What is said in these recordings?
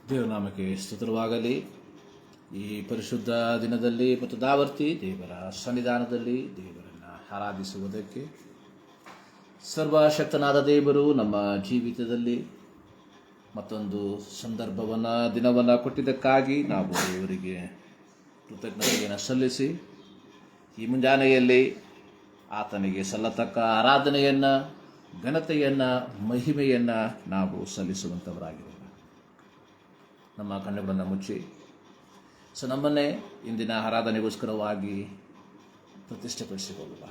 ದೇವನಾಮಕ್ಕೆ ಸ್ತುತಿವಾಗಲಿ. ಈ ಪರಿಶುದ್ಧ ದಿನದಲ್ಲಿ ಮತ್ತು ದಾವರ್ತಿ ದೇವರ ಸನ್ನಿಧಾನದಲ್ಲಿ ದೇವರನ್ನು ಆರಾಧಿಸುವುದಕ್ಕೆ ಸರ್ವಶಕ್ತನಾದ ದೇವರು ನಮ್ಮ ಜೀವಿತದಲ್ಲಿ ಮತ್ತೊಂದು ದಿನವನ್ನು ಕೊಟ್ಟಿದ್ದಕ್ಕಾಗಿ ನಾವು ದೇವರಿಗೆ ಕೃತಜ್ಞತೆಯನ್ನು ಸಲ್ಲಿಸಿ ಈ ಮುಂಜಾನೆಯಲ್ಲಿ ಆತನಿಗೆ ಸಲ್ಲತಕ್ಕ ಆರಾಧನೆಯನ್ನು, ಘನತೆಯನ್ನು, ಮಹಿಮೆಯನ್ನು ನಾವು ಸಲ್ಲಿಸುವಂಥವರಾಗಿರೋಣ. ನಮ್ಮ ಕಣ್ಣುಗಳನ್ನು ಮುಚ್ಚಿ ನಮ್ಮನ್ನೇ ಇಂದಿನ ಆರಾಧನೆಗೋಸ್ಕರವಾಗಿ ಪ್ರತಿಷ್ಠೆಪಡಿಸಿಕೊಳ್ಳುವ.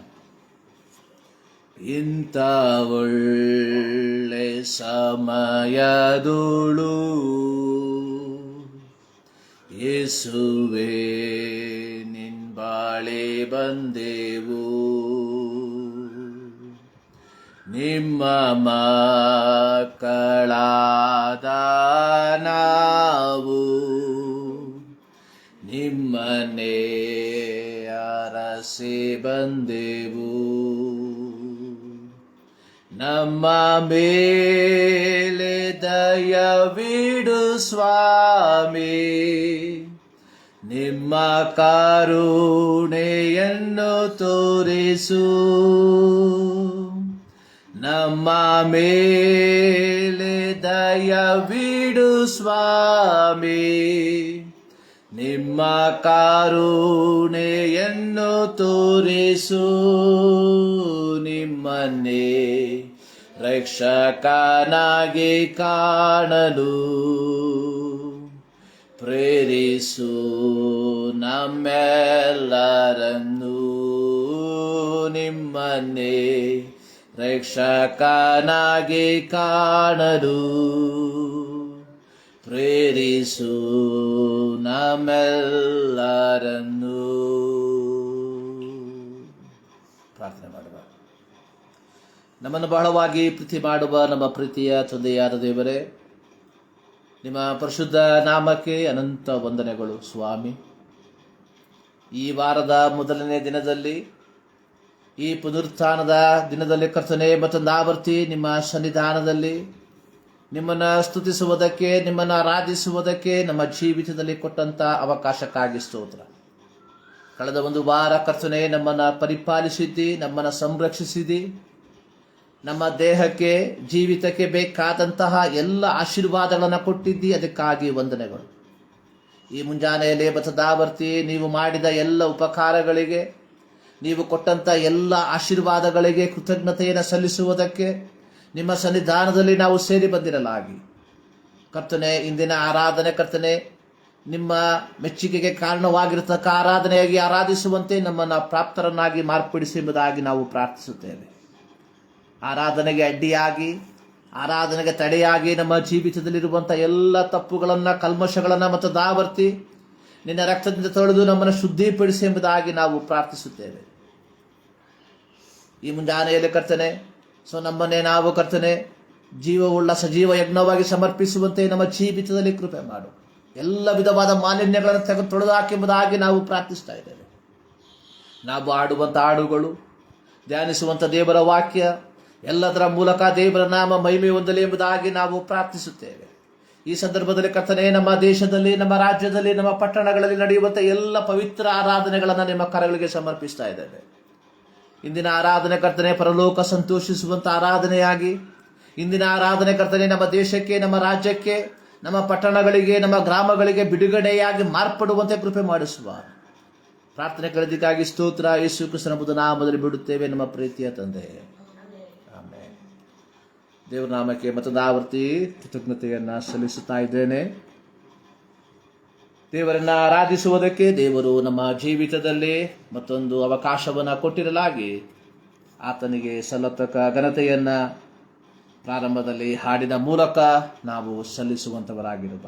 ಇಂಥ ಒಳ್ಳೆ ಸಮಯದೋಳು ಯೇಸುವೇ ನಿನ್ಬಾಳೆ ಬಂದೆವು, ನಿಮ್ಮ ಮಕ್ಕಳಾದ ನಾವು ನಿಮ್ಮನ್ನೇ ಅರಸಿ ಬಂದೆವು. ನಮ್ಮ ಮೇಲೆ ದಯವಿಡು ಸ್ವಾಮಿ, ನಿಮ್ಮ ಕರುಣೆಯನ್ನು ತೋರಿಸು. ನಮ್ಮ ಮೇಲೆ ದಯವಿಡು ಸ್ವಾಮಿ, ನಿಮ್ಮ ಕರುಣೆಯನ್ನು ತೋರಿಸು. ನಿಮ್ಮನ್ನೇ ರಕ್ಷಕನಾಗಿ ಕಾಣಲು ಪ್ರೇರಿಸು ನಮ್ಮೆಲ್ಲರನ್ನು. ನಿಮ್ಮನ್ನೇ ರಕ್ಷಕನಾಗಿ ಕಾಣಲು ಪ್ರೇರಿಸು ನಮ್ಮೆಲ್ಲರನ್ನು. ಪ್ರಾರ್ಥನೆ ಮಾಡುವ. ನಮ್ಮನ್ನು ಬಹಳವಾಗಿ ಪ್ರೀತಿ ಮಾಡುವ ನಮ್ಮ ಪ್ರೀತಿಯ ತಂದೆಯಾದ ದೇವರೇ, ನಿಮ್ಮ ಪರಿಶುದ್ಧ ನಾಮಕ್ಕೆ ಅನಂತ ವಂದನೆಗಳು ಸ್ವಾಮಿ. ಈ ವಾರದ ಮೊದಲನೇ ದಿನದಲ್ಲಿ, ಈ ಪುನರುತ್ಥಾನದ ದಿನದಲ್ಲಿ ಕರ್ತನೆ ಮತ್ತೊಂದು ಆವರ್ತಿ ನಿಮ್ಮ ಸನ್ನಿಧಾನದಲ್ಲಿ ನಿಮ್ಮನ್ನು ಸ್ತುತಿಸುವುದಕ್ಕೆ, ನಿಮ್ಮನ್ನು ಆರಾಧಿಸುವುದಕ್ಕೆ ನಮ್ಮ ಜೀವಿತದಲ್ಲಿ ಕೊಟ್ಟಂಥ ಅವಕಾಶಕ್ಕಾಗಿ ಸ್ತೋತ್ರ. ಕಳೆದ ಒಂದು ವಾರ ಕರ್ತನೆ ನಮ್ಮನ್ನು ಪರಿಪಾಲಿಸಿದ್ದಿ, ನಮ್ಮನ್ನು ಸಂರಕ್ಷಿಸಿದಿ, ನಮ್ಮ ದೇಹಕ್ಕೆ ಜೀವಿತಕ್ಕೆ ಬೇಕಾದಂತಹ ಎಲ್ಲ ಆಶೀರ್ವಾದಗಳನ್ನು ಕೊಟ್ಟಿದ್ದಿ. ಅದಕ್ಕಾಗಿ ವಂದನೆಗಳು. ಈ ಮುಂಜಾನೆಯಲ್ಲಿ ಬಸದಾವರ್ತಿ ನೀವು ಮಾಡಿದ ಎಲ್ಲ ಉಪಕಾರಗಳಿಗೆ, ನೀವು ಕೊಟ್ಟಂಥ ಎಲ್ಲ ಆಶೀರ್ವಾದಗಳಿಗೆ ಕೃತಜ್ಞತೆಯನ್ನು ಸಲ್ಲಿಸುವುದಕ್ಕೆ ನಿಮ್ಮ ಸನ್ನಿಧಾನದಲ್ಲಿ ನಾವು ಸೇರಿ ಬಂದಿರಲಾಗಿ ಕರ್ತನೆ, ಇಂದಿನ ಆರಾಧನೆ ಕರ್ತನೆ ನಿಮ್ಮ ಮೆಚ್ಚುಗೆಗೆ ಕಾರಣವಾಗಿರತಕ್ಕ ಆರಾಧನೆಯಾಗಿ ಆರಾಧಿಸುವಂತೆ ನಮ್ಮನ್ನು ಪ್ರಾಪ್ತರನ್ನಾಗಿ ಮಾರ್ಪಡಿಸಿ ಎಂಬುದಾಗಿ ನಾವು ಪ್ರಾರ್ಥಿಸುತ್ತೇವೆ. ಆರಾಧನೆಗೆ ಅಡ್ಡಿಯಾಗಿ, ಆರಾಧನೆಗೆ ತಡೆಯಾಗಿ ನಮ್ಮ ಜೀವಿತದಲ್ಲಿರುವಂಥ ಎಲ್ಲ ತಪ್ಪುಗಳನ್ನು, ಕಲ್ಮಶಗಳನ್ನು ಮತ್ತು ದಾವರ್ತಿ ನಿನ್ನ ರಕ್ತದಿಂದ ತೊಳೆದು ನಮ್ಮನ್ನು ಶುದ್ಧೀಪಡಿಸಿ ಎಂಬುದಾಗಿ ನಾವು ಪ್ರಾರ್ಥಿಸುತ್ತೇವೆ. ಈ ಮುಂಜಾನೆಯಲ್ಲಿ ಕರ್ತನೆ ನಮ್ಮನ್ನೇ ನಾವು ಕರ್ತನೆ ಜೀವವುಳ್ಳ ಸಜೀವ ಯಜ್ಞವಾಗಿ ಸಮರ್ಪಿಸುವಂತೆ ನಮ್ಮ ಜೀವಿತದಲ್ಲಿ ಕೃಪೆ ಮಾಡು. ಎಲ್ಲ ವಿಧವಾದ ಮಾಲಿನ್ಯಗಳನ್ನು ತೊಳೆದು ಹಾಕೆಂಬುದಾಗಿ ನಾವು ಪ್ರಾರ್ಥಿಸ್ತಾ ಇದ್ದೇವೆ. ನಾವು ಆಡುವಂಥ ಹಾಡುಗಳು, ಧ್ಯಾನಿಸುವಂಥ ದೇವರ ವಾಕ್ಯ, ಎಲ್ಲದರ ಮೂಲಕ ದೇವರ ನಾಮ ಮಹಿಮೆ ಹೊಂದಲಿ ಎಂಬುದಾಗಿ ನಾವು ಪ್ರಾರ್ಥಿಸುತ್ತೇವೆ. ಈ ಸಂದರ್ಭದಲ್ಲಿ ಕರ್ತನೆ ನಮ್ಮ ದೇಶದಲ್ಲಿ, ನಮ್ಮ ರಾಜ್ಯದಲ್ಲಿ, ನಮ್ಮ ಪಟ್ಟಣಗಳಲ್ಲಿ ನಡೆಯುವಂಥ ಎಲ್ಲ ಪವಿತ್ರ ಆರಾಧನೆಗಳನ್ನು ನಿಮ್ಮ ಕರಗಳಿಗೆ ಸಮರ್ಪಿಸ್ತಾ ಇದ್ದೇವೆ. ಇಂದಿನ ಆರಾಧನೆ ಕರ್ತನೆ ಪರಲೋಕ ಸಂತೋಷಿಸುವಂಥ ಆರಾಧನೆಯಾಗಿ, ಇಂದಿನ ಆರಾಧನೆ ಕರ್ತನೆ ನಮ್ಮ ದೇಶಕ್ಕೆ, ನಮ್ಮ ರಾಜ್ಯಕ್ಕೆ, ನಮ್ಮ ಪಟ್ಟಣಗಳಿಗೆ, ನಮ್ಮ ಗ್ರಾಮಗಳಿಗೆ ಬಿಡುಗಡೆಯಾಗಿ ಮಾರ್ಪಡುವಂತೆ ಕೃಪೆ ಮಾಡಿಸುವ. ಪ್ರಾರ್ಥನೆ ಕೇಳಿದ್ದಕ್ಕಾಗಿ ಸ್ತೋತ್ರ. ಯೇಸು ಕ್ರಿಸ್ತನ ನಾಮದಲ್ಲಿ ಬಿಡುತ್ತೇವೆ ನಮ್ಮ ಪ್ರೀತಿಯ ತಂದೆ, ಆಮೆನ್. ದೇವರ ನಾಮಕ್ಕೆ ಮತ್ತೊಂದು ಆವರ್ತಿ ಕೃತಜ್ಞತೆಯನ್ನು ಸಲ್ಲಿಸುತ್ತಾ ಇದ್ದೇನೆ. ದೇವರನ್ನು ಆರಾಧಿಸುವುದಕ್ಕೆ ದೇವರು ನಮ್ಮ ಜೀವಿತದಲ್ಲಿ ಮತ್ತೊಂದು ಅವಕಾಶವನ್ನು ಕೊಟ್ಟಿರಲಾಗಿ ಆತನಿಗೆ ಸಲ್ಲತಕ್ಕ ಘನತೆಯನ್ನು ಪ್ರಾರಂಭದಲ್ಲಿ ಹಾಡಿನ ಮೂಲಕ ನಾವು ಸಲ್ಲಿಸುವಂಥವರಾಗಿರುವ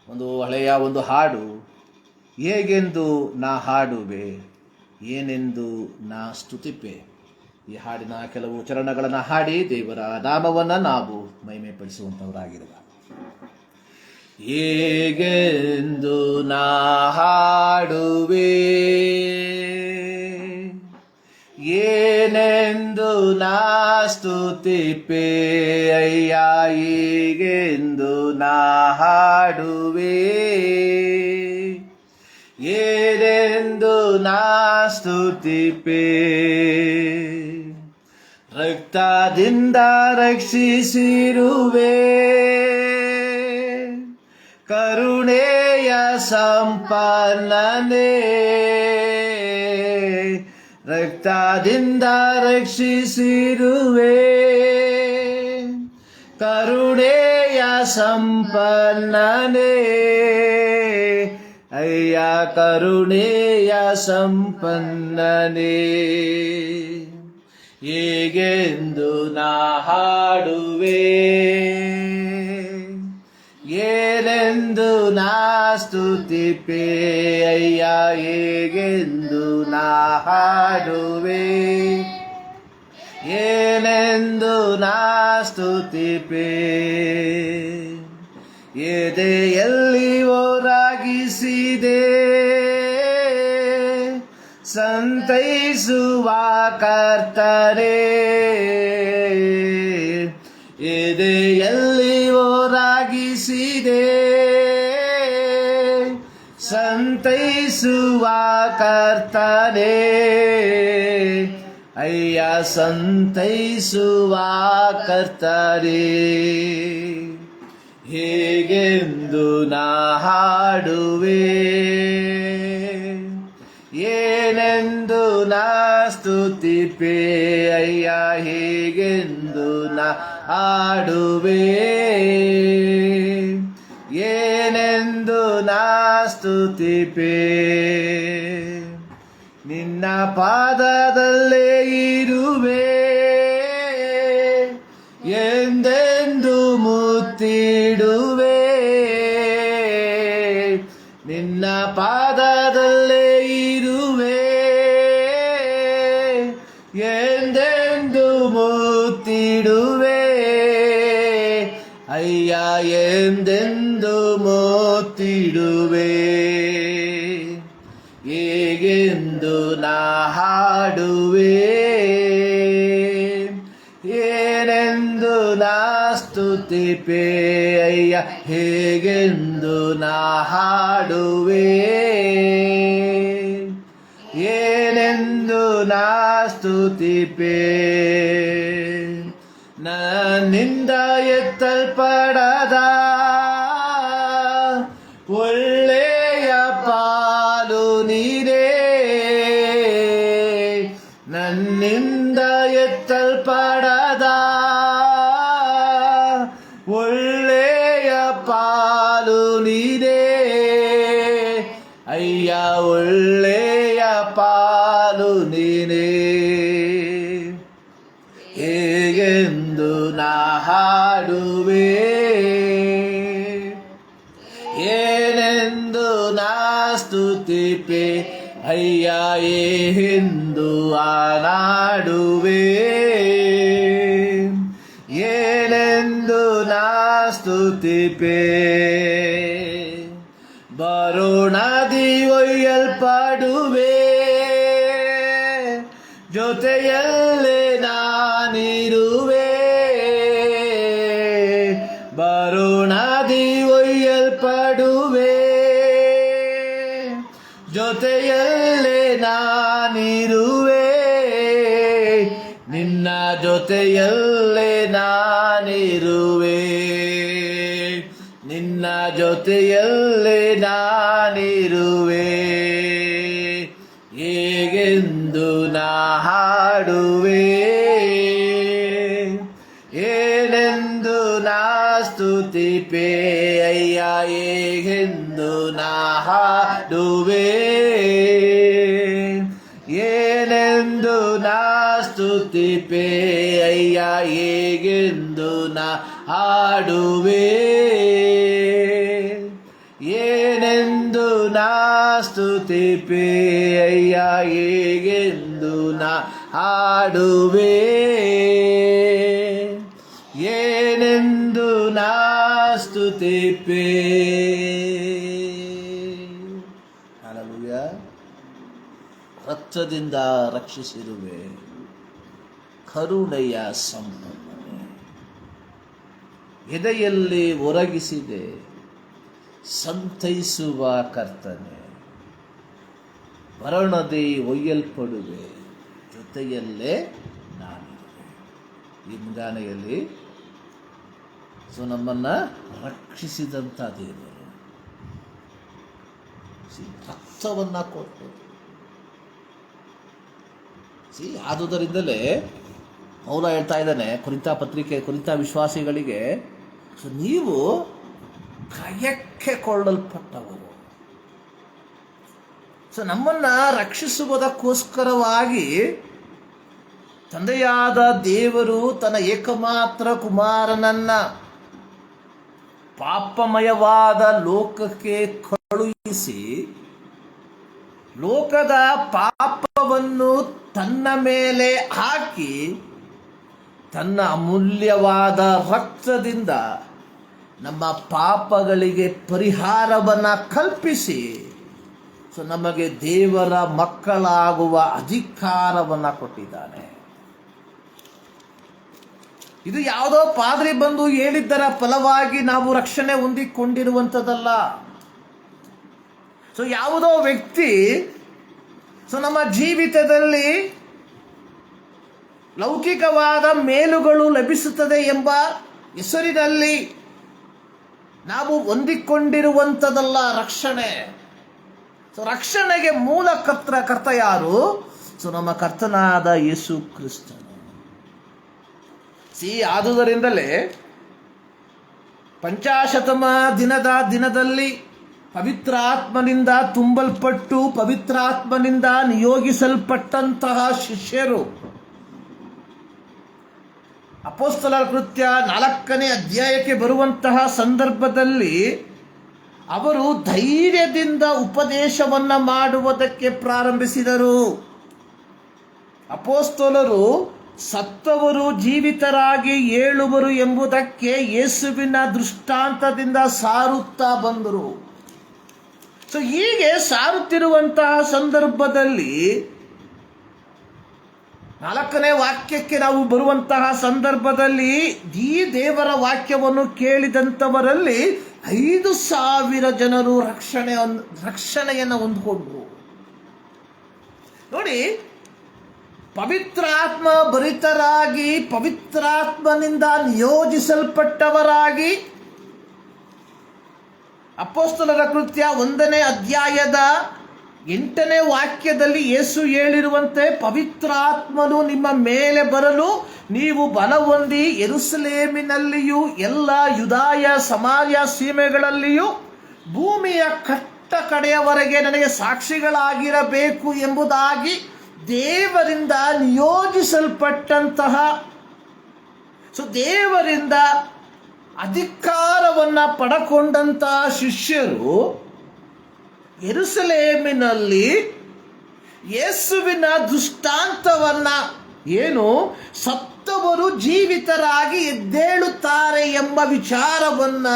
ಒಂದು ಹಳೆಯ ಒಂದು ಹಾಡು, ಹೇಗೆಂದು ನಾ ಹಾಡುವೆ, ಏನೆಂದು ನಾ ಸ್ತುತಿಪೆ. ಈ ಹಾಡಿನ ಕೆಲವು ಚರಣಗಳನ್ನು ಹಾಡಿ ದೇವರ ನಾಮವನ್ನು ನಾವು ಮಹಿಮೆ ಪಡಿಸುವಂಥವರಾಗಿರುವ. ಹೇಗೆಂದು ನಾ ಹಾಡುವೆ, ಏನೆಂದು ನಾ ಸ್ತುತಿಪೆ ಅಯ್ಯ ಹೀಗೆಂದು ನಾ ಹಾಡುವೆ ಏನೆಂದು ನಾ ಸ್ತುತಿಪೆ ರಕ್ತದಿಂದ ರಕ್ಷಿಸಿರುವೆ ಕರುಣೆಯ ಸಂಪನ್ನನೇ ರಕ್ತದಿಂದ ರಕ್ಷಿಸಿರುವೆ ಕರುಣೆಯ ಸಂಪನ್ನನೇ ಅಯ್ಯ ಕರುಣೆಯ ಸಂಪನ್ನನೇ ಹೇಗೆಂದು ನಾ ಹಾಡುವೆ ಏನೆಂದು ನಾ ಸ್ತುತಿಪೆ ಅಯ್ಯ ಹೇಗೆಂದು ನಾ ಹಾಡುವೆ ಏನೆಂದು ನಾ ಸ್ತುತಿಪೆ ಎದೆಯಲ್ಲಿ ಓರಾಗಿಸಿದೆ ಸಂತೈಸುವ ಕರ್ತನೇ ಎದೆಯಲ್ಲಿ ಓರಾಗಿಸಿದೆ ಸಂತೈಸುವ ಕರ್ತನೇ ಅಯ್ಯ ಸಂತೈಸುವ ಕರ್ತನೇ ಹೇಗೆಂದು ನಾ ಹಾಡುವೆ ಏನೆಂದು ನಾ ಸ್ತುತಿಪೆ ಅಯ್ಯ ಹೇಗೆಂದು ನಾ ಹಾಡುವೆ ಏನೆಂದು ನಾ ಸ್ತುತಿಪೆ ನಿನ್ನ ಪಾದದಲ್ಲೇ ಇರುವೆ ಎಂದೆಂದು ಮುತ್ತಿಡುವೆ ನಿನ್ನ ಪಾದದಲ್ಲೇ ಇರುವೆ ಎಂದೆಂದು ಮುತ್ತಿಡುವೆ ಅಯ್ಯ ಎಂದೆಂದು ಮುತ್ತಿಡುವೆ ಹೇಗೆಂದು ನಾ ಹಾಡುವೆ ಏನೆಂದು ನಾ ಸ್ತುತಿಪೆ ಅಯ್ಯ ಹೇಗೆಂದು ನಾ ಹಾಡುವೆ ಏನೆಂದು ನಾ ಸ್ತುತಿಪೆ ನನ್ನಿಂದ ಎತ್ತಲ್ಪಡದ ಒಳ್ಳೆಯ ಪಾಲು ನೀರೇ ನನ್ನಿಂದ ಎತ್ತಲ್ಪಡದ ಒಳ್ಳೆಯ ಪಾಲು ನೀರೇ ಅಯ್ಯ ಒಳ್ಳೆಯ ಪಾಲು ನೀನೇ ಹೇಗೆಂದು ನಾ ಹಾಡುವೆ ಏನೆಂದು ನಾ ಸ್ತುತಿಪೆ ಅಯ್ಯ ಎಂದು ಆನಾಡುವೆ ಏನೆಂದು ನಾ ಸ್ತುತಿಪೆ ಬರೋಣದಿ ಒಯ್ಯಲ್ಪಡುವೆ ಜೊತೆಯಲ್ಲೇ ನಾನಿರುವೆ ಬರೋಣದಿ ಒಯ್ಯಲ್ಪಡುವೆ ಜೊತೆಯಲ್ಲೇ ನಾನಿರುವೆ ನಿನ್ನ ಜೊತೆಯಲ್ಲೇ ನಾನಿರುವೆ ನಿನ್ನ ಜೊತೆಯಲ್ಲೇ ನಾನಿರುವೆ ಹೇಗೆಂದು ನಾ ಹಾಡುವೆ ಏನೆಂದು ನಾ ಸ್ತುತಿಪೆ ಅಯ್ಯ ಹೇಗೆಂದು ನಾ ಹಾಡುವೆ ಏನೆಂದು ನಾ ಸ್ತುತಿಪೆ ಅಯ್ಯ ಹೇಗೆಂದು ನಾ ಹಾಡುವೆ ಏನೆಂದು ನಾ ಸ್ತುತಿಪೆ ಅಯ್ಯ ಹೇಗೆಂದು ನಾ ಹಾಡುವೆ ಏನೆಂದು ನಾ ಸ್ತುತಿಪೆ ಹಲ್ಲೆಲೂಯಾ. ರಕ್ತದಿಂದ ರಕ್ಷಿಸಿರುವೆ ಕರುಣೆಯ ಸಂಪನ್ನನೆ, ಎದೆಯಲ್ಲಿ ಒರಗಿಸಿದೆ ಸಂತೈಸುವ ಕರ್ತನೆ, ಮರಣದೆ ಒಯ್ಯಲ್ಪಡುವೆ, ಜೊತೆಯಲ್ಲೇ ನಾನಿರುವೆ. ಈ ಮುಂಜಾನೆಯಲ್ಲಿ ನಮ್ಮನ್ನು ರಕ್ಷಿಸಿದಂಥ ದೇವರು ರಕ್ತವನ್ನು ಕೊಟ್ಟು ಆದುದರಿಂದಲೇ ಪೌಲ ಹೇಳ್ತಾ ಇದ್ದಾನೆ ಕೊರಿಂಥ ಪತ್ರಿಕೆ ಕೊರಿಂಥ ವಿಶ್ವಾಸಿಗಳಿಗೆ, ನೀವು ಕ್ರಯಕ್ಕೆ ಕೊಳ್ಳಲ್ಪಟ್ಟವರು. ನಮ್ಮನ್ನು ರಕ್ಷಿಸುವುದಕ್ಕೋಸ್ಕರವಾಗಿ ತಂದೆಯಾದ ದೇವರು ತನ್ನ ಏಕಮಾತ್ರ ಕುಮಾರನನ್ನ ಪಾಪಮಯವಾದ ಲೋಕಕ್ಕೆ ಕಳುಹಿಸಿ ಲೋಕದ ಪಾಪವನ್ನು ತನ್ನ ಮೇಲೆ ಹಾಕಿ ತನ್ನ ಅಮೂಲ್ಯವಾದ ರಕ್ತದಿಂದ ನಮ್ಮ ಪಾಪಗಳಿಗೆ ಪರಿಹಾರವನ್ನು ಕಲ್ಪಿಸಿ ನಮಗೆ ದೇವರ ಮಕ್ಕಳಾಗುವ ಅಧಿಕಾರವನ್ನು ಕೊಟ್ಟಿದ್ದಾನೆ. ಇದು ಯಾವುದೋ ಪಾದ್ರಿ ಬಂದು ಹೇಳಿದ್ದರ ಫಲವಾಗಿ ನಾವು ರಕ್ಷಣೆ ಹೊಂದಿಕೊಂಡಿರುವಂಥದ್ದಲ್ಲ. ಯಾವುದೋ ವ್ಯಕ್ತಿ ನಮ್ಮ ಜೀವಿತದಲ್ಲಿ ಲೌಕಿಕವಾದ ಮೇಲುಗಳು ಲಭಿಸುತ್ತದೆ ಎಂಬ ಹೆಸರಿನಲ್ಲಿ ನಾವು ಹೊಂದಿಕೊಂಡಿರುವಂಥದ್ದಲ್ಲ ರಕ್ಷಣೆ. ರಕ್ಷಣೆಗೆ ಮೂಲ ಕರ್ತ ಯಾರು? ನಮ್ಮ ಕರ್ತನಾದ ಯೇಸು ಕ್ರಿಸ್ತನು. ಆದುದರಿಂದಲೇ ಪಂಚಾಶತಮ ದಿನದಲ್ಲಿ ಪವಿತ್ರಾತ್ಮನಿಂದ ತುಂಬಲ್ಪಟ್ಟು ಪವಿತ್ರಾತ್ಮನಿಂದ ನಿಯೋಗಿಸಲ್ಪಟ್ಟಂತಹ ಶಿಷ್ಯರು ಅಪೊಸ್ತಲರ ಕೃತ್ಯ 4ನೇ ಅಧ್ಯಾಯಕ್ಕೆ ಬರುವಂತಹ ಸಂದರ್ಭದಲ್ಲಿ ಅವರು ಧೈರ್ಯದಿಂದ ಉಪದೇಶವನ್ನು ಮಾಡುವುದಕ್ಕೆ ಪ್ರಾರಂಭಿಸಿದರು. ಅಪೊಸ್ತಲರು ಸತ್ತವರು ಜೀವಿತರಾಗಿ ಏಳುವರು ಎಂಬುದಕ್ಕೆ ಯೇಸುವಿನ ದೃಷ್ಟಾಂತದಿಂದ ಸಾರುತ್ತಾ ಬಂದರು. ಹೀಗೆ ಸಾರುತ್ತಿರುವಂತಹ ಸಂದರ್ಭದಲ್ಲಿ 4ನೇ ವಾಕ್ಯಕ್ಕೆ ನಾವು ಬರುವಂತಹ ಸಂದರ್ಭದಲ್ಲಿ ಈ ದೇವರ ವಾಕ್ಯವನ್ನು ಕೇಳಿದಂಥವರಲ್ಲಿ 5,000 ಜನರು ರಕ್ಷಣೆಯನ್ನು ಹೊಂದಿಕೊಂಡ್ರು. ನೋಡಿ, ಪವಿತ್ರಾತ್ಮ ಭರಿತರಾಗಿ ಪವಿತ್ರಾತ್ಮನಿಂದ ನಿಯೋಜಿಸಲ್ಪಟ್ಟವರಾಗಿ ಅಪೊಸ್ತಲರ ಕೃತ್ಯ 1ನೇ ಅಧ್ಯಾಯದ 8ನೇ ವಾಕ್ಯದಲ್ಲಿ ಯೇಸು ಹೇಳಿರುವಂತೆ ಪವಿತ್ರಾತ್ಮನು ನಿಮ್ಮ ಮೇಲೆ ಬರಲು ನೀವು ಬಲ ಹೊಂದಿ ಯೆರೂಸಲೇಮಿನಲ್ಲಿಯೂ ಎಲ್ಲ ಯೂದಾಯ ಸಮಾರ್ಯ ಸೀಮೆಗಳಲ್ಲಿಯೂ ಭೂಮಿಯ ಕಟ್ಟ ಕಡೆಯವರೆಗೆ ನನಗೆ ಸಾಕ್ಷಿಗಳಾಗಿರಬೇಕು ಎಂಬುದಾಗಿ ದೇವರಿಂದ ನಿಯೋಜಿಸಲ್ಪಟ್ಟಂತಹ ದೇವರಿಂದ ಅಧಿಕಾರವನ್ನು ಪಡಕೊಂಡಂತಹ ಶಿಷ್ಯರು ಯೆರೂಸಲೇಮಿನಲ್ಲಿ ಯೇಸುವಿನ ದೃಷ್ಟಾಂತವನ್ನ ಏನು ಸತ್ತವರು ಜೀವಿತರಾಗಿ ಎದ್ದೇಳುತ್ತಾರೆ ಎಂಬ ವಿಚಾರವನ್ನ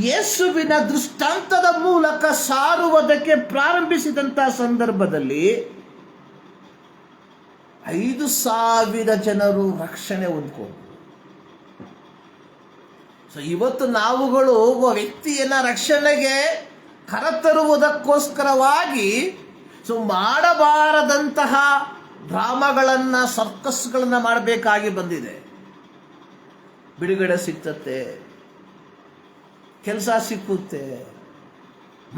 ಯೇಸುವಿನ ದೃಷ್ಟಾಂತದ ಮೂಲಕ ಸಾರುವುದಕ್ಕೆ ಪ್ರಾರಂಭಿಸಿದಂತಹ ಸಂದರ್ಭದಲ್ಲಿ 5,000 ಜನರು ರಕ್ಷಣೆ ಹೊಂದ್ಕೊಂಡು. ಇವತ್ತು ನಾವುಗಳು ಒಬ್ಬ ವ್ಯಕ್ತಿಯನ್ನ ರಕ್ಷಣೆಗೆ ಕರೆತರುವುದಕ್ಕೋಸ್ಕರವಾಗಿ ಮಾಡಬಾರದಂತಹ ಡ್ರಾಮಾಗಳನ್ನು ಸರ್ಕಸ್ಗಳನ್ನು ಮಾಡಬೇಕಾಗಿ ಬಂದಿದೆ. ಬಿಡುಗಡೆ ಸಿಗ್ತತೆ, ಕೆಲಸ ಸಿಕ್ಕುತ್ತೆ,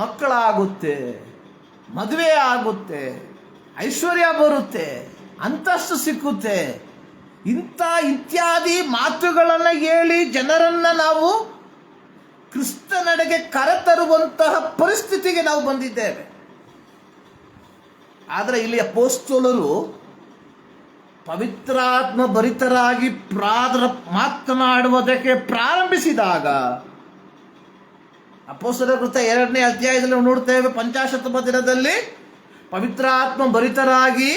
ಮಕ್ಕಳಾಗುತ್ತೆ, ಮದುವೆ ಆಗುತ್ತೆ, ಐಶ್ವರ್ಯ ಬರುತ್ತೆ, ಅಂತಸ್ತು ಸಿಕ್ಕುತ್ತೆ, ಇತ್ಯಾದಿ ಮಾತುಗಳನ್ನು ಹೇಳಿ ಜನರನ್ನು ನಾವು ಕ್ರಿಸ್ತನೆಡೆಗೆ ಕರೆತರುವಂತಹ ಪರಿಸ್ಥಿತಿಗೆ ನಾವು ಬಂದಿದ್ದೇವೆ. ಆದರೆ ಇಲ್ಲಿ ಅಪೊಸ್ತಲರು ಪವಿತ್ರಾತ್ಮ ಭರಿತರಾಗಿ ಮಾತನಾಡುವುದಕ್ಕೆ ಪ್ರಾರಂಭಿಸಿದಾಗ ಅಪೊಸ್ತಲರ ಕೃತ್ಯ 2ನೇ ಅಧ್ಯಾಯದಲ್ಲಿ ನಾವು ನೋಡ್ತೇವೆ. ಪಂಚಾಶತಮ ದಿನದಲ್ಲಿ ಪವಿತ್ರಾತ್ಮ ಭರಿತರಾಗಿ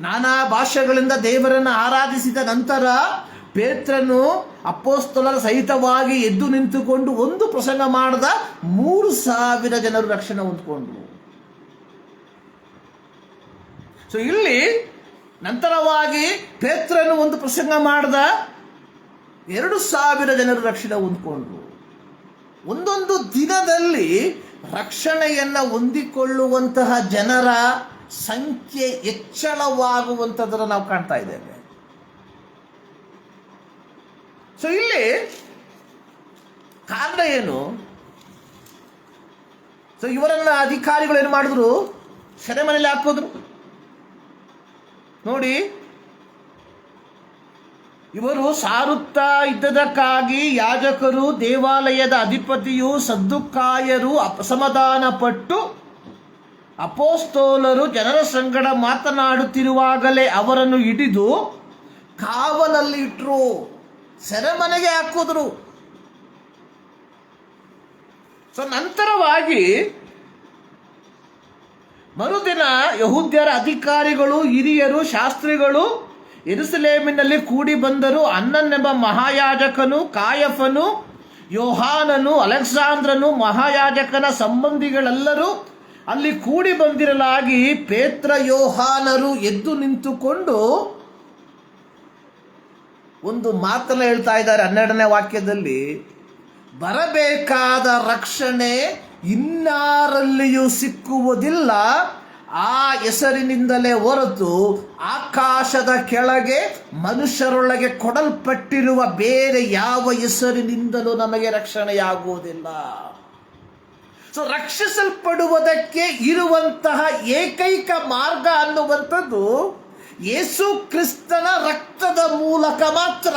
ನಾನಾ ಭಾಷೆಗಳಿಂದ ದೇವರನ್ನು ಆರಾಧಿಸಿದ ನಂತರ ಪೇತ್ರನು ಅಪೊಸ್ತಲರ ಸಹಿತವಾಗಿ ಎದ್ದು ನಿಂತುಕೊಂಡು ಒಂದು ಪ್ರಸಂಗ ಮಾಡಿದ 3,000 ಜನರು ರಕ್ಷಣೆ ಹೊಂದ್ಕೊಂಡ್ರು. ಇಲ್ಲಿ ನಂತರವಾಗಿ ಪೇತ್ರನು ಒಂದು ಪ್ರಸಂಗ ಮಾಡಿದ, 2,000 ಜನರು ರಕ್ಷಣೆ ಹೊಂದ್ಕೊಂಡ್ರು. ಒಂದೊಂದು ದಿನದಲ್ಲಿ ರಕ್ಷಣೆಯನ್ನು ಹೊಂದಿಕೊಳ್ಳುವಂತಹ ಜನರ ಸಂಖ್ಯೆ ಹೆಚ್ಚಳವಾಗುವಂಥದ್ದನ್ನು ನಾವು ಕಾಣ್ತಾ ಇದ್ದೇವೆ. ಸೊ ಇಲ್ಲಿ ಕಾರಣ ಏನು? ಸೊ ಇವರನ್ನ ಅಧಿಕಾರಿಗಳು ಏನು ಮಾಡಿದ್ರು? ಸೆರೆಮನೆಯಲ್ಲಿ ಹಾಕಿದ್ರು. ನೋಡಿ, ಇವರು ಸಾರುತ್ತಾ ಇದ್ದದಕ್ಕಾಗಿ ಯಾಜಕರು, ದೇವಾಲಯದ ಅಧಿಪತಿಯು, ಸದ್ದುಕಾಯರು ಅಸಮಾಧಾನ ಪಟ್ಟು ಅಪೋಸ್ತಲರು ಜನರ ಸಂಗಡ ಮಾತನಾಡುತ್ತಿರುವಾಗಲೇ ಅವರನ್ನು ಹಿಡಿದು ಕಾವಲಲ್ಲಿ ಇಟ್ಟರು, ಸೆರೆಮನೆಗೆ ಹಾಕಿದ್ರು. ಸೊ ನಂತರವಾಗಿ ಮರುದಿನ ಯಹೂದ್ಯರ ಅಧಿಕಾರಿಗಳು, ಹಿರಿಯರು, ಶಾಸ್ತ್ರಿಗಳು ಯೆರೂಸಲೇಮಿನಲ್ಲಿ ಕೂಡಿ ಬಂದರು. ಅನ್ನನೆಂಬ ಮಹಾಯಾಜಕನು, ಕಾಯಫನು, ಯೋಹಾನನು, ಅಲೆಕ್ಸಾಂದ್ರನು, ಮಹಾಯಾಜಕನ ಸಂಬಂಧಿಗಳೆಲ್ಲರೂ ಅಲ್ಲಿ ಕೂಡಿ ಬಂದಿರಲಾಗಿ ಪೇತ್ರ, ಯೋಹಾನರು ಎದ್ದು ನಿಂತುಕೊಂಡು ಒಂದು ಮಾತನ್ನ ಹೇಳ್ತಾ ಇದ್ದಾರೆ 12ನೇ ವಾಕ್ಯದಲ್ಲಿ. ಬರಬೇಕಾದ ರಕ್ಷಣೆ ಇನ್ನಾರಲ್ಲಿಯೂ ಸಿಕ್ಕುವುದಿಲ್ಲ, ಆ ಹೆಸರಿನಿಂದಲೇ ಹೊರತು ಆಕಾಶದ ಕೆಳಗೆ ಮನುಷ್ಯರೊಳಗೆ ಕೊಡಲ್ಪಟ್ಟಿರುವ ಬೇರೆ ಯಾವ ಹೆಸರಿನಿಂದಲೂ ನಮಗೆ ರಕ್ಷಣೆಯಾಗುವುದಿಲ್ಲ. ಸೊ ರಕ್ಷಿಸಲ್ಪಡುವುದಕ್ಕೆ ಇರುವಂತಹ ಏಕೈಕ ಮಾರ್ಗ ಅನ್ನುವಂಥದ್ದು ಯೇಸು ಕ್ರಿಸ್ತನ ರಕ್ತದ ಮೂಲಕ ಮಾತ್ರ.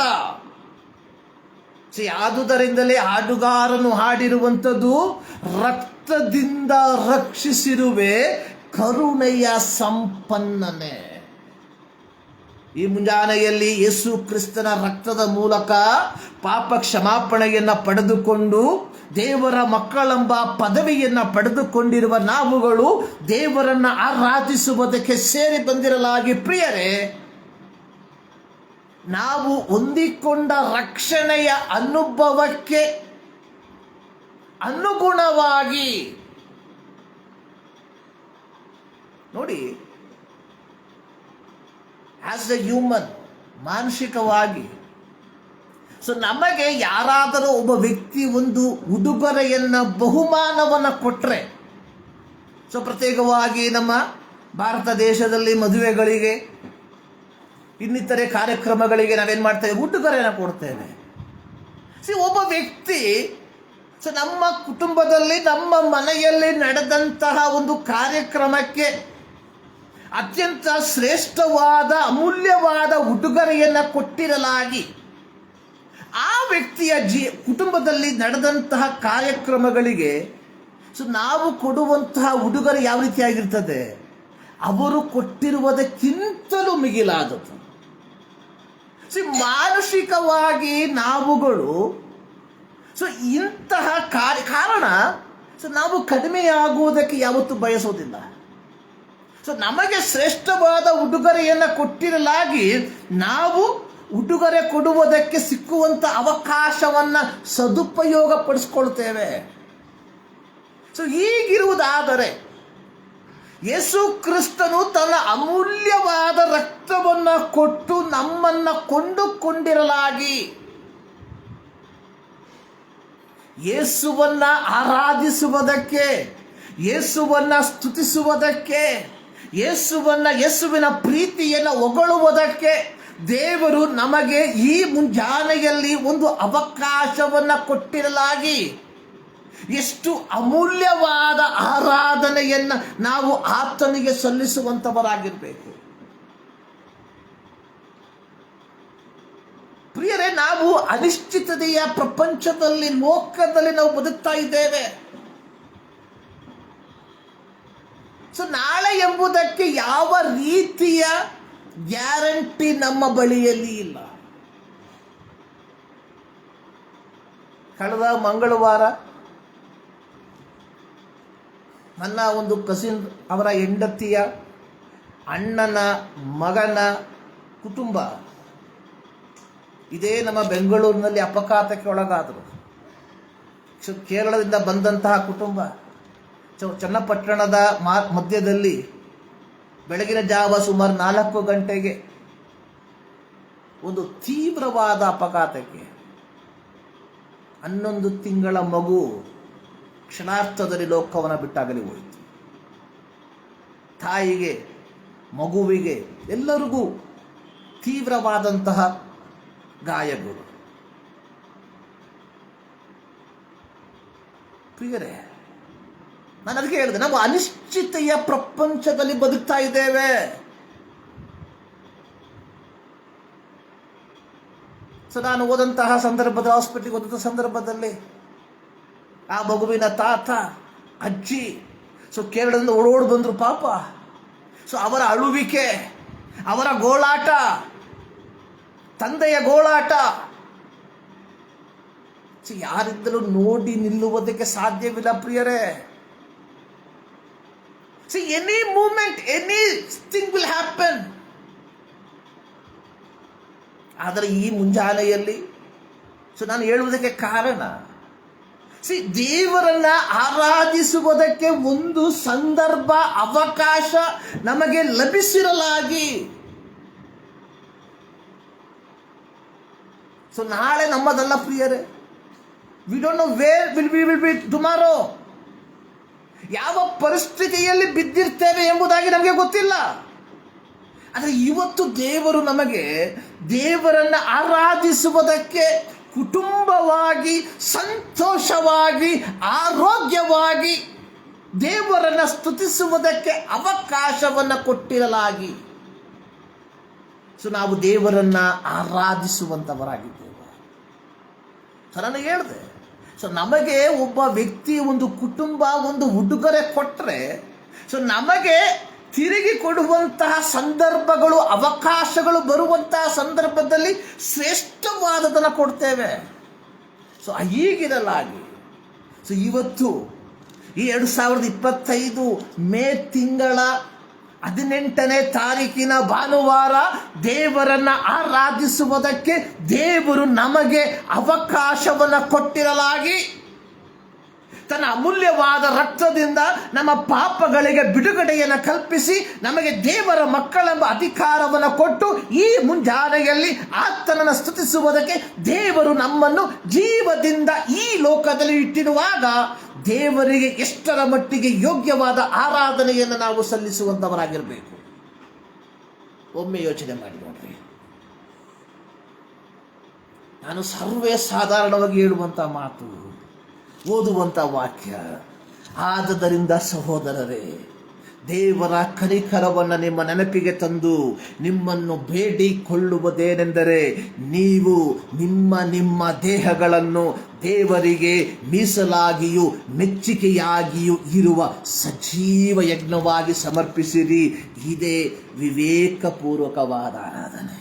ಆದುದರಿಂದಲೇ ಹಾಡುಗಾರನು ಹಾಡಿರುವಂಥದ್ದು, ರಕ್ತದಿಂದ ರಕ್ಷಿಸಿರುವೆ ಕರುಣೆಯ ಸಂಪನ್ನನೆ. ಈ ಮುಂಜಾನೆಯಲ್ಲಿ ಯೇಸು ಕ್ರಿಸ್ತನ ರಕ್ತದ ಮೂಲಕ ಪಾಪ ಕ್ಷಮಾಪಣೆಯನ್ನು ಪಡೆದುಕೊಂಡು ದೇವರ ಮಕ್ಕಳೆಂಬ ಪದವಿಯನ್ನು ಪಡೆದುಕೊಂಡಿರುವ ನಾವುಗಳು ದೇವರನ್ನು ಆರಾಧಿಸುವುದಕ್ಕೆ ಸೇರಿ ಬಂದಿರಲಾಗಿ, ಪ್ರಿಯರೇ, ನಾವು ಹೊಂದಿಕೊಂಡ ರಕ್ಷಣೆಯ ಅನುಭವಕ್ಕೆ ಅನುಗುಣವಾಗಿ ನೋಡಿ, ಆಸ್ ಎ ಹ್ಯೂಮನ್, ಮಾನಸಿಕವಾಗಿ, ಸೊ ನಮಗೆ ಯಾರಾದರೂ ಒಬ್ಬ ವ್ಯಕ್ತಿ ಒಂದು ಉಡುಗೊರೆಯನ್ನು, ಬಹುಮಾನವನ್ನು ಕೊಟ್ಟರೆ, ಸೊ ಪ್ರತ್ಯೇಕವಾಗಿ ನಮ್ಮ ಭಾರತ ದೇಶದಲ್ಲಿ ಮದುವೆಗಳಿಗೆ, ಇನ್ನಿತರೆ ಕಾರ್ಯಕ್ರಮಗಳಿಗೆ ನಾವೇನು ಮಾಡ್ತೇವೆ? ಉಡುಗೊರೆಯನ್ನು ಕೊಡ್ತೇವೆ. ಒಬ್ಬ ವ್ಯಕ್ತಿ, ಸೊ ನಮ್ಮ ಕುಟುಂಬದಲ್ಲಿ, ನಮ್ಮ ಮನೆಯಲ್ಲಿ ನಡೆದಂತಹ ಒಂದು ಕಾರ್ಯಕ್ರಮಕ್ಕೆ ಅತ್ಯಂತ ಶ್ರೇಷ್ಠವಾದ, ಅಮೂಲ್ಯವಾದ ಉಡುಗೊರೆಯನ್ನು ಕೊಟ್ಟಿರಲಾಗಿ, ಆ ವ್ಯಕ್ತಿಯ ಕುಟುಂಬದಲ್ಲಿ ನಡೆದಂತಹ ಕಾರ್ಯಕ್ರಮಗಳಿಗೆ ಸೊ ನಾವು ಕೊಡುವಂತಹ ಉಡುಗೊರೆ ಯಾವ ರೀತಿಯಾಗಿರ್ತದೆ? ಅವರು ಕೊಟ್ಟಿರುವುದಕ್ಕಿಂತಲೂ ಮಿಗಿಲಾದದ್ದು. ಮಾನಸಿಕವಾಗಿ ನಾವುಗಳು ಸೊ ಇಂತಹ ಕಾರಣ ಸೊ ನಾವು ಕಡಿಮೆಯಾಗುವುದಕ್ಕೆ ಯಾವತ್ತೂ ಬಯಸೋದಿಲ್ಲ. ಸೊ ನಮಗೆ ಶ್ರೇಷ್ಠವಾದ ಉಡುಗೊರೆಯನ್ನು ಕೊಟ್ಟಿರಲಾಗಿ ನಾವು ಉಡುಗೊರೆ ಕೊಡುವುದಕ್ಕೆ ಸಿಕ್ಕುವಂಥ ಅವಕಾಶವನ್ನು ಸದುಪಯೋಗ ಪಡಿಸ್ಕೊಳ್ತೇವೆ. ಸೊ ಹೀಗಿರುವುದಾದರೆ ಯೇಸು ಕ್ರಿಸ್ತನು ತನ್ನ ಅಮೂಲ್ಯವಾದ ರಕ್ತವನ್ನು ಕೊಟ್ಟು ನಮ್ಮನ್ನು ಕೊಂಡುಕೊಂಡಿರಲಾಗಿ, ಯೇಸುವನ್ನ ಆರಾಧಿಸುವುದಕ್ಕೆ, ಯೇಸುವನ್ನ ಸ್ತುತಿಸುವುದಕ್ಕೆ, ಯೇಸುವಿನ ಪ್ರೀತಿಯನ್ನು ಹೊಗಳುವುದಕ್ಕೆ ದೇವರು ನಮಗೆ ಈ ಮುಂಜಾನೆಯಲ್ಲಿ ಒಂದು ಅವಕಾಶವನ್ನು ಕೊಟ್ಟಿರಲಾಗಿ, ಎಷ್ಟು ಅಮೂಲ್ಯವಾದ ಆರಾಧನೆಯನ್ನು ನಾವು ಆತನಿಗೆ ಸಲ್ಲಿಸುವಂಥವರಾಗಿರಬೇಕು. ಪ್ರಿಯರೇ, ನಾವು ಅನಿಶ್ಚಿತತೆಯ ಪ್ರಪಂಚದಲ್ಲಿ, ಲೋಕದಲ್ಲಿ ನಾವು ಬದುಕ್ತಾ ಇದ್ದೇವೆ. ಸೊ ನಾಳೆ ಎಂಬುದಕ್ಕೆ ಯಾವ ರೀತಿಯ ಗ್ಯಾರಂಟಿ ನಮ್ಮ ಬಳಿಯಲ್ಲಿ ಇಲ್ಲ. ಕಳೆದ ಮಂಗಳವಾರ ನನ್ನ ಒಂದು ಕಸಿನ್, ಅವರ ಹೆಂಡತಿಯ ಅಣ್ಣನ ಮಗನ ಕುಟುಂಬ ಇದೇ ನಮ್ಮ ಬೆಂಗಳೂರಿನಲ್ಲಿ ಅಪಘಾತಕ್ಕೆ ಒಳಗಾದರು. ಕೇರಳದಿಂದ ಬಂದಂತಹ ಕುಟುಂಬ ಚನ್ನಪಟ್ಟಣದ ಮಧ್ಯದಲ್ಲಿ ಬೆಳಗಿನ ಜಾವ ಸುಮಾರು 4 ಗಂಟೆಗೆ ಒಂದು ತೀವ್ರವಾದ ಅಪಘಾತಕ್ಕೆ 11 ತಿಂಗಳ ಮಗು ಕ್ಷಣಾರ್ಥದಲ್ಲಿ ಲೋಕವನ್ನು ಬಿಟ್ಟಾಗಲಿ ಹೋಯಿತು. ತಾಯಿಗೆ, ಮಗುವಿಗೆ, ಎಲ್ಲರಿಗೂ ತೀವ್ರವಾದಂತಹ ಗಾಯಗಳು. ಪ್ರಿಯರೇ, ನಾನು ಅದಕ್ಕೆ ಹೇಳಿದೆ, ನಾವು ಅನಿಶ್ಚಿತೆಯ ಪ್ರಪಂಚದಲ್ಲಿ ಬದುಕ್ತಾ ಇದ್ದೇವೆ. ನಾನು ಹೋದಂತಹ ಹಾಸ್ಪಿಟ್ಲಿಗೆ ಹೋದಂತಹ ಸಂದರ್ಭದಲ್ಲಿ ಆ ಮಗುವಿನ ತಾತ, ಅಜ್ಜಿ ಕೇರಳದಿಂದ ಓಡೋಡಿ ಬಂದರು ಪಾಪ. ಅವರ ಅಳುವಿಕೆ, ಅವರ ಗೋಳಾಟ, ತಂದೆಯ ಗೋಳಾಟ ಯಾರಿಂದಲೂ ನೋಡಿ ನಿಲ್ಲುವುದಕ್ಕೆ ಸಾಧ್ಯವಿಲ್ಲ ಪ್ರಿಯರೇ. Any moment anything will happen. ಆದರೆ ಈ ಮುಂಜಾನೆಯಲ್ಲಿ ನಾನು ಹೇಳುವುದಕ್ಕೆ ಕಾರಣ, ದೇವರನ್ನ ಆರಾಧಿಸುವುದಕ್ಕೆ ಒಂದು ಸಂದರ್ಭ, ಅವಕಾಶ ನಮಗೆ ಲಭಿಸಿರಲಾಗಿ, ನಾಳೆ ನಮ್ಮದಲ್ಲ ಪ್ರಿಯರೇ. V don't no where we will be tomorrow. ಯಾವ ಪರಿಸ್ಥಿತಿಯಲ್ಲಿ ಬಿದ್ದಿರ್ತೇವೆ ಎಂಬುದಾಗಿ ನಮಗೆ ಗೊತ್ತಿಲ್ಲ. ಆದರೆ ಇವತ್ತು ದೇವರು ನಮಗೆ ದೇವರನ್ನು ಆರಾಧಿಸುವುದಕ್ಕೆ ಕುಟುಂಬವಾಗಿ, ಸಂತೋಷವಾಗಿ, ಆರೋಗ್ಯವಾಗಿ ದೇವರನ್ನು ಸ್ತುತಿಸುವುದಕ್ಕೆ ಅವಕಾಶವನ್ನು ಕೊಟ್ಟಿರಲಾಗಿ ನಾವು ದೇವರನ್ನ ಆರಾಧಿಸುವಂತವರಾಗಿದ್ದೇವೆ. ನಾನು ಹೇಳಿದೆ, ನಮಗೆ ಒಬ್ಬ ವ್ಯಕ್ತಿ, ಒಂದು ಕುಟುಂಬ, ಒಂದು ಉಡುಗೊರೆ ಕೊಟ್ಟರೆ ನಮಗೆ ತಿರುಗಿ ಕೊಡುವಂತಹ ಸಂದರ್ಭಗಳು, ಅವಕಾಶಗಳು ಬರುವಂತಹ ಸಂದರ್ಭದಲ್ಲಿ ಶ್ರೇಷ್ಠವಾದದನ್ನು ಕೊಡ್ತೇವೆ. ಹೀಗಿರಲಾಗಿ ಇವತ್ತು ಈ 2025 ಮೇ ತಿಂಗಳ 18ನೇ ತಾರೀಕಿನ ಭಾನುವಾರ ದೇವರನ್ನ ಆರಾಧಿಸುವುದಕ್ಕೆ ದೇವರು ನಮಗೆ ಅವಕಾಶವನ್ನು ಕೊಟ್ಟಿರಲಾಗಿ, ತನ್ನ ಅಮೂಲ್ಯವಾದ ರಕ್ತದಿಂದ ನಮ್ಮ ಪಾಪಗಳಿಗೆ ಬಿಡುಗಡೆಯನ್ನು ಕಲ್ಪಿಸಿ ನಮಗೆ ದೇವರ ಮಕ್ಕಳೆಂಬ ಅಧಿಕಾರವನ್ನು ಕೊಟ್ಟು ಈ ಮುಂಜಾನೆಯಲ್ಲಿ ಆತನನ್ನು ಸ್ತುತಿಸುವುದಕ್ಕೆ ದೇವರು ನಮ್ಮನ್ನು ಜೀವದಿಂದ ಈ ಲೋಕದಲ್ಲಿ ಇಟ್ಟಿರುವಾಗ ದೇವರಿಗೆ ಎಷ್ಟರ ಮಟ್ಟಿಗೆ ಯೋಗ್ಯವಾದ ಆರಾಧನೆಯನ್ನು ನಾವು ಸಲ್ಲಿಸುವಂತವರಾಗಿರಬೇಕು. ಒಮ್ಮೆ ಯೋಚನೆ ಮಾಡಿ ನೋಡ್ರಿ. ನಾನು ಸರ್ವೇ ಸಾಧಾರಣವಾಗಿ ಹೇಳುವಂತ ಮಾತು, ಓದುವಂತ ವಾಕ್ಯ. ಆದದರಿಂದ ಸಹೋದರರೇ, ದೇವರ ಕನಿಕರವನ್ನು ನಿಮ್ಮ ನೆನಪಿಗೆ ತಂದು ನಿಮ್ಮನ್ನು ಬೇಡಿಕೊಳ್ಳುವುದೇನೆಂದರೆ, ನೀವು ನಿಮ್ಮ ದೇಹಗಳನ್ನು ದೇವರಿಗೆ ಮೀಸಲಾಗಿಯೂ ಮೆಚ್ಚುಗೆಯಾಗಿಯೂ ಇರುವ ಸಜೀವ ಯಜ್ಞವಾಗಿ ಸಮರ್ಪಿಸಿರಿ. ಇದೇ ವಿವೇಕಪೂರ್ವಕವಾದ ಆರಾಧನೆ.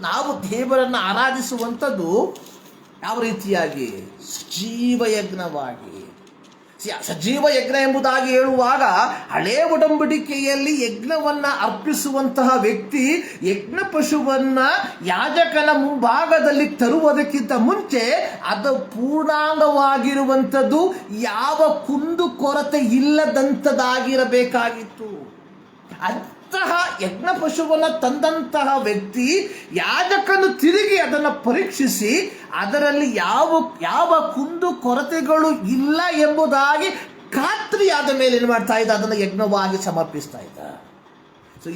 ನಾವು ದೇವರನ್ನು ಆರಾಧಿಸುವಂಥದ್ದು ಯಾವ ರೀತಿಯಾಗಿ? ಸಜೀವ ಯಜ್ಞವಾಗಿ. ಸಜೀವ ಯಜ್ಞ ಎಂಬುದಾಗಿ ಹೇಳುವಾಗ, ಹಳೇ ಒಡಂಬಡಿಕೆಯಲ್ಲಿ ಯಜ್ಞವನ್ನ ಅರ್ಪಿಸುವಂತಹ ವ್ಯಕ್ತಿ ಯಜ್ಞ ಪಶುವನ್ನ ಯಾಜಕನ ಮುಂಭಾಗದಲ್ಲಿ ತರುವುದಕ್ಕಿಂತ ಮುಂಚೆ ಅದು ಪೂರ್ಣಾಂಗವಾಗಿರುವಂಥದ್ದು, ಯಾವ ಕುಂದು ಕೊರತೆ ಇಲ್ಲದಂಥದ್ದಾಗಿರಬೇಕಾಗಿತ್ತು. ಅಂತಹ ಯಜ್ಞ ಪಶುವನ್ನು ತಂದಂತಹ ವ್ಯಕ್ತಿ ಯಾಜಕನು ತಿರುಗಿ ಅದನ್ನು ಪರೀಕ್ಷಿಸಿ ಅದರಲ್ಲಿ ಯಾವ ಕುಂದು ಕೊರತೆಗಳು ಇಲ್ಲ ಎಂಬುದಾಗಿ ಖಾತ್ರಿಯಾದ ಮೇಲೆ ಏನು ಮಾಡ್ತಾ ಇದ್ದ? ಅದನ್ನು ಯಜ್ಞವಾಗಿ ಸಮರ್ಪಿಸ್ತಾ ಇದ್ದ.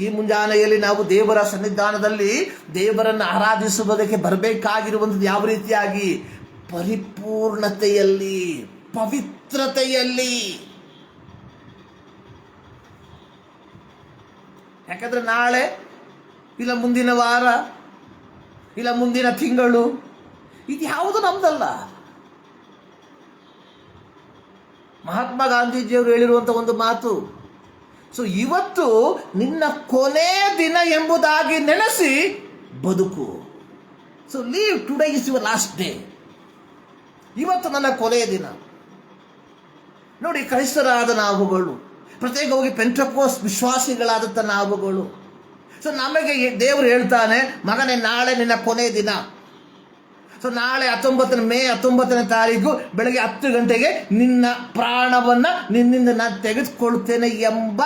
ಈ ಮುಂಜಾನೆಯಲ್ಲಿ ನಾವು ದೇವರ ಸನ್ನಿಧಾನದಲ್ಲಿ ದೇವರನ್ನು ಆರಾಧಿಸುವುದಕ್ಕೆ ಬರಬೇಕಾಗಿರುವಂಥದ್ದು ಯಾವ ರೀತಿಯಾಗಿ? ಪರಿಪೂರ್ಣತೆಯಲ್ಲಿ, ಪವಿತ್ರತೆಯಲ್ಲಿ. ಯಾಕಂದ್ರೆ ನಾಳೆ ಇಲ್ಲ ಮುಂದಿನ ವಾರ ಇಲ್ಲ ಮುಂದಿನ ತಿಂಗಳು ಇದು ಯಾವುದು ನಮ್ದಲ್ಲ. ಮಹಾತ್ಮ ಗಾಂಧೀಜಿಯವರು ಹೇಳಿರುವಂಥ ಒಂದು ಮಾತು, ಇವತ್ತು ನಿನ್ನ ಕೊನೆ ದಿನ ಎಂಬುದಾಗಿ ನೆನೆಸಿ ಬದುಕು. Leave today is your last day. ಇವತ್ತು ನನ್ನ ಕೊನೆಯ ದಿನ. ನೋಡಿ, ಕ್ರೈಸ್ತರಾದ ನಾವುಗಳು, ಪ್ರತ್ಯೇಕವಾಗಿ ಪೆಂಟೆಕೋಸ್ಟ್ ವಿಶ್ವಾಸಿಗಳಾದಂಥ ನಾವುಗಳು, ನಮಗೆ ದೇವರು ಹೇಳ್ತಾನೆ, ಮಗನೇ ನಾಳೆ ನಿನ್ನ ಕೊನೆ ದಿನ. ನಾಳೆ ಮೇ 19ನೇ ತಾರೀಕು ಬೆಳಗ್ಗೆ 10 ಗಂಟೆಗೆ ನಿನ್ನ ಪ್ರಾಣವನ್ನ ನಿನ್ನಿಂದ ನಾನು ತೆಗೆದುಕೊಳ್ತೇನೆ ಎಂಬ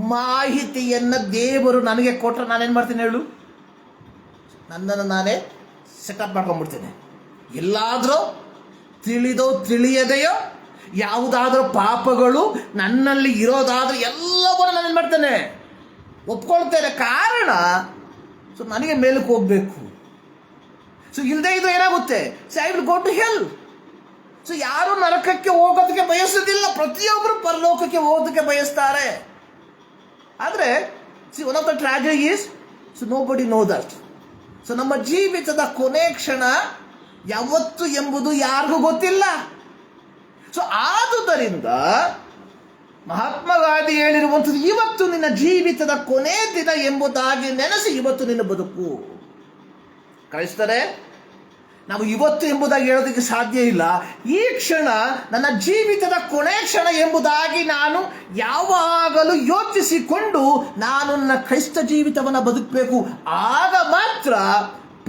ಮಾಹಿತಿಯನ್ನು ದೇವರು ನನಗೆ ಕೊಟ್ಟರೆ ನಾನೇನು ಮಾಡ್ತೀನಿ ಹೇಳು? ನನ್ನನ್ನು ನಾನೇ ಸೆಟಪ್ ಮಾಡ್ಕೊಂಡ್ಬಿಡ್ತೇನೆ. ಎಲ್ಲಾದರೂ ತಿಳಿದೋ ತಿಳಿಯದೆಯೋ ಯಾವುದಾದ್ರೂ ಪಾಪಗಳು ನನ್ನಲ್ಲಿ ಇರೋದಾದ್ರೂ ಎಲ್ಲವನ್ನೂ ನಾನೇನು ಮಾಡ್ತೇನೆ? ಒಪ್ಕೊಳ್ತೇನೆ. ಕಾರಣ ನನಗೆ ಮೇಲಕ್ಕೆ ಹೋಗಬೇಕು. ಇಲ್ಲದೆ ಇದು ಏನಾಗುತ್ತೆ? I will go to hell. ಯಾರು ನರಕಕ್ಕೆ ಹೋಗೋದಕ್ಕೆ ಬಯಸೋದಿಲ್ಲ, ಪ್ರತಿಯೊಬ್ಬರು ಪರಲೋಕಕ್ಕೆ ಹೋಗೋದಕ್ಕೆ ಬಯಸ್ತಾರೆ. ಆದರೆ one of the tragedy is nobody know that. ನಮ್ಮ ಜೀವಿತದ ಕೊನೆ ಕ್ಷಣ ಯಾವತ್ತು ಎಂಬುದು ಯಾರಿಗೂ ಗೊತ್ತಿಲ್ಲ. ಆದುದರಿಂದ ಮಹಾತ್ಮ ಗಾಂಧಿ ಹೇಳಿರುವಂಥದ್ದು, ಇವತ್ತು ನಿನ್ನ ಜೀವಿತದ ಕೊನೆ ದಿನ ಎಂಬುದಾಗಿ ನೆನೆಸಿ ಇವತ್ತು ನಿನ್ನ ಬದುಕು. ಕ್ರೈಸ್ತರೇ, ನಾವು ಇವತ್ತು ಎಂಬುದಾಗಿ ಹೇಳೋದಕ್ಕೆ ಸಾಧ್ಯ ಇಲ್ಲ. ಈ ಕ್ಷಣ ನನ್ನ ಜೀವಿತದ ಕೊನೆ ಕ್ಷಣ ಎಂಬುದಾಗಿ ನಾನು ಯಾವಾಗಲೂ ಯೋಚಿಸಿಕೊಂಡು ನಾನು ನನ್ನ ಕ್ರೈಸ್ತ ಜೀವಿತವನ್ನು ಬದುಕಬೇಕು. ಆಗ ಮಾತ್ರ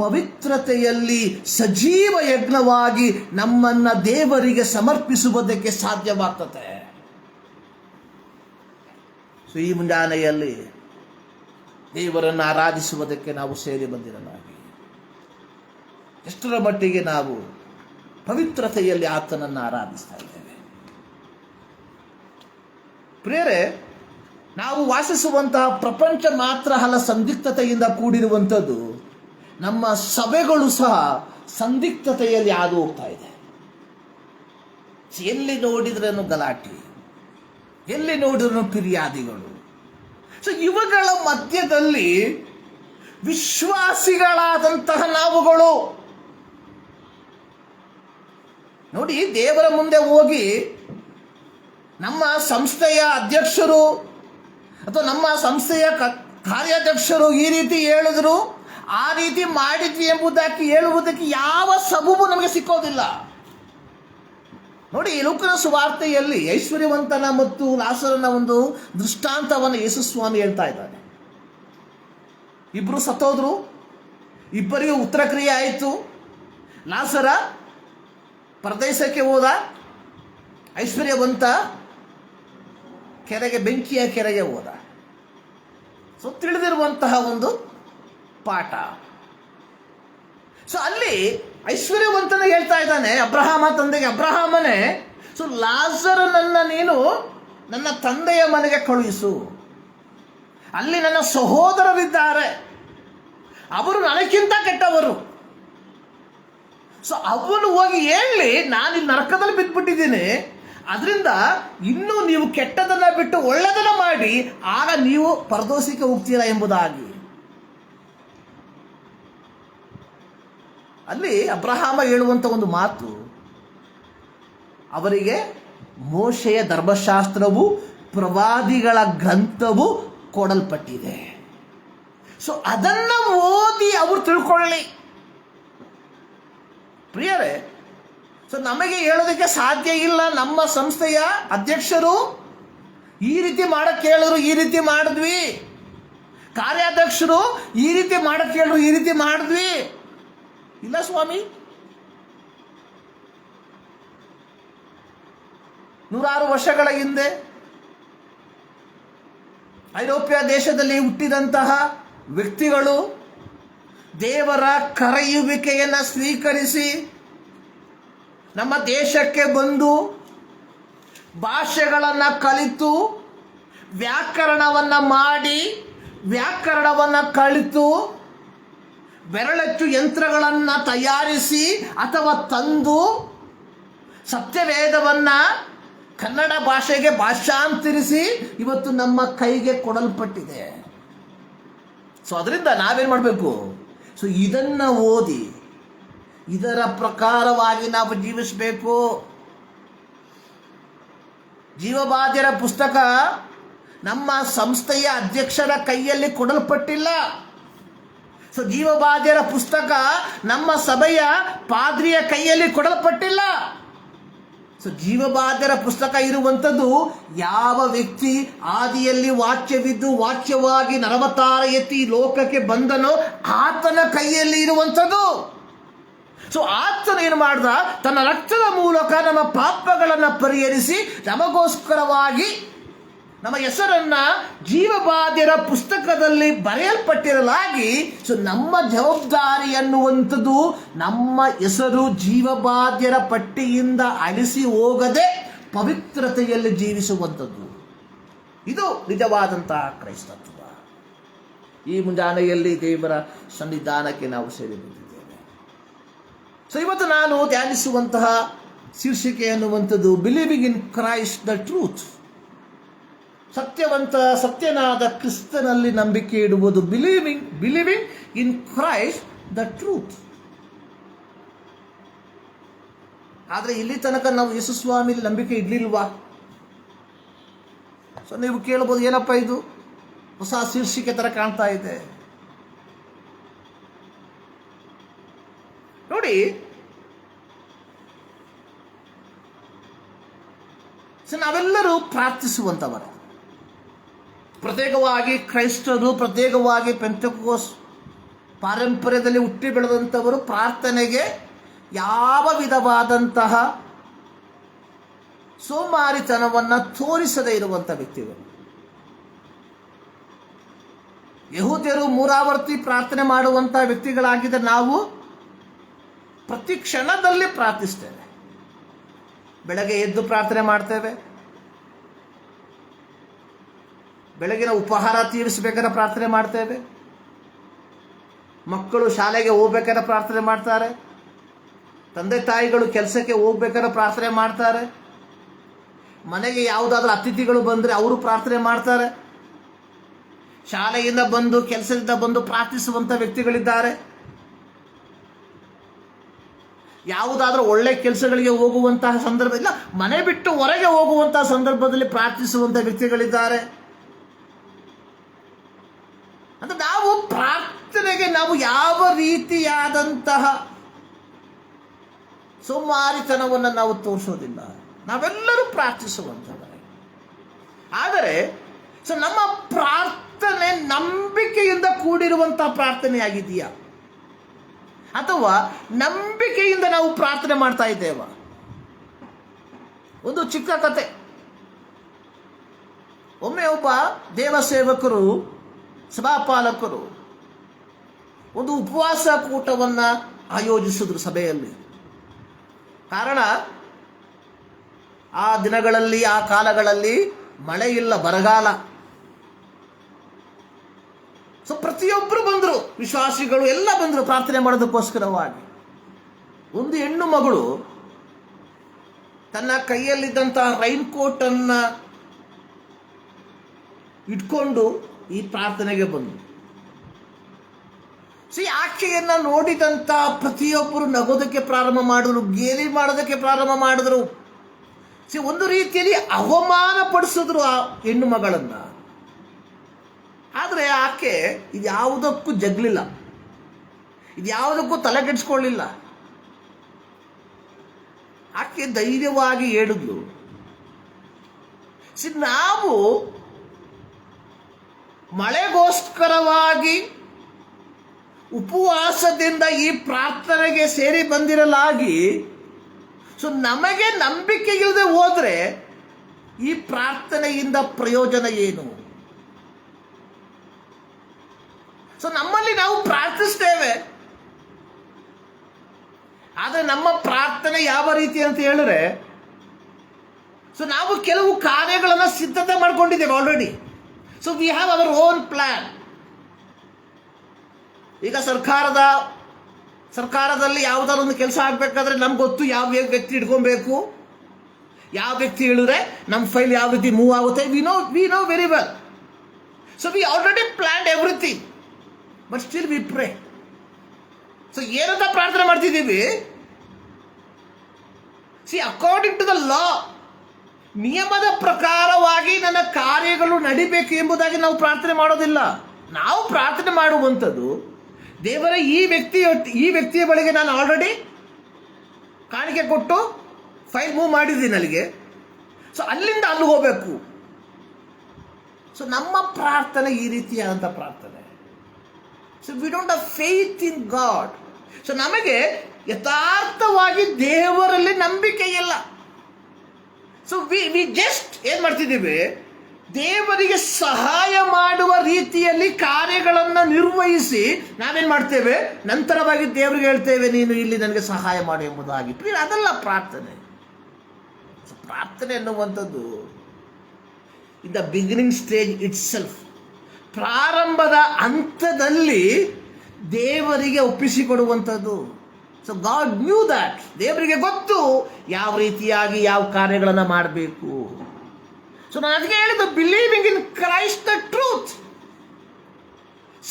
ಪವಿತ್ರತೆಯಲ್ಲಿ ಸಜೀವ ಯಜ್ಞವಾಗಿ ನಮ್ಮನ್ನ ದೇವರಿಗೆ ಸಮರ್ಪಿಸುವುದಕ್ಕೆ ಸಾಧ್ಯವಾಗ್ತದೆ. ಈ ಮುಂಜಾನೆಯಲ್ಲಿ ದೇವರನ್ನು ಆರಾಧಿಸುವುದಕ್ಕೆ ನಾವು ಸೇರಿ ಬಂದಿರಲಾಗಿ ಎಷ್ಟರ ಮಟ್ಟಿಗೆ ನಾವು ಪವಿತ್ರತೆಯಲ್ಲಿ ಆತನನ್ನು ಆರಾಧಿಸ್ತಾ ಇದ್ದೇವೆ. ಪ್ರಿಯರೇ, ನಾವು ವಾಸಿಸುವಂತಹ ಪ್ರಪಂಚ ಮಾತ್ರ ಅಲ್ಲ ಸಂದಿಗ್ಧತೆಯಿಂದ ಕೂಡಿರುವಂಥದ್ದು. ನಮ್ಮ ಸಭೆಗಳು ಸಹ ಸಂದಿಗ್ಧತೆಯಲ್ಲಿ ಹಾದು ಹೋಗ್ತಾ ಇದೆ. ಎಲ್ಲಿ ನೋಡಿದ್ರೂ ಗಲಾಟೆ, ಎಲ್ಲಿ ನೋಡಿದ್ರೂ ಫಿರ್ಯಾದಿಗಳು. ಇವುಗಳ ಮಧ್ಯದಲ್ಲಿ ವಿಶ್ವಾಸಿಗಳಾದಂತಹ ನಾವುಗಳು ನೋಡಿ, ದೇವರ ಮುಂದೆ ಹೋಗಿ ನಮ್ಮ ಸಂಸ್ಥೆಯ ಅಧ್ಯಕ್ಷರು ಅಥವಾ ನಮ್ಮ ಸಂಸ್ಥೆಯ ಕಾರ್ಯಾಧ್ಯಕ್ಷರು ಈ ರೀತಿ ಹೇಳಿದ್ರು, ಆ ರೀತಿ ಮಾಡಿದ್ವಿ ಎಂಬುದಕ್ಕೆ ಹೇಳುವುದಕ್ಕೆ ಯಾವ ಸಬೂಬು ನಮಗೆ ಸಿಕ್ಕೋದಿಲ್ಲ. ನೋಡಿ, ಲೂಕನ ಸುವಾರ್ತೆಯಲ್ಲಿ ಐಶ್ವರ್ಯವಂತನ ಮತ್ತು ಲಾಸರನ ಒಂದು ದೃಷ್ಟಾಂತವನ್ನು ಯೇಸು ಸ್ವಾಮಿ ಹೇಳ್ತಾ ಇದ್ದಾನೆ. ಇಬ್ಬರು ಸತ್ತೋದ್ರು, ಇಬ್ಬರಿಗೂ ಉತ್ತರ ಕ್ರಿಯೆ ಆಯಿತು. ಲಾಸರ ಪರದೇಶಕ್ಕೆ ಹೋದ, ಐಶ್ವರ್ಯವಂತ ಬೆಂಕಿಯ ಕೆರೆಗೆ ಹೋದ. ತಿಳಿದಿರುವಂತಹ ಒಂದು ಪಾಠ. ಅಲ್ಲಿ ಐಶ್ವರ್ಯವಂತನ ಹೇಳ್ತಾ ಇದ್ದಾನೆ ಅಬ್ರಹಾಮ ತಂದೆಗೆ, ಅಬ್ರಹಾಮನೇ, ಲಾಸರನನ್ನ ನೀನು ನನ್ನ ತಂದೆಯ ಮನೆಗೆ ಕಳುಹಿಸು, ಅಲ್ಲಿ ನನ್ನ ಸಹೋದರರಿದ್ದಾರೆ, ಅವರು ನನಗಿಂತ ಕೆಟ್ಟವರು. ಅವನು ಹೋಗಿ ಹೇಳಿ, ನಾನಿಲ್ಲಿ ನರಕದಲ್ಲಿ ಬಿದ್ದುಬಿಟ್ಟಿದ್ದೀನಿ, ಅದರಿಂದ ಇನ್ನೂ ನೀವು ಕೆಟ್ಟದನ್ನ ಬಿಟ್ಟು ಒಳ್ಳೆದನ್ನ ಮಾಡಿ, ಆಗ ನೀವು ಪರದೋಷಕ್ಕೆ ಹೋಗ್ತೀರಾ ಎಂಬುದಾಗಿ. ಅಲ್ಲಿ ಅಬ್ರಹಾಮ ಹೇಳುವಂತ ಒಂದು ಮಾತು, ಅವರಿಗೆ ಮೋಶೆಯ ಧರ್ಮಶಾಸ್ತ್ರವು ಪ್ರವಾದಿಗಳ ಗ್ರಂಥವು ಕೊಡಲ್ಪಟ್ಟಿದೆ. ಅದನ್ನ ಓದಿ ಅವರು ತಿಳ್ಕೊಳ್ಳಿ. ಪ್ರಿಯರೇ, ನಮಗೆ ಹೇಳೋದಕ್ಕೆ ಸಾಧ್ಯ ಇಲ್ಲ. ನಮ್ಮ ಸಂಸ್ಥೆಯ ಅಧ್ಯಕ್ಷರು ಈ ರೀತಿ ಮಾಡಕ್ಕೆ ಹೇಳಿದ್ರು, ಈ ರೀತಿ ಮಾಡಿದ್ವಿ. ಕಾರ್ಯಾಧ್ಯಕ್ಷರು ಈ ರೀತಿ ಮಾಡಕ್ಕೆ ಹೇಳಿದ್ರು, ಈ ರೀತಿ ಮಾಡಿದ್ವಿ. ಇಲ್ಲ ಸ್ವಾಮಿ, 100 ವರ್ಷಗಳ ಹಿಂದೆ ಐರೋಪ್ಯ ದೇಶದಲ್ಲಿ ಹುಟ್ಟಿದಂತಹ ವ್ಯಕ್ತಿಗಳು ದೇವರ ಕರೆಯುವಿಕೆಯನ್ನು ಸ್ವೀಕರಿಸಿ ನಮ್ಮ ದೇಶಕ್ಕೆ ಬಂದು ಭಾಷೆಗಳನ್ನು ಕಲಿತು ವ್ಯಾಕರಣವನ್ನು ಮಾಡಿ ವ್ಯಾಕರಣವನ್ನು ಕಲಿತು ಬೆರಳಚ್ಚು ಯಂತ್ರಗಳನ್ನು ತಯಾರಿಸಿ ಅಥವಾ ತಂದು ಸತ್ಯವೇದವನ್ನು ಕನ್ನಡ ಭಾಷೆಗೆ ಭಾಷಾಂತರಿಸಿ ಇವತ್ತು ನಮ್ಮ ಕೈಗೆ ಕೊಡಲ್ಪಟ್ಟಿದೆ. ಅದರಿಂದ ನಾವೇನು ಮಾಡಬೇಕು? ಇದನ್ನು ಓದಿ ಇದರ ಪ್ರಕಾರವಾಗಿ ನಾವು ಜೀವಿಸಬೇಕು. ಜೀವಬಾಧ್ಯರ ಪುಸ್ತಕ ನಮ್ಮ ಸಂಸ್ಥೆಯ ಅಧ್ಯಕ್ಷರ ಕೈಯಲ್ಲಿ ಕೊಡಲ್ಪಟ್ಟಿಲ್ಲ. ಜೀವಬಾಧ್ಯರ ಪುಸ್ತಕ ನಮ್ಮ ಸಭೆಯ ಪಾದ್ರಿಯ ಕೈಯಲ್ಲಿ ಕೊಡಲ್ಪಟ್ಟಿಲ್ಲ. ಜೀವಬಾಧ್ಯರ ಪುಸ್ತಕ ಇರುವಂಥದ್ದು ಯಾವ ವ್ಯಕ್ತಿ ಆದಿಯಲ್ಲಿ ವಾಕ್ಯವಿದ್ದು ವಾಕ್ಯವಾಗಿ ನರವತಾರ ಎತ್ತಿ ಲೋಕಕ್ಕೆ ಬಂದನೋ ಆತನ ಕೈಯಲ್ಲಿ ಇರುವಂಥದ್ದು. ಆತನ ಏನು ಮಾಡ್ದ? ತನ್ನ ರಕ್ತದ ಮೂಲಕ ನಮ್ಮ ಪಾಪಗಳನ್ನು ಪರಿಹರಿಸಿ ನಮಗೋಸ್ಕರವಾಗಿ ನಮ್ಮ ಹೆಸರನ್ನ ಜೀವಬಾಧ್ಯರ ಪುಸ್ತಕದಲ್ಲಿ ಬರೆಯಲ್ಪಟ್ಟಿರಲಾಗಿ, ಸೊ ನಮ್ಮ ಜವಾಬ್ದಾರಿ ಅನ್ನುವಂಥದ್ದು ನಮ್ಮ ಹೆಸರು ಜೀವಬಾಧ್ಯರ ಪಟ್ಟಿಯಿಂದ ಅಳಿಸಿ ಹೋಗದೆ ಪವಿತ್ರತೆಯಲ್ಲಿ ಜೀವಿಸುವಂಥದ್ದು. ಇದು ನಿಜವಾದಂತಹ ಕ್ರೈಸ್ತತ್ವ. ಈ ಮುಂಜಾನೆಯಲ್ಲಿ ದೇವರ ಸನ್ನಿಧಾನಕ್ಕೆ ನಾವು ಸೇರಿ ಬಂದಿದ್ದೇವೆ. ಸೊ ಇವತ್ತು ನಾನು ಧ್ಯಾನಿಸುವಂತಹ ಶೀರ್ಷಿಕೆ ಅನ್ನುವಂಥದ್ದು believing in Christ the truth. ಸತ್ಯನಾದ ಕ್ರಿಸ್ತನಲ್ಲಿ ನಂಬಿಕೆ ಇಡುವುದು. ಬಿಲೀವಿಂಗ್ ಇನ್ ಕ್ರೈಸ್ಟ್ ದ ಟ್ರೂತ್. ಆದರೆ ಇಲ್ಲಿ ತನಕ ನಾವು ಯೇಸು ಸ್ವಾಮಿಲಿ ನಂಬಿಕೆ ಇಡ್ಲಿಲ್ವಾ? ಸೊ ನೀವು ಕೇಳ್ಬೋದು, ಏನಪ್ಪ ಇದು ಹೊಸ ಶೀರ್ಷಿಕೆ ತರ ಕಾಣ್ತಾ ಇದೆ. ನೋಡಿ, ನಾವೆಲ್ಲರೂ ಪ್ರಾರ್ಥಿಸುವಂತವರು. ಪ್ರತ್ಯೇಕವಾಗಿ ಕ್ರೈಸ್ತರು, ಪ್ರತ್ಯೇಕವಾಗಿ ಪೆಂತೆಕೋಸ್ ಪಾರಂಪರ್ಯದಲ್ಲಿ ಹುಟ್ಟಿ ಬೆಳೆದಂಥವರು ಪ್ರಾರ್ಥನೆಗೆ ಯಾವ ವಿಧವಾದಂತಹ ಸೋಮಾರಿತನವನ್ನು ತೋರಿಸದೇ ಇರುವಂಥ ವ್ಯಕ್ತಿಗಳು. ಯಹೂದ್ಯರು ಮೂರಾವರ್ತಿ ಪ್ರಾರ್ಥನೆ ಮಾಡುವಂಥ ವ್ಯಕ್ತಿಗಳಾಗಿದ್ದರೆ ನಾವು ಪ್ರತಿ ಕ್ಷಣದಲ್ಲಿ ಪ್ರಾರ್ಥಿಸ್ತೇವೆ. ಬೆಳಗ್ಗೆ ಎದ್ದು ಪ್ರಾರ್ಥನೆ ಮಾಡ್ತೇವೆ, ಬೆಳಗಿನ ಉಪಹಾರ ತೀರಿಸಬೇಕಾದ್ರೆ ಪ್ರಾರ್ಥನೆ ಮಾಡ್ತೇವೆ, ಮಕ್ಕಳು ಶಾಲೆಗೆ ಹೋಗ್ಬೇಕಾದ್ರೆ ಪ್ರಾರ್ಥನೆ ಮಾಡ್ತಾರೆ, ತಂದೆ ತಾಯಿಗಳು ಕೆಲಸಕ್ಕೆ ಹೋಗ್ಬೇಕಾದ್ರೆ ಪ್ರಾರ್ಥನೆ ಮಾಡ್ತಾರೆ, ಮನೆಗೆ ಯಾವುದಾದ್ರೂ ಅತಿಥಿಗಳು ಬಂದರೆ ಅವರು ಪ್ರಾರ್ಥನೆ ಮಾಡ್ತಾರೆ, ಶಾಲೆಯಿಂದ ಬಂದು ಕೆಲಸದಿಂದ ಬಂದು ಪ್ರಾರ್ಥಿಸುವಂಥ ವ್ಯಕ್ತಿಗಳಿದ್ದಾರೆ, ಯಾವುದಾದ್ರೂ ಒಳ್ಳೆ ಕೆಲಸಗಳಿಗೆ ಹೋಗುವಂತಹ ಸಂದರ್ಭ ಇಲ್ಲ, ಮನೆ ಬಿಟ್ಟು ಹೊರಗೆ ಹೋಗುವಂತಹ ಸಂದರ್ಭದಲ್ಲಿ ಪ್ರಾರ್ಥಿಸುವಂಥ ವ್ಯಕ್ತಿಗಳಿದ್ದಾರೆ. ಅಂದ್ರೆ ನಾವು ಪ್ರಾರ್ಥನೆಗೆ ನಾವು ಯಾವ ರೀತಿಯಾದಂತಹ ಸೋಮಾರಿತನವನ್ನು ನಾವು ತೋರಿಸೋದಿಲ್ಲ. ನಾವೆಲ್ಲರೂ ಪ್ರಾರ್ಥಿಸುವಂಥವರೇ. ಆದರೆ ನಮ್ಮ ಪ್ರಾರ್ಥನೆ ನಂಬಿಕೆಯಿಂದ ಕೂಡಿರುವಂತಹ ಪ್ರಾರ್ಥನೆಯಾಗಿದೆಯಾ, ಅಥವಾ ನಂಬಿಕೆಯಿಂದ ನಾವು ಪ್ರಾರ್ಥನೆ ಮಾಡ್ತಾ ಇದ್ದೇವ? ಒಂದು ಚಿಕ್ಕ ಕತೆ. ಒಮ್ಮೆ ಒಬ್ಬ ದೇವಸೇವಕರು, ಸಭಾಪಾಲಕರು ಒಂದು ಉಪವಾಸ ಕೂಟವನ್ನು ಆಯೋಜಿಸಿದ್ರು ಸಭೆಯಲ್ಲಿ. ಕಾರಣ, ಆ ದಿನಗಳಲ್ಲಿ, ಆ ಕಾಲಗಳಲ್ಲಿ ಮಳೆ ಇಲ್ಲ, ಬರಗಾಲ. ಸೊ ಪ್ರತಿಯೊಬ್ಬರು ಬಂದರು, ವಿಶ್ವಾಸಿಗಳು ಎಲ್ಲ ಬಂದರು ಪ್ರಾರ್ಥನೆ ಮಾಡೋದಕ್ಕೋಸ್ಕರವಾಗಿ. ಒಂದು ಹೆಣ್ಣು ಮಗಳು ತನ್ನ ಕೈಯಲ್ಲಿದ್ದಂತಹ ರೈನ್ ಕೋಟ್ ಅನ್ನ ಇಟ್ಕೊಂಡು ಈ ಪ್ರಾರ್ಥನೆಗೆ ಬಂದರು. ಆಕೆಯನ್ನ ನೋಡಿದಂತ ಪ್ರತಿಯೊಬ್ಬರು ನಗೋದಕ್ಕೆ ಪ್ರಾರಂಭ ಮಾಡಿದ್ರು, ಗೇಲಿ ಮಾಡೋದಕ್ಕೆ ಪ್ರಾರಂಭ ಮಾಡಿದ್ರು. ಒಂದು ರೀತಿಯಲ್ಲಿ ಅವಮಾನ ಪಡಿಸಿದ್ರು ಆ ಹೆಣ್ಣು ಮಗಳನ್ನ. ಆದರೆ ಆಕೆ ಇದ್ಯಾವುದಕ್ಕೂ ಜಗ್ಲಿಲ್ಲ, ಇದ್ಯಾವುದಕ್ಕೂ ತಲೆಗೆಡಿಸ್ಕೊಳ್ಳಿಲ್ಲ. ಆಕೆ ಧೈರ್ಯವಾಗಿ ಹೇಳಿದ್ಲು, ನಾವು ಮಳೆಗೋಸ್ಕರವಾಗಿ ಉಪವಾಸದಿಂದ ಈ ಪ್ರಾರ್ಥನೆಗೆ ಸೇರಿ ಬಂದಿರಲಾಗಿ, ನಮಗೆ ನಂಬಿಕೆ ಇಲ್ಲದೆ ಹೋದ್ರೆ ಈ ಪ್ರಾರ್ಥನೆಯಿಂದ ಪ್ರಯೋಜನ ಏನು? ನಮ್ಮಲ್ಲಿ ನಾವು ಪ್ರಾರ್ಥಿಸ್ತೇವೆ, ಆದರೆ ನಮ್ಮ ಪ್ರಾರ್ಥನೆ ಯಾವ ರೀತಿ ಅಂತ ಹೇಳಿದ್ರೆ, ನಾವು ಕೆಲವು ಕಾರ್ಯಗಳನ್ನು ಸಿದ್ಧತೆ ಮಾಡ್ಕೊಂಡಿದ್ದೇವೆ already. We have our own plan. ಈಗ ಸರ್ಕಾರದಲ್ಲಿ ಯಾವುದಾದ್ರು ಒಂದು ಕೆಲಸ ಆಗಬೇಕಾದ್ರೆ ನಮ್ಗೆ ಗೊತ್ತು ಯಾವ ವ್ಯಕ್ತಿ ಇಟ್ಕೊಬೇಕು, ಯಾವ ವ್ಯಕ್ತಿ ಹೇಳಿದ್ರೆ ನಮ್ಮ ಫೈಲ್ ಯಾವ ರೀತಿ ಮೂವ್ ಆಗುತ್ತೆ. We know very well. We already planned everything, but still we pray. ಏನಂತ ಪ್ರಾರ್ಥನೆ ಮಾಡ್ತಿದ್ದೀವಿ? ಅಕಾರ್ಡಿಂಗ್ ಟು ದ ಲಾ, ನಿಯಮದ ಪ್ರಕಾರವಾಗಿ ನನ್ನ ಕಾರ್ಯಗಳು ನಡಿಬೇಕು ಎಂಬುದಾಗಿ ನಾವು ಪ್ರಾರ್ಥನೆ ಮಾಡೋದಿಲ್ಲ. ನಾವು ಪ್ರಾರ್ಥನೆ ಮಾಡುವಂಥದ್ದು, ದೇವರ ಈ ವ್ಯಕ್ತಿಯ ಬಳಿಗೆ ನಾನು ಆಲ್ರೆಡಿ ಕಾಣಿಕೆ ಕೊಟ್ಟು ಫೈಲ್ ಮೂವ್ ಮಾಡಿದ್ದೀನಿ ಅಲ್ಲಿಗೆ, ಅಲ್ಲಿಂದ ಅಲ್ಲಿ ಹೋಗಬೇಕು. ನಮ್ಮ ಪ್ರಾರ್ಥನೆ ಈ ರೀತಿಯಾದಂಥ ಪ್ರಾರ್ಥನೆ. We don't have faith in god. ನಮಗೆ ಯಥಾರ್ಥವಾಗಿ ದೇವರಲ್ಲಿ ನಂಬಿಕೆ ಇಲ್ಲ. ವಿ ಜಸ್ಟ್ ಏನ್ ಮಾಡ್ತಿದ್ದೀವಿ? ದೇವರಿಗೆ ಸಹಾಯ ಮಾಡುವ ರೀತಿಯಲ್ಲಿ ಕಾರ್ಯಗಳನ್ನು ನಿರ್ವಹಿಸಿ ನಾವೇನು ಮಾಡ್ತೇವೆ, ನಂತರವಾಗಿ ದೇವರಿಗೆ ಹೇಳ್ತೇವೆ ನೀನು ಇಲ್ಲಿ ನನಗೆ ಸಹಾಯ ಮಾಡು ಎಂಬುದಾಗಿ. ಅದಲ್ಲ ಪ್ರಾರ್ಥನೆ. ಪ್ರಾರ್ಥನೆ ಎನ್ನುವಂಥದ್ದು in the beginning stage it self, ಪ್ರಾರಂಭದ ಹಂತದಲ್ಲಿ ದೇವರಿಗೆ ಒಪ್ಪಿಸಿಕೊಡುವಂಥದ್ದು. ಸೊ ಗಾಡ್ ನ್ಯೂ ದ್ಯಾಟ್, ದೇವರಿಗೆ ಗೊತ್ತು ಯಾವ ರೀತಿಯಾಗಿ ಯಾವ ಕಾರ್ಯಗಳನ್ನು ಮಾಡಬೇಕು. ಸೊ ನಾನು ಅದಕ್ಕೆ ಹೇಳಿದ್ದು, believing in Christ the truth,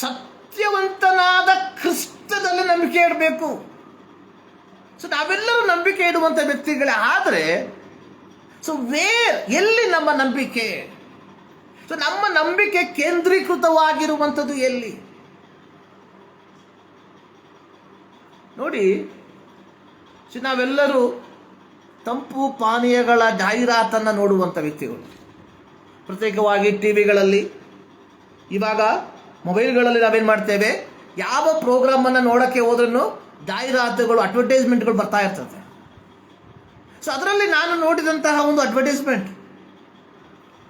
ಸತ್ಯವಂತನಾದ ಕ್ರಿಸ್ತದಲ್ಲಿ ನಂಬಿಕೆ ಇಡಬೇಕು. ಸೊ ನಾವೆಲ್ಲರೂ ನಂಬಿಕೆ ಇಡುವಂಥ ವ್ಯಕ್ತಿಗಳೇ. ಆದರೆ ಸೊ ಎಲ್ಲಿ ನಮ್ಮ ನಂಬಿಕೆ? ಸೊ ನಮ್ಮ ನಂಬಿಕೆ ಕೇಂದ್ರೀಕೃತವಾಗಿರುವಂಥದ್ದು ಎಲ್ಲಿ? ನೋಡಿ, ನಾವೆಲ್ಲರೂ ತಂಪು ಪಾನೀಯಗಳ ಜಾಹೀರಾತನ್ನು ನೋಡುವಂಥ ವ್ಯಕ್ತಿಗಳು. ಪ್ರತ್ಯೇಕವಾಗಿ ಟಿ ವಿಗಳಲ್ಲಿ, ಇವಾಗ ಮೊಬೈಲ್ಗಳಲ್ಲಿ ನಾವೇನು ಮಾಡ್ತೇವೆ, ಯಾವ ಪ್ರೋಗ್ರಾಮನ್ನು ನೋಡೋಕ್ಕೆ ಹೋದ್ರೂ ಜಾಹೀರಾತುಗಳು, ಅಡ್ವರ್ಟೈಸ್ಮೆಂಟ್ಗಳು ಬರ್ತಾ ಇರ್ತದೆ. ಸೊ ಅದರಲ್ಲಿ ನಾನು ನೋಡಿದಂತಹ ಒಂದು ಅಡ್ವರ್ಟೈಸ್ಮೆಂಟ್,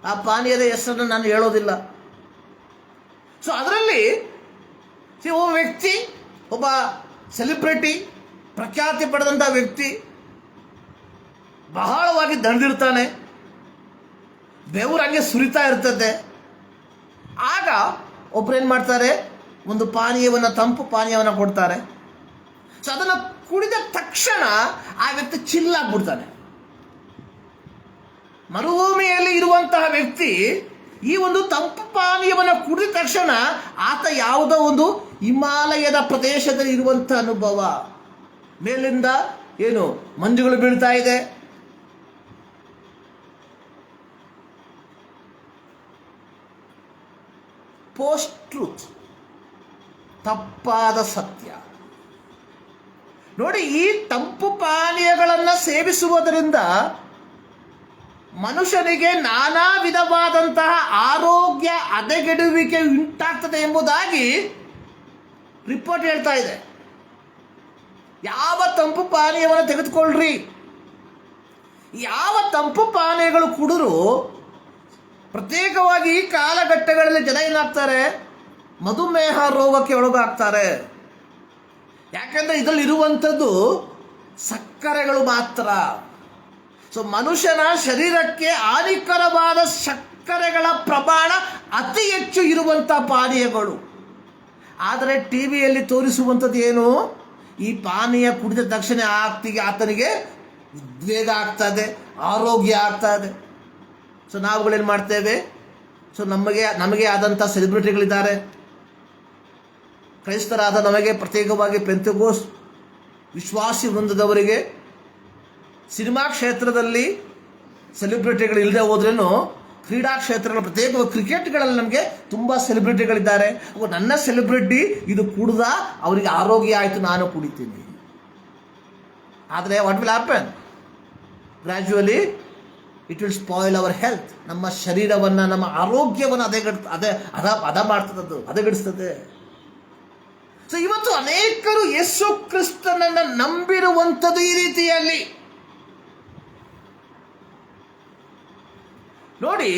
ಆ ಪಾನೀಯದ ಹೆಸರನ್ನು ನಾನು ಹೇಳೋದಿಲ್ಲ. ಸೊ ಅದರಲ್ಲಿ ಒಬ್ಬ ವ್ಯಕ್ತಿ, ಒಬ್ಬ ಸೆಲೆಬ್ರಿಟಿ, ಪ್ರಖ್ಯಾತಿ ಪಡೆದಂಥ ವ್ಯಕ್ತಿ ಬಹಳವಾಗಿ ದಣಿದಿರ್ತಾನೆ, ಬೆವರು ಹಂಗೆ ಸುರಿತಾ ಇರ್ತದೆ. ಆಗ ಒಬ್ರೇನು ಮಾಡ್ತಾರೆ, ಒಂದು ಪಾನೀಯವನ್ನು, ತಂಪು ಪಾನೀಯವನ್ನು ಕೊಡ್ತಾರೆ. ಸೊ ಅದನ್ನು ಕುಡಿದ ತಕ್ಷಣ ಆ ವ್ಯಕ್ತಿ ಚಿಲ್ಲಾಗ್ಬಿಡ್ತಾನೆ. ಮರುಭೂಮಿಯಲ್ಲಿ ಇರುವಂತಹ ವ್ಯಕ್ತಿ ಈ ಒಂದು ತಂಪು ಪಾನೀಯವನ್ನು ಕುಡಿದ ತಕ್ಷಣ ಆತ ಯಾವುದೋ ಒಂದು ಹಿಮಾಲಯದ ಪ್ರದೇಶದಲ್ಲಿ ಇರುವಂಥ ಅನುಭವ. ಮೇಲಿಂದ ಏನು ಮಂಜುಗಳು ಬೀಳ್ತಾ ಇದೆ, ಪೋಸ್ಟ್ ಟ್ರೂತ್, ತಪ್ಪಾದ ಸತ್ಯ. ನೋಡಿ, ಈ ತಂಪು ಪಾನೀಯಗಳನ್ನು ಸೇವಿಸುವುದರಿಂದ ಮನುಷ್ಯನಿಗೆ ನಾನಾ ವಿಧವಾದಂತಹ ಆರೋಗ್ಯ ಹದಗೆಡುವಿಕೆ ಉಂಟಾಗ್ತದೆ ಎಂಬುದಾಗಿ ರಿಪೋರ್ಟ್ ಹೇಳ್ತಾ ಇದೆ. ಯಾವ ತಂಪು ಪಾನೀಯವನ್ನು ತೆಗೆದುಕೊಳ್ಳ್ರಿ, ಯಾವ ತಂಪು ಪಾನೀಯಗಳು ಕುಡಿದ್ರು ಪ್ರತ್ಯೇಕವಾಗಿ ಈ ಕಾಲಘಟ್ಟಗಳಲ್ಲಿ ಜನ ಏನಾಗ್ತಾರೆ, ಮಧುಮೇಹ ರೋಗಕ್ಕೆ ಒಳಗಾಗ್ತಾರೆ. ಯಾಕೆಂದರೆ ಇದರಲ್ಲಿ ಇರುವಂಥದ್ದು ಸಕ್ಕರೆಗಳು ಮಾತ್ರ. ಸೊ ಮನುಷ್ಯನ ಶರೀರಕ್ಕೆ ಹಾನಿಕರವಾದ ಸಕ್ಕರೆಗಳ ಪ್ರಮಾಣ ಅತಿ ಹೆಚ್ಚು ಇರುವಂಥ ಪಾನೀಯಗಳು. ಆದರೆ ಟಿ ವಿಯಲ್ಲಿ ತೋರಿಸುವಂಥದ್ದು ಏನು, ಈ ಪಾನೀಯ ಕುಡಿದ ತಕ್ಷಣ ಆತನಿಗೆ ಉದ್ವೇಗ ಆಗ್ತದೆ, ಆರೋಗ್ಯ ಆಗ್ತದೆ. ಸೊ ನಾವುಗಳೇನು ಮಾಡ್ತೇವೆ, ಸೊ ನಮಗೆ ಆದಂಥ ಸೆಲೆಬ್ರಿಟಿಗಳಿದ್ದಾರೆ. ಕ್ರೈಸ್ತರಾದ ನಮಗೆ ಪ್ರತ್ಯೇಕವಾಗಿ ಪೆಂತೆಕೋಸ್ಟ್ ವಿಶ್ವಾಸಿ ವೃಂದದವರಿಗೆ ಸಿನಿಮಾ ಕ್ಷೇತ್ರದಲ್ಲಿ ಸೆಲೆಬ್ರಿಟಿಗಳು ಇಲ್ಲದೆ ಹೋದ್ರೂ ಕ್ರೀಡಾ ಕ್ಷೇತ್ರಗಳ ಪ್ರತ್ಯೇಕವಾಗಿ ಕ್ರಿಕೆಟ್ಗಳಲ್ಲಿ ನಮಗೆ ತುಂಬ ಸೆಲೆಬ್ರಿಟಿಗಳಿದ್ದಾರೆ. ನನ್ನ ಸೆಲೆಬ್ರಿಟಿ ಇದು ಕುಡ್ದ ಅವರಿಗೆ ಆರೋಗ್ಯ ಆಯಿತು, ನಾನು ಕುಡಿತೀನಿ. ಆದರೆ what will happen, gradually it will spoil our health. ನಮ್ಮ ಶರೀರವನ್ನು, ನಮ್ಮ ಆರೋಗ್ಯವನ್ನು ಹದಗೆಡಿಸ್ತದೆ. ಸೊ ಇವತ್ತು ಅನೇಕರು ಯೇಸು ಕ್ರಿಸ್ತನನ್ನು ನಂಬಿರುವಂಥದ್ದು ಈ ರೀತಿಯಲ್ಲಿ. ನೋಡಿ,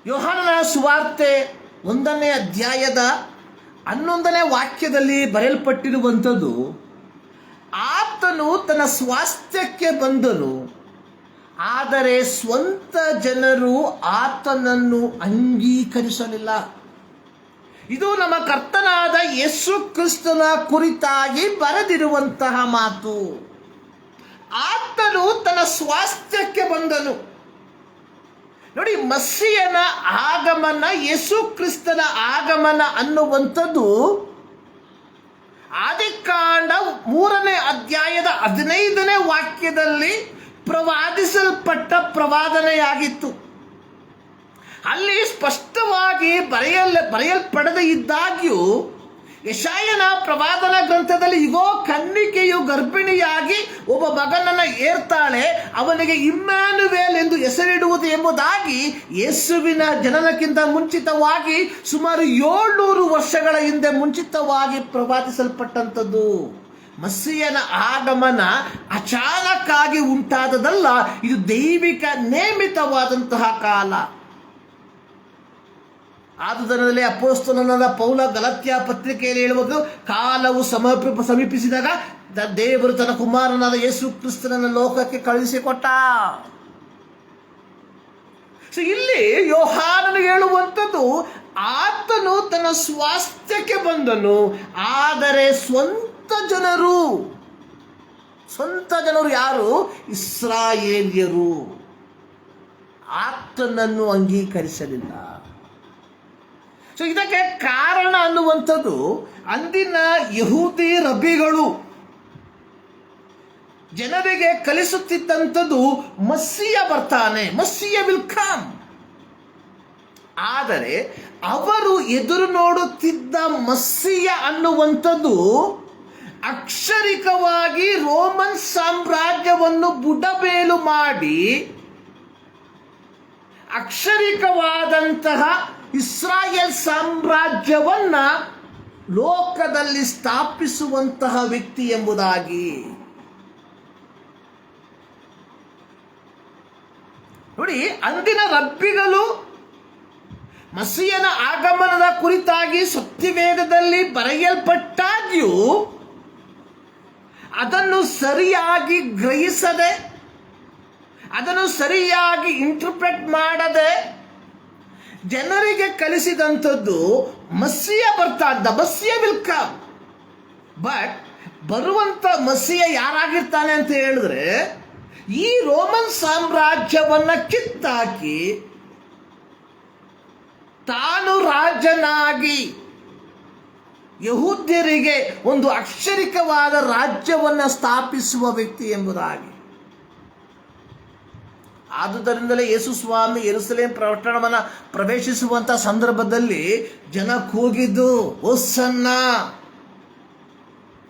ಯೋಹಾನನ ಸುವಾರ್ತೆ 1ನೇ ಅಧ್ಯಾಯದ 11ನೇ ವಾಕ್ಯದಲ್ಲಿ ಬರೆಯಲ್ಪಟ್ಟಿರುವಂಥದ್ದು, ಆತನು ತನ್ನ ಸ್ವಾಸ್ಥ್ಯಕ್ಕೆ ಬಂದನು, ಆದರೆ ಸ್ವಂತ ಜನರು ಆತನನ್ನು ಅಂಗೀಕರಿಸಲಿಲ್ಲ. ಇದು ನಮ್ಮ ಕರ್ತನಾದ ಯೇಸು ಕ್ರಿಸ್ತನ ಕುರಿತಾಗಿ ಬರೆದಿರುವಂತಹ ಮಾತು. ಆತನು ತನ್ನ ಸ್ವಾಸ್ಥ್ಯಕ್ಕೆ ಬಂದನು. ನೋಡಿ, ಮಸ್ಸಿಯನ ಆಗಮನ, ಯೇಸು ಕ್ರಿಸ್ತನ ಆಗಮನ ಅನ್ನುವಂಥದ್ದು ಆದಿಕಾಂಡ 3ನೇ ಅಧ್ಯಾಯದ 15ನೇ ವಾಕ್ಯದಲ್ಲಿ ಪ್ರವಾದಿಸಲ್ಪಟ್ಟ ಪ್ರವಾದನೆಯಾಗಿತ್ತು. ಅಲ್ಲಿ ಸ್ಪಷ್ಟವಾಗಿ ಬರೆಯಲ್ಪಡದೇ ಇದ್ದಾಗ್ಯೂ ಯೆಶಾಯನ ಪ್ರವಾದನ ಗ್ರಂಥದಲ್ಲಿ, ಇಗೋ ಕನ್ನಿಕೆಯು ಗರ್ಭಿಣಿಯಾಗಿ ಒಬ್ಬ ಮಗನನ್ನು ಏರ್ತಾಳೆ, ಅವನಿಗೆ ಇಮ್ಯಾನುವೇಲ್ ಎಂದು ಹೆಸರಿಡುವುದು ಎಂಬುದಾಗಿ ಯೇಸುವಿನ ಜನನಕ್ಕಿಂತ ಮುಂಚಿತವಾಗಿ ಸುಮಾರು 700 ವರ್ಷಗಳ ಹಿಂದೆ ಮುಂಚಿತವಾಗಿ ಪ್ರವಾದಿಸಲ್ಪಟ್ಟಂಥದ್ದು. ಮಸ್ಸಿಯನ ಆಗಮನ ಅಚಾನಕ್ಕಾಗಿ ಉಂಟಾದದಲ್ಲ, ಇದು ದೈವಿಕ ನೇಮಿತವಾದಂತಹ ಕಾಲ. ಆದುದರಲ್ಲಿ ಅಪೊಸ್ತಲನಾದ ಪೌಲ ಗಲಾತ್ಯ ಪತ್ರಿಕೆಯಲ್ಲಿ ಹೇಳುವುದು, ಕಾಲವು ಸಮೀಪಿಸಿದಾಗ ದೇವರು ತನ್ನ ಕುಮಾರನಾದ ಯೇಸು ಕ್ರಿಸ್ತನನ್ನು ಲೋಕಕ್ಕೆ ಕಳುಹಿಸಿಕೊಟ್ಟ. ಇಲ್ಲಿ ಯೋಹಾನನು ಹೇಳುವಂಥದ್ದು, ಆತನು ತನ್ನ ಸ್ವಾಸ್ಥ್ಯಕ್ಕೆ ಬಂದನು, ಆದರೆ ಸ್ವಂತ ಜನರು ಯಾರು? ಇಸ್ರಾಯೇಲ್ಯರು ಆತನನ್ನು ಅಂಗೀಕರಿಸಲಿಲ್ಲ. ಇದಕ್ಕೆ ಕಾರಣ ಅನ್ನುವಂಥದ್ದು, ಅಂದಿನ ಯಹೂದಿ ರಬ್ಬಿಗಳು ಜನರಿಗೆ ಕಲಿಸುತ್ತಿದ್ದಂಥದ್ದು, ಮಸ್ಸಿಯ ಬರ್ತಾನೆ, ಮಸ್ಸಿಯ ವಿಲ್ ಕಮ್. ಆದರೆ ಅವರು ಎದುರು ನೋಡುತ್ತಿದ್ದ ಮಸ್ಸಿಯ ಅನ್ನುವಂಥದ್ದು ಅಕ್ಷರಿಕವಾಗಿ ರೋಮನ್ ಸಾಮ್ರಾಜ್ಯವನ್ನು ಬುಡಬೇಲು ಮಾಡಿ ಅಕ್ಷರಿಕವಾದಂತಹ ಇಸ್ರಾಯೇಲ್ ಸಾಮ್ರಾಜ್ಯವನ್ನ ಲೋಕದಲ್ಲಿ ಸ್ಥಾಪಿಸುವಂತಹ ವ್ಯಕ್ತಿ ಎಂಬುದಾಗಿ. ನೋಡಿ, ಅಂದಿನ ರಬ್ಬಿಗಳು ಮಸೀಯನ ಆಗಮನದ ಕುರಿತಾಗಿ ಸತ್ಯವೇದದಲ್ಲಿ ಬರೆಯಲ್ಪಟ್ಟಾಗ್ಯೂ ಅದನ್ನು ಸರಿಯಾಗಿ ಗ್ರಹಿಸದೆ, ಅದನ್ನು ಸರಿಯಾಗಿ ಇಂಟರ್ಪ್ರೆಟ್ ಮಾಡದೆ ಜನರಿಗೆ ಕಲಿಸಿದಂಥದ್ದು, ಮಸ್ಸಿಯ ಬರ್ತಾದ, ಮಸ್ಸಿಯ ವಿಲ್ ಕಮ್. ಬಟ್ ಬರುವಂತ ಮಸ್ಸಿಯ ಯಾರಾಗಿರ್ತಾನೆ ಅಂತ ಹೇಳಿದ್ರೆ, ಈ ರೋಮನ್ ಸಾಮ್ರಾಜ್ಯವನ್ನ ಕಿತ್ತಾಕಿ ತಾನು ರಾಜನಾಗಿ ಯಹೂದ್ಯರಿಗೆ ಒಂದು ಅಕ್ಷರಿಕವಾದ ರಾಜ್ಯವನ್ನು ಸ್ಥಾಪಿಸುವ ವ್ಯಕ್ತಿ ಎಂಬುದಾಗಿ. ಆದುದರಿಂದಲೇ ಯೇಸು ಸ್ವಾಮಿ ಯೆರೂಸಲೇಮ್ ಪಟ್ಟಣವನ್ನು ಪ್ರವೇಶಿಸುವಂತಹ ಸಂದರ್ಭದಲ್ಲಿ ಜನ ಕೂಗಿದ್ದು, ಹೋಸನ್ನ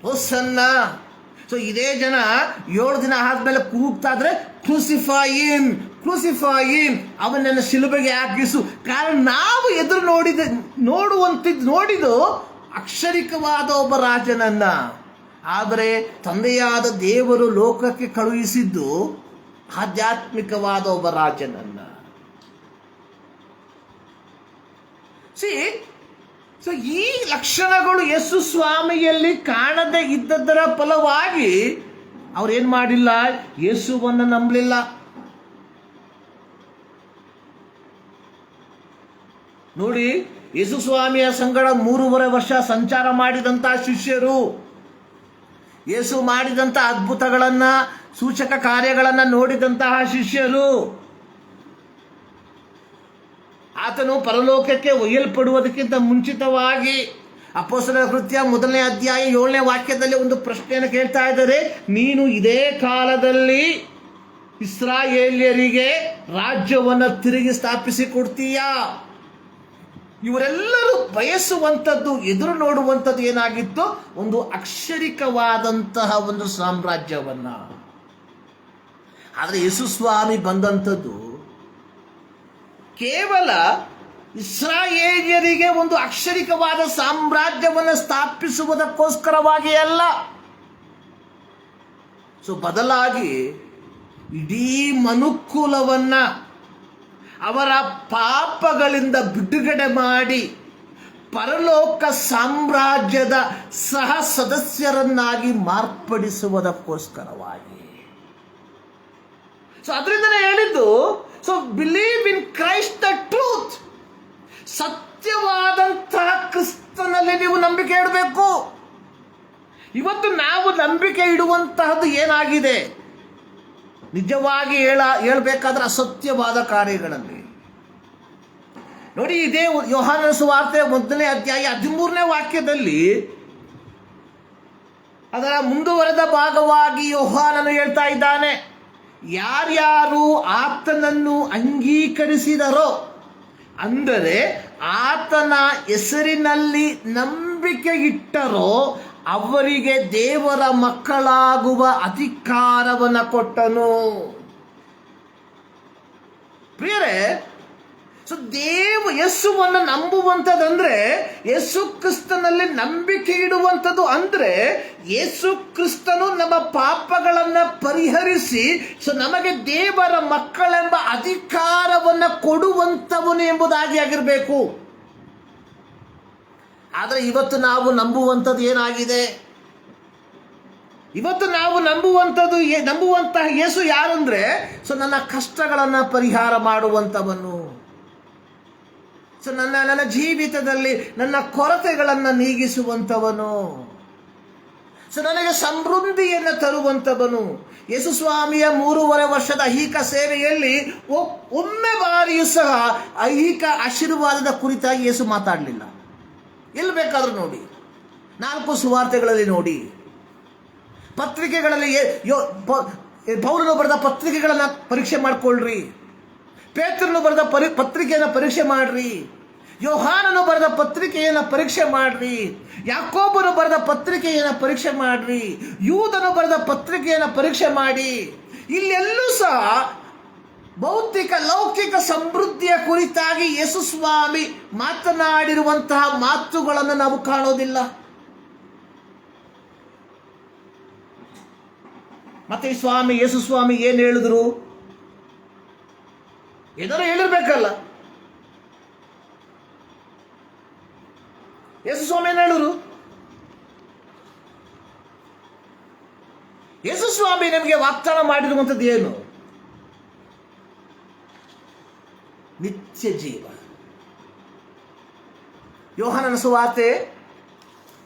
ಹೋಸನ್ನ. ಇದೇ ಜನ 7 ದಿನ ಆದ್ಮೇಲೆ ಕೂಗ್ತಾ ಇದ್ರೆ, ಕ್ರೂಸಿಫಾಯಿಮ್ ಕ್ರೂಸಿಫಾಯಿಮ್, ಅವನನ್ನು ಶಿಲುಬೆಗೆ ಹಾಕಿಸು. ಕಾರಣ ನಾವು ಎದುರು ನೋಡಿದ್ದು ಅಕ್ಷರಿಕವಾದ ಒಬ್ಬ ರಾಜನನ್ನ. ಆದರೆ ತಂದೆಯಾದ ದೇವರು ಲೋಕಕ್ಕೆ ಕಳುಹಿಸಿದ್ದು ಆಧ್ಯಾತ್ಮಿಕವಾದ ಒಬ್ಬ ರಾಜನನ್ನ. ಈ ಲಕ್ಷಣಗಳು ಯೇಸು ಸ್ವಾಮಿಯಲ್ಲಿ ಕಾಣದೇ ಇದ್ದದರ ಫಲವಾಗಿ ಅವ್ರೇನ್ ಮಾಡಿಲ್ಲ, ಯೇಸುವನ್ನು ನಂಬಲಿಲ್ಲ. ನೋಡಿ, ಯೇಸು ಸ್ವಾಮಿಯ ಸಂಗಡ 3.5 ವರ್ಷ ಸಂಚಾರ ಮಾಡಿದಂತಹ ಶಿಷ್ಯರು, ಯೇಸು ಮಾಡಿದಂಥ ಅದ್ಭುತಗಳನ್ನ, ಸೂಚಕ ಕಾರ್ಯಗಳನ್ನ ನೋಡಿದಂತಹ ಶಿಷ್ಯರು, ಆತನು ಪರಲೋಕಕ್ಕೆ ಒಯ್ಯಲ್ಪಡುವುದಕ್ಕಿಂತ ಮುಂಚಿತವಾಗಿ ಅಪೊಸ್ತಲರ ಕೃತ್ಯ 1ನೇ ಅಧ್ಯಾಯ 7ನೇ ವಾಕ್ಯದಲ್ಲಿ ಒಂದು ಪ್ರಶ್ನೆಯನ್ನು ಕೇಳ್ತಾ ಇದ್ದಾರೆ, ನೀನು ಇದೇ ಕಾಲದಲ್ಲಿ ಇಸ್ರಾಯೇಲ್ಯರಿಗೆ ರಾಜ್ಯವನ್ನು ತಿರುಗಿ ಸ್ಥಾಪಿಸಿ ಕೊಡ್ತೀಯಾ? ಇವರೆಲ್ಲರೂ ಬಯಸುವಂಥದ್ದು, ಎದುರು ನೋಡುವಂಥದ್ದು ಏನಾಗಿತ್ತು? ಒಂದು ಅಕ್ಷರಿಕವಾದಂತಹ ಒಂದು ಸಾಮ್ರಾಜ್ಯವನ್ನ. ಆದರೆ ಯೇಸು ಸ್ವಾಮಿ ಬಂದಂಥದ್ದು ಕೇವಲ ಇಸ್ರಾಯೇಲ್ಯರಿಗೆ ಒಂದು ಅಕ್ಷರಿಕವಾದ ಸಾಮ್ರಾಜ್ಯವನ್ನು ಸ್ಥಾಪಿಸುವುದಕ್ಕೋಸ್ಕರವಾಗಿ ಅಲ್ಲ. ಬದಲಾಗಿ ಇಡೀ ಮನುಕುಲವನ್ನ ಅವರ ಪಾಪಗಳಿಂದ ಬಿಡುಗಡೆ ಮಾಡಿ ಪರಲೋಕ ಸಾಮ್ರಾಜ್ಯದ ಸಹ ಸದಸ್ಯರನ್ನಾಗಿ ಮಾರ್ಪಡಿಸುವುದಕ್ಕೋಸ್ಕರವಾಗಿ. ಅದರಿಂದನೇ ಹೇಳಿದ್ದು, believe in Christ the truth. ಸತ್ಯವಾದಂತಹ ಕ್ರಿಸ್ತನಲ್ಲಿ ನೀವು ನಂಬಿಕೆ ಇಡಬೇಕು. ಇವತ್ತು ನಾವು ನಂಬಿಕೆ ಇಡುವಂತಹದ್ದು ಏನಾಗಿದೆ? ನಿಜವಾಗಿ ಹೇಳಬೇಕಾದ್ರೆ ಅಸತ್ಯವಾದ ಕಾರ್ಯಗಳಲ್ಲಿ. ನೋಡಿ, ಇದೇ ಯೋಹಾನನ ಸುವಾರ್ತೆ 1ನೇ ಅಧ್ಯಾಯ 13ನೇ ವಾಕ್ಯದಲ್ಲಿ ಅದರ ಮುಂದುವರೆದ ಭಾಗವಾಗಿ ಯೋಹಾನನು ಹೇಳ್ತಾ ಇದ್ದಾನೆ, ಯಾರ್ಯಾರು ಆತನನ್ನು ಅಂಗೀಕರಿಸಿದರೋ, ಅಂದರೆ ಆತನ ಹೆಸರಿನಲ್ಲಿ ನಂಬಿಕೆ ಇಟ್ಟರೋ, ಅವರಿಗೆ ದೇವರ ಮಕ್ಕಳಾಗುವ ಅಧಿಕಾರವನ್ನು ಕೊಟ್ಟನು. ಪ್ರಿಯರೇ, ಯೇಸುವನ್ನು ನಂಬುವಂಥದ್ದಂದ್ರೆ, ಯೇಸು ಕ್ರಿಸ್ತನಲ್ಲಿ ನಂಬಿಕೆ ಇಡುವಂಥದ್ದು ಅಂದ್ರೆ, ಯೇಸು ಕ್ರಿಸ್ತನು ನಮ್ಮ ಪಾಪಗಳನ್ನ ಪರಿಹರಿಸಿ ನಮಗೆ ದೇವರ ಮಕ್ಕಳೆಂಬ ಅಧಿಕಾರವನ್ನು ಕೊಡುವಂಥವನು ಎಂಬುದಾಗಿ ಆಗಿರಬೇಕು. ಆದರೆ ಇವತ್ತು ನಾವು ನಂಬುವಂಥದ್ದು ಏನಾಗಿದೆ? ಇವತ್ತು ನಾವು ನಂಬುವಂತಹ ಯೇಸು ಯಾರಂದ್ರೆ, ನನ್ನ ಕಷ್ಟಗಳನ್ನು ಪರಿಹಾರ ಮಾಡುವಂಥವನು, ನನ್ನ ಜೀವಿತದಲ್ಲಿ ನನ್ನ ಕೊರತೆಗಳನ್ನು ನೀಗಿಸುವಂಥವನು, ನನಗೆ ಸಮೃದ್ಧಿಯನ್ನು ತರುವಂಥವನು. ಯೇಸು ಸ್ವಾಮಿಯ 3.5 ವರ್ಷದ ಐಹಿಕ ಸೇವೆಯಲ್ಲಿ ಒಮ್ಮೆ ಬಾರಿಯೂ ಸಹ ಐಹಿಕ ಆಶೀರ್ವಾದದ ಕುರಿತಾಗಿ ಯೇಸು ಮಾತಾಡಲಿಲ್ಲ. ಎಲ್ಲಿ ಬೇಕಾದ್ರೂ ನೋಡಿ, 4 ಸುವಾರ್ತೆಗಳಲ್ಲಿ ನೋಡಿ, ಪತ್ರಿಕೆಗಳಲ್ಲಿ ಪೌಲನು ಬರೆದ ಪತ್ರಿಕೆಗಳನ್ನು ಪರೀಕ್ಷೆ ಮಾಡ್ಕೊಳ್ರಿ, ಪೇತ್ರನು ಬರೆದ ಪತ್ರಿಕೆಯನ್ನು ಪರೀಕ್ಷೆ ಮಾಡ್ರಿ, ಯೋಹಾನನು ಬರೆದ ಪತ್ರಿಕೆಯನ್ನು ಪರೀಕ್ಷೆ ಮಾಡ್ರಿ, ಯಾಕೋಬನು ಬರೆದ ಪತ್ರಿಕೆಯನ್ನು ಪರೀಕ್ಷೆ ಮಾಡ್ರಿ, ಯೂದನು ಬರೆದ ಪತ್ರಿಕೆಯನ್ನು ಪರೀಕ್ಷೆ ಮಾಡಿ. ಇಲ್ಲೆಲ್ಲೂ ಸಹ ಭೌತಿಕ ಲೌಕಿಕ ಸಮೃದ್ಧಿಯ ಕುರಿತಾಗಿ ಯೇಸು ಸ್ವಾಮಿ ಮಾತನಾಡಿರುವಂತಹ ಮಾತುಗಳನ್ನು ನಾವು ಕಾಣೋದಿಲ್ಲ. ಮತ್ತೆ ಈ ಯೇಸು ಸ್ವಾಮಿ ಏನು ಹೇಳಿದ್ರು? ಏನಾರು ಹೇಳಿರ್ಬೇಕಲ್ಲ. ಯೇಸು ಸ್ವಾಮಿ ಏನು ಹೇಳಿದ್ರು? ಯೇಸು ಸ್ವಾಮಿ ನಮಗೆ ವಾಗ್ದಾನ ಮಾಡಿರುವಂಥದ್ದು ಏನು? ನಿತ್ಯ ಜೀವ. ಯೋಹಾನನ ಸುವಾರ್ತೆ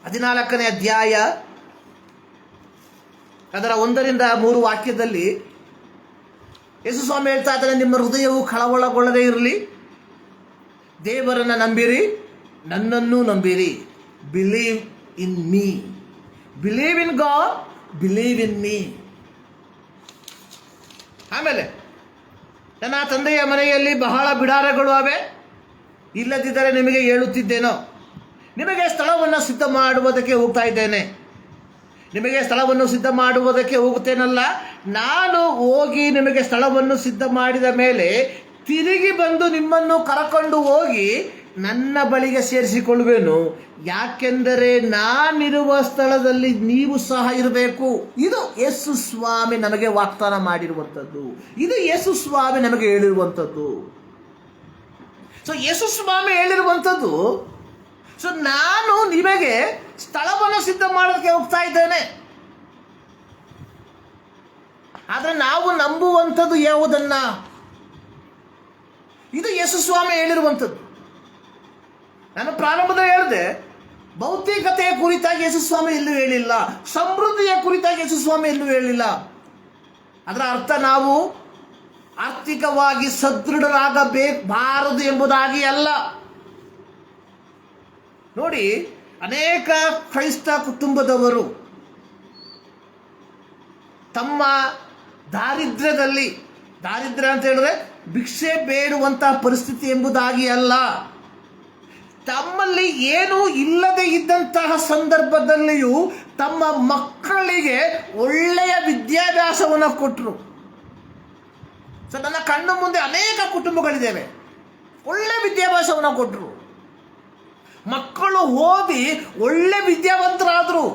14ನೇ ಅಧ್ಯಾಯ ಅದರ 1-3 ವಾಕ್ಯದಲ್ಲಿ ಯೇಸು ಸ್ವಾಮಿ ಹೇಳ್ತಾ ಇದ್ದಾರೆ, ನಿಮ್ಮ ಹೃದಯವು ಕಳವಳಗೊಳ್ಳದೇ ಇರಲಿ, ದೇವರನ್ನು ನಂಬಿರಿ, ನನ್ನನ್ನು ನಂಬಿರಿ. Believe in me, believe in God, believe in me. ಆಮೇಲೆ, ನನ್ನ ತಂದೆಯ ಮನೆಯಲ್ಲಿ ಬಹಳ ಬಿಡಾರಗಳು ಅವೆ, ಇಲ್ಲದಿದ್ದರೆ ನಿಮಗೆ ಹೇಳುತ್ತಿದ್ದೇನೋ. ನಿಮಗೆ ಸ್ಥಳವನ್ನು ಸಿದ್ಧ ಮಾಡುವುದಕ್ಕೆ ಹೋಗ್ತಾ ಇದ್ದೇನೆ. ನಿಮಗೆ ಸ್ಥಳವನ್ನು ಸಿದ್ಧ ಮಾಡುವುದಕ್ಕೆ ಹೋಗುತ್ತೇನಲ್ಲ, ನಾನು ಹೋಗಿ ನಿಮಗೆ ಸ್ಥಳವನ್ನು ಸಿದ್ಧ ಮಾಡಿದ ಮೇಲೆ ತಿರುಗಿ ಬಂದು ನಿಮ್ಮನ್ನು ಕರಕೊಂಡು ಹೋಗಿ ನನ್ನ ಬಳಿಗೆ ಸೇರಿಸಿಕೊಳ್ಳುವೆನು. ಯಾಕೆಂದರೆ ನಾನಿರುವ ಸ್ಥಳದಲ್ಲಿ ನೀವು ಸಹ ಇರಬೇಕು. ಇದು ಯೇಸು ಸ್ವಾಮಿ ನಮಗೆ ವಾಗ್ದಾನ ಮಾಡಿರುವಂಥದ್ದು. ಇದು ಯೇಸು ಸ್ವಾಮಿ ನಮಗೆ ಹೇಳಿರುವಂಥದ್ದು. ಯೇಸು ಸ್ವಾಮಿ ಹೇಳಿರುವಂಥದ್ದು, ನಾನು ನಿಮಗೆ ಸ್ಥಳವನ್ನು ಸಿದ್ಧ ಮಾಡೋದಕ್ಕೆ ಹೋಗ್ತಾ ಇದ್ದೇನೆ. ಆದರೆ ನಾವು ನಂಬುವಂಥದ್ದು ಯಾವುದನ್ನ? ಇದು ಯೇಸು ಸ್ವಾಮಿ ಹೇಳಿರುವಂಥದ್ದು. ನಾನು ಪ್ರಾರಂಭದಲ್ಲಿ ಹೇಳಿದೆ, ಭೌತಿಕತೆಯ ಕುರಿತಾಗಿ ಯೇಸು ಸ್ವಾಮಿ ಎಲ್ಲೂ ಹೇಳಿಲ್ಲ, ಸಮೃದ್ಧಿಯ ಕುರಿತಾಗಿ ಯೇಸು ಸ್ವಾಮಿ ಎಲ್ಲೂ ಹೇಳಿಲ್ಲ. ಅದರ ಅರ್ಥ ನಾವು ಆರ್ಥಿಕವಾಗಿ ಸದೃಢರಾಗಬಾರದು ಎಂಬುದಾಗಿ ಅಲ್ಲ. ನೋಡಿ, ಅನೇಕ ಕ್ರೈಸ್ತ ಕುಟುಂಬದವರು ತಮ್ಮ ದಾರಿದ್ರ್ಯ ಅಂತ ಹೇಳಿದ್ರೆ ಭಿಕ್ಷೆ ಬೇಡುವಂತಹ ಪರಿಸ್ಥಿತಿ ಎಂಬುದಾಗಿ ಅಲ್ಲ, ತಮ್ಮಲ್ಲಿ ಏನೂ ಇಲ್ಲದೆ ಇದ್ದಂತಹ ಸಂದರ್ಭದಲ್ಲಿಯೂ ತಮ್ಮ ಮಕ್ಕಳಿಗೆ ಒಳ್ಳೆಯ ವಿದ್ಯಾಭ್ಯಾಸವನ್ನು ಕೊಟ್ಟರು. ನನ್ನ ಕಣ್ಣು ಮುಂದೆ ಅನೇಕ ಕುಟುಂಬಗಳಿದ್ದೇವೆ, ಒಳ್ಳೆ ವಿದ್ಯಾಭ್ಯಾಸವನ್ನು ಕೊಟ್ಟರು. ಮಕ್ಕಳು ಓದಿ ಒಳ್ಳೆ ವಿದ್ಯಾವಂತರಾದರು.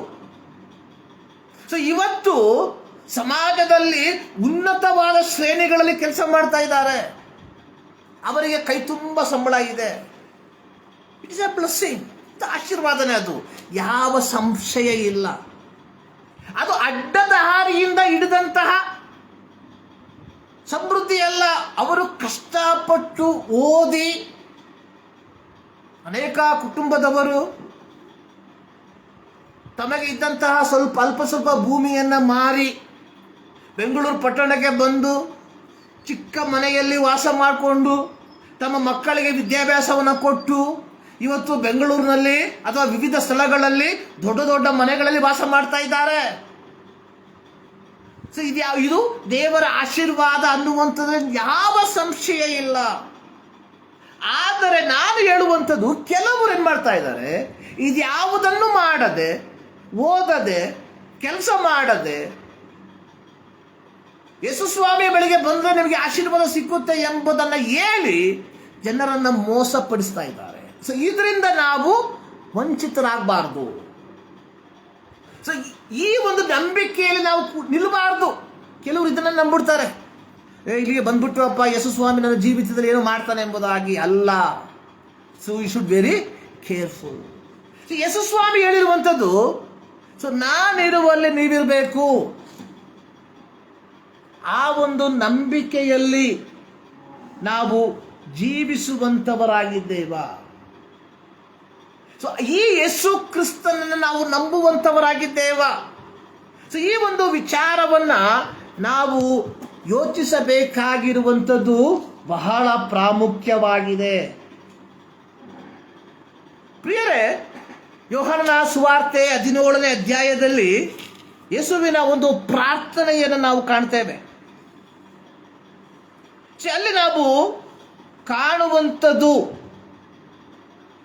ಇವತ್ತು ಸಮಾಜದಲ್ಲಿ ಉನ್ನತವಾದ ಶ್ರೇಣಿಗಳಲ್ಲಿ ಕೆಲಸ ಮಾಡ್ತಾ ಇದ್ದಾರೆ. ಅವರಿಗೆ ಕೈ ತುಂಬ ಸಂಬಳ ಇದೆ. It is A blessing. ಇದು ಆಶೀರ್ವಾದನೆ, ಅದು ಯಾವ ಸಂಶಯ ಇಲ್ಲ. ಅದು ಅಡ್ಡದಾರಿಯಿಂದ ಹಿಡಿದಂತಹ ಸಮೃದ್ಧಿ ಅಲ್ಲ. ಅವರು ಕಷ್ಟಪಟ್ಟು ಓದಿ, ಅನೇಕ ಕುಟುಂಬದವರು ತಮಗೆ ಇದ್ದಂತಹ ಅಲ್ಪ ಸ್ವಲ್ಪ ಭೂಮಿಯನ್ನು ಮಾರಿ ಬೆಂಗಳೂರು ಪಟ್ಟಣಕ್ಕೆ ಬಂದು ಚಿಕ್ಕ ಮನೆಯಲ್ಲಿ ವಾಸ ಮಾಡಿಕೊಂಡು ತಮ್ಮ ಮಕ್ಕಳಿಗೆ ವಿದ್ಯಾಭ್ಯಾಸವನ್ನು ಕೊಟ್ಟು ಇವತ್ತು ಬೆಂಗಳೂರಿನಲ್ಲಿ ಅಥವಾ ವಿವಿಧ ಸ್ಥಳಗಳಲ್ಲಿ ದೊಡ್ಡ ದೊಡ್ಡ ಮನೆಗಳಲ್ಲಿ ವಾಸ ಮಾಡ್ತಾ ಇದ್ದಾರೆ. ಇದು ದೇವರ ಆಶೀರ್ವಾದ ಅನ್ನುವಂಥದ್ರಲ್ಲಿ ಯಾವ ಸಂಶಯ ಇಲ್ಲ. ಆದರೆ ನಾನು ಹೇಳುವಂಥದ್ದು, ಕೆಲವರು ಏನು ಮಾಡ್ತಾ ಇದ್ದಾರೆ, ಇದ್ಯಾವುದನ್ನು ಮಾಡದೆ, ಓದದೆ, ಕೆಲಸ ಮಾಡದೆ, ಯೇಸು ಸ್ವಾಮಿಯ ಬಳಿಗೆ ಬಂದರೆ ನಿಮಗೆ ಆಶೀರ್ವಾದ ಸಿಕ್ಕುತ್ತೆ ಎಂಬುದನ್ನು ಹೇಳಿ ಜನರನ್ನು ಮೋಸಪಡಿಸ್ತಾ ಇದ್ದಾರೆ. ಇದರಿಂದ ನಾವು ವಂಚಿತರಾಗಬಾರ್ದು. ಈ ಒಂದು ನಂಬಿಕೆಯಲ್ಲಿ ನಾವು ನಿಲ್ಲಬಾರ್ದು. ಕೆಲವರು ಇದನ್ನು ನಂಬಿಡ್ತಾರೆ, ಇಲ್ಲಿಗೆ ಬಂದ್ಬಿಟ್ಟು ಅಪ್ಪ ಯೇಸು ಸ್ವಾಮಿ ನನ್ನ ಜೀವಿತದಲ್ಲಿ ಏನೋ ಮಾಡ್ತಾನೆ ಎಂಬುದಾಗಿ ಅಲ್ಲ. You should very careful. Yesu Swami ಹೇಳಿರುವಂಥದ್ದು, ಸೊ ನಾನಿರುವಲ್ಲಿ ನೀವಿರಬೇಕು. ಆ ಒಂದು ನಂಬಿಕೆಯಲ್ಲಿ ನಾವು ಜೀವಿಸುವಂಥವರಾಗಿದ್ದೇವಾ? ಸೊ ಈ ಯೇಸು ಕ್ರಿಸ್ತನನ್ನು ನಾವು ನಂಬುವಂಥವರಾಗಿದ್ದೇವಾ? ಸೊ ಈ ಒಂದು ವಿಚಾರವನ್ನ ನಾವು ಯೋಚಿಸಬೇಕಾಗಿರುವಂಥದ್ದು ಬಹಳ ಪ್ರಾಮುಖ್ಯವಾಗಿದೆ. ಪ್ರಿಯರೇ, ಯೋಹಾನನ ಸುವಾರ್ತೆ 17ನೇ ಅಧ್ಯಾಯದಲ್ಲಿ ಯೇಸುವಿನ ಒಂದು ಪ್ರಾರ್ಥನೆಯನ್ನು ನಾವು ಕಾಣ್ತೇವೆ. ಅಲ್ಲಿ ನಾವು ಕಾಣುವಂಥದ್ದು,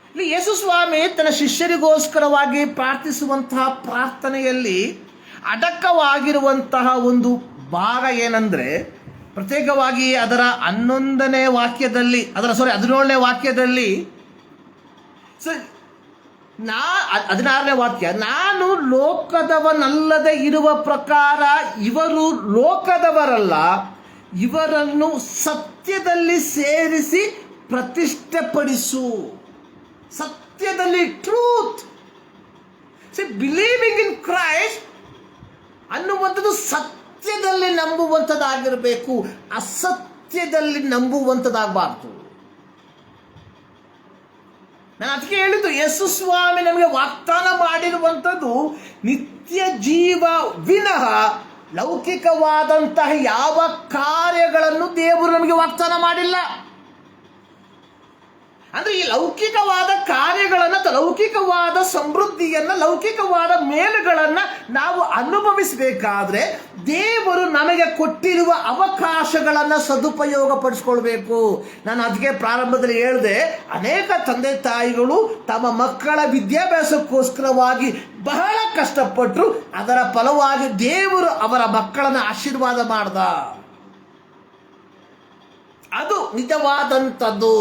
ಇಲ್ಲಿ ಯೇಸು ಸ್ವಾಮಿ ತನ್ನ ಶಿಷ್ಯರಿಗೋಸ್ಕರವಾಗಿ ಪ್ರಾರ್ಥಿಸುವಂತಹ ಪ್ರಾರ್ಥನೆಯಲ್ಲಿ ಅಡಕವಾಗಿರುವಂತಹ ಒಂದು ಭಾಗ ಏನಂದ್ರೆ, ಪ್ರತ್ಯೇಕವಾಗಿ ಅದರ 11ನೇ ವಾಕ್ಯದಲ್ಲಿ, 17ನೇ ವಾಕ್ಯದಲ್ಲಿ, 16ನೇ ವಾಕ್ಯ, ನಾನು ಲೋಕದವನಲ್ಲದೆ ಇರುವ ಪ್ರಕಾರ ಇವರು ಲೋಕದವರಲ್ಲ, ಇವರನ್ನು ಸತ್ಯದಲ್ಲಿ ಸೇರಿಸಿ ಪ್ರತಿಷ್ಠೆಪಡಿಸು. ಸತ್ಯದಲ್ಲಿ, ಟ್ರೂತ್. ಬಿಲೀವಿಂಗ್ ಇನ್ ಕ್ರೈಸ್ಟ್ ಅನ್ನುವಂಥದ್ದು ಸತ್ಯದಲ್ಲಿ ನಂಬುವಂಥದ್ದಾಗಿರಬೇಕು, ಅಸತ್ಯದಲ್ಲಿ ನಂಬುವಂಥದ್ದಾಗಬಾರ್ದು. ನಾನು ಅದಕ್ಕೆ ಹೇಳಿದ್ದು, ಯೇಸು ಸ್ವಾಮಿ ನಮಗೆ ವಾಗ್ದಾನ ಮಾಡಿರುವಂಥದ್ದು ನಿತ್ಯ ಜೀವ ವಿನಃ ಲೌಕಿಕವಾದಂತಹ ಯಾವ ಕಾರ್ಯಗಳನ್ನು ದೇವರು ನಮಗೆ ವಾಗ್ದಾನ ಮಾಡಿಲ್ಲ. ಅಂದ್ರೆ ಈ ಲೌಕಿಕವಾದ ಕಾರ್ಯಗಳನ್ನು, ಲೌಕಿಕವಾದ ಸಮೃದ್ಧಿಯನ್ನ, ಲೌಕಿಕವಾದ ಮೇಲುಗಳನ್ನ ನಾವು ಅನುಭವಿಸಬೇಕಾದ್ರೆ ದೇವರು ನಮಗೆ ಕೊಟ್ಟಿರುವ ಅವಕಾಶಗಳನ್ನ ಸದುಪಯೋಗ ಪಡಿಸ್ಕೊಳ್ಬೇಕು. ನಾನು ಅದಕ್ಕೆ ಪ್ರಾರಂಭದಲ್ಲಿ ಹೇಳಿದೆ, ಅನೇಕ ತಂದೆ ತಾಯಿಗಳು ತಮ್ಮ ಮಕ್ಕಳ ವಿದ್ಯಾಭ್ಯಾಸಕ್ಕೋಸ್ಕರವಾಗಿ ಬಹಳ ಕಷ್ಟಪಟ್ಟರು, ಅದರ ಫಲವಾಗಿ ದೇವರು ಅವರ ಮಕ್ಕಳನ್ನು ಆಶೀರ್ವಾದ ಮಾಡ್ದ. ಅದು ನಿಜವಾದಂಥದ್ದು.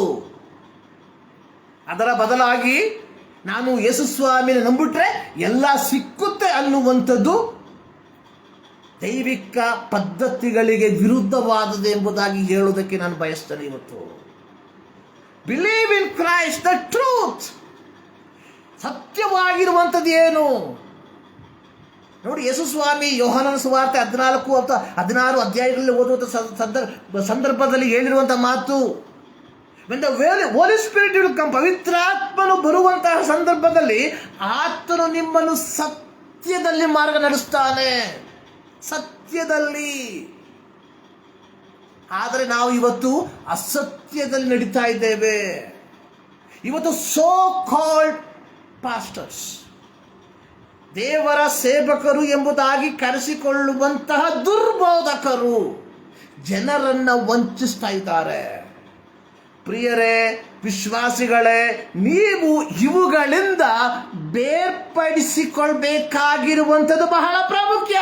ಅದರ ಬದಲಾಗಿ ನಾನು ಯೇಸು ಸ್ವಾಮಿನ ನಂಬಿಟ್ರೆ ಎಲ್ಲ ಸಿಕ್ಕುತ್ತೆ ಅನ್ನುವಂಥದ್ದು ದೈವಿಕ ಪದ್ಧತಿಗಳಿಗೆ ವಿರುದ್ಧವಾದದ್ದು ಎಂಬುದಾಗಿ ಹೇಳುವುದಕ್ಕೆ ನಾನು ಬಯಸ್ತೇನೆ. ಇವತ್ತು believe in Christ, the truth. ಸತ್ಯವಾಗಿರುವಂಥದ್ದು ಏನು ನೋಡಿ. ಯೇಸು ಸ್ವಾಮಿ ಯೋಹಾನನ ಸುವಾರ್ತೆ 14 ಅಥವಾ 16 ಅಧ್ಯಾಯಗಳಲ್ಲಿ ಓದುವಂಥ ಸಂದರ್ಭದಲ್ಲಿ ಹೇಳಿರುವಂಥ ಮಾತು, when the Holy Spirit will come, ಪವಿತ್ರಾತ್ಮನು ಬರುವಂತಹ ಸಂದರ್ಭದಲ್ಲಿ ಆತನು ನಿಮ್ಮನ್ನು ಸತ್ಯದಲ್ಲಿ ಮಾರ್ಗ ನಡೆಸ್ತಾನೆ, ಸತ್ಯದಲ್ಲಿ. ಆದರೆ ನಾವು ಇವತ್ತು ಅಸತ್ಯದಲ್ಲಿ ನಡೀತಾ ಇದ್ದೇವೆ. ಇವತ್ತು ಸೋ ಕಾಲ್ಡ್ ಪಾಸ್ಟರ್ಸ್, ದೇವರ ಸೇವಕರು ಎಂಬುದಾಗಿ ಕರೆಸಿಕೊಳ್ಳುವಂತಹ ದುರ್ಬೋಧಕರು ಜನರನ್ನ ವಂಚಿಸ್ತಾ ಇದ್ದಾರೆ. ಪ್ರಿಯರೇ, ವಿಶ್ವಾಸಿಗಳೇ, ನೀವು ಇವುಗಳಿಂದ ಬೇರ್ಪಡಿಸಿಕೊಳ್ಬೇಕಾಗಿರುವಂಥದ್ದು ಬಹಳ ಪ್ರಾಮುಖ್ಯ.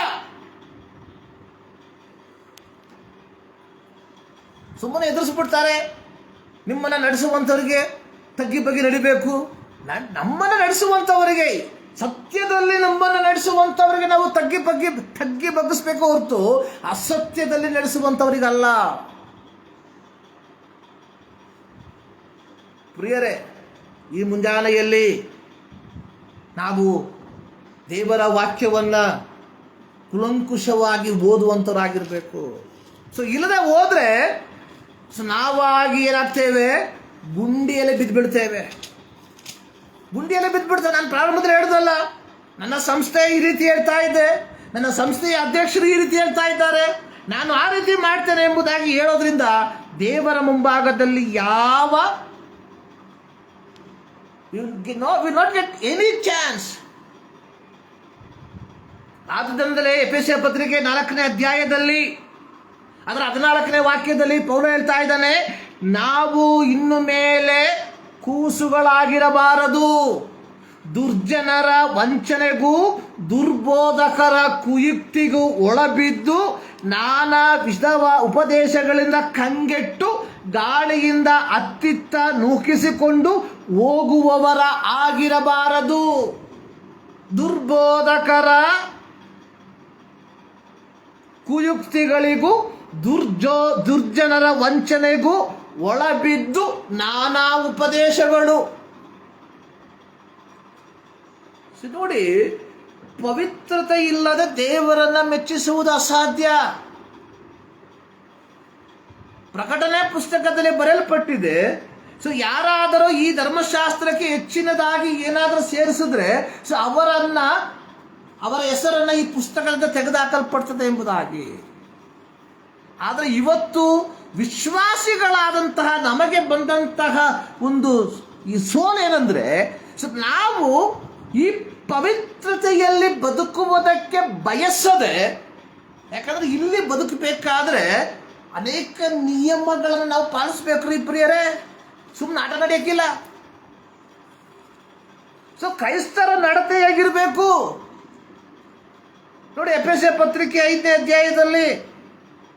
ಸುಮ್ಮನೆ ಎದುರಿಸ್ಬಿಡ್ತಾರೆ. ನಿಮ್ಮನ್ನ ನಡೆಸುವಂಥವ್ರಿಗೆ ತಗ್ಗಿ ಬಗ್ಗಿ ನಡಿಬೇಕು. ನಮ್ಮನ್ನು ನಡೆಸುವಂಥವರಿಗೆ, ಸತ್ಯದಲ್ಲಿ ನಮ್ಮನ್ನು ನಡೆಸುವಂಥವರಿಗೆ ನಾವು ತಗ್ಗಿ ಬಗ್ಗಿಸ್ಬೇಕು ಹೊರತು ಅಸತ್ಯದಲ್ಲಿ ನಡೆಸುವಂಥವರಿಗಲ್ಲ. ಪ್ರಿಯರೇ, ಈ ಮುಂಜಾನೆಯಲ್ಲಿ ನಾವು ದೇವರ ವಾಕ್ಯವನ್ನು ಕುಲಂಕುಷವಾಗಿ ಓದುವಂಥವರಾಗಿರಬೇಕು. ಸೊ ಇಲ್ಲದೆ ಹೋದರೆ ನಾವಾಗಿ ಏನಾಗ್ತೇವೆ, ಗುಂಡಿಯಲ್ಲಿ ಬಿದ್ದುಬಿಡ್ತೇವೆ. ನಾನು ಪ್ರಾರಂಭದಲ್ಲಿ ಹೇಳ್ದಲ್ಲ, ನನ್ನ ಸಂಸ್ಥೆ ಈ ರೀತಿ ಹೇಳ್ತಾ ಇದ್ದೆ, ನನ್ನ ಸಂಸ್ಥೆಯ ಅಧ್ಯಕ್ಷರು ಈ ರೀತಿ ಹೇಳ್ತಾ ಇದ್ದಾರೆ, ನಾನು ಆ ರೀತಿ ಮಾಡ್ತೇನೆ ಎಂಬುದಾಗಿ ಹೇಳೋದ್ರಿಂದ ದೇವರ ಮುಂಭಾಗದಲ್ಲಿ ಯಾವ will not get any chance. ಆದುದರಿಂದಲೇ ಎಫೆಸೀಯ ಪತ್ರಿಕೆ 4ನೇ ಅಧ್ಯಾಯದಲ್ಲಿ ಅದರ 14ನೇ ವಾಕ್ಯದಲ್ಲಿ ಪೌಲ ಹೇಳ್ತಾ ಇದ್ದಾನೆ, ನಾವು ಇನ್ನು ಮೇಲೆ ಕೂಸುಗಳಾಗಿರಬಾರದು, ದುರ್ಜನರ ವಂಚನೆಗೂ ದುರ್ಬೋಧಕರ ಕುಯುಕ್ತಿಗೂ ಒಳಬಿದ್ದು ನಾನಾ ವಿಧವ ಉಪದೇಶಗಳಿಂದ ಕಂಗೆಟ್ಟು ಗಾಳಿಯಿಂದ ಅತ್ತಿತ್ತ ನೂಕಿಸಿಕೊಂಡು ಹೋಗುವವರ ಆಗಿರಬಾರದು. ದುರ್ಬೋಧಕರ ಕುಯುಕ್ತಿಗಳಿಗೂ ದುರ್ಜನರ ವಂಚನೆಗೂ ಒಳಬಿದ್ದು ನಾನಾ ಉಪದೇಶಗಳು. ನೋಡಿ, ಪವಿತ್ರತೆ ಇಲ್ಲದೆ ದೇವರನ್ನ ಮೆಚ್ಚಿಸುವುದು ಅಸಾಧ್ಯ. ಪ್ರಕಟಣೆ ಪುಸ್ತಕದಲ್ಲಿ ಬರೆಯಲ್ಪಟ್ಟಿದೆ. ಸೊ ಯಾರಾದರೂ ಈ ಧರ್ಮಶಾಸ್ತ್ರಕ್ಕೆ ಹೆಚ್ಚಿನದಾಗಿ ಏನಾದರೂ ಸೇರಿಸಿದ್ರೆ ಸೊ ಅವರ ಹೆಸರನ್ನ ಈ ಪುಸ್ತಕದಿಂದ ತೆಗೆದುಹಾಕಲ್ಪಡ್ತದೆ ಎಂಬುದಾಗಿ. ಆದರೆ ಇವತ್ತು ವಿಶ್ವಾಸಿಗಳಾದಂತಹ ನಮಗೆ ಬಂದಂತಹ ಒಂದು ಈ ಸೋಲೇನೆಂದ್ರೆ, ಸೊ ನಾವು ಈ ಪವಿತ್ರತೆಯಲ್ಲಿ ಬದುಕುವುದಕ್ಕೆ ಬಯಸದೆ, ಯಾಕಂದ್ರೆ ಇಲ್ಲಿ ಬದುಕಬೇಕಾದ್ರೆ ಅನೇಕ ನಿಯಮಗಳನ್ನು ನಾವು ಪಾಲಿಸ್ಬೇಕ್ರಿ ಪ್ರಿಯರೇ, ಸುಮ್ಮನೆ ಆಟ ನಡೆಯಕ್ಕಿಲ್ಲ. ಸೊ ಕ್ರೈಸ್ತರ ನಡತೆ ಹೇಗಿರಬೇಕು ನೋಡಿ. ಎಫೆಸ ಪತ್ರಿಕೆ 5ನೇ ಅಧ್ಯಾಯದಲ್ಲಿ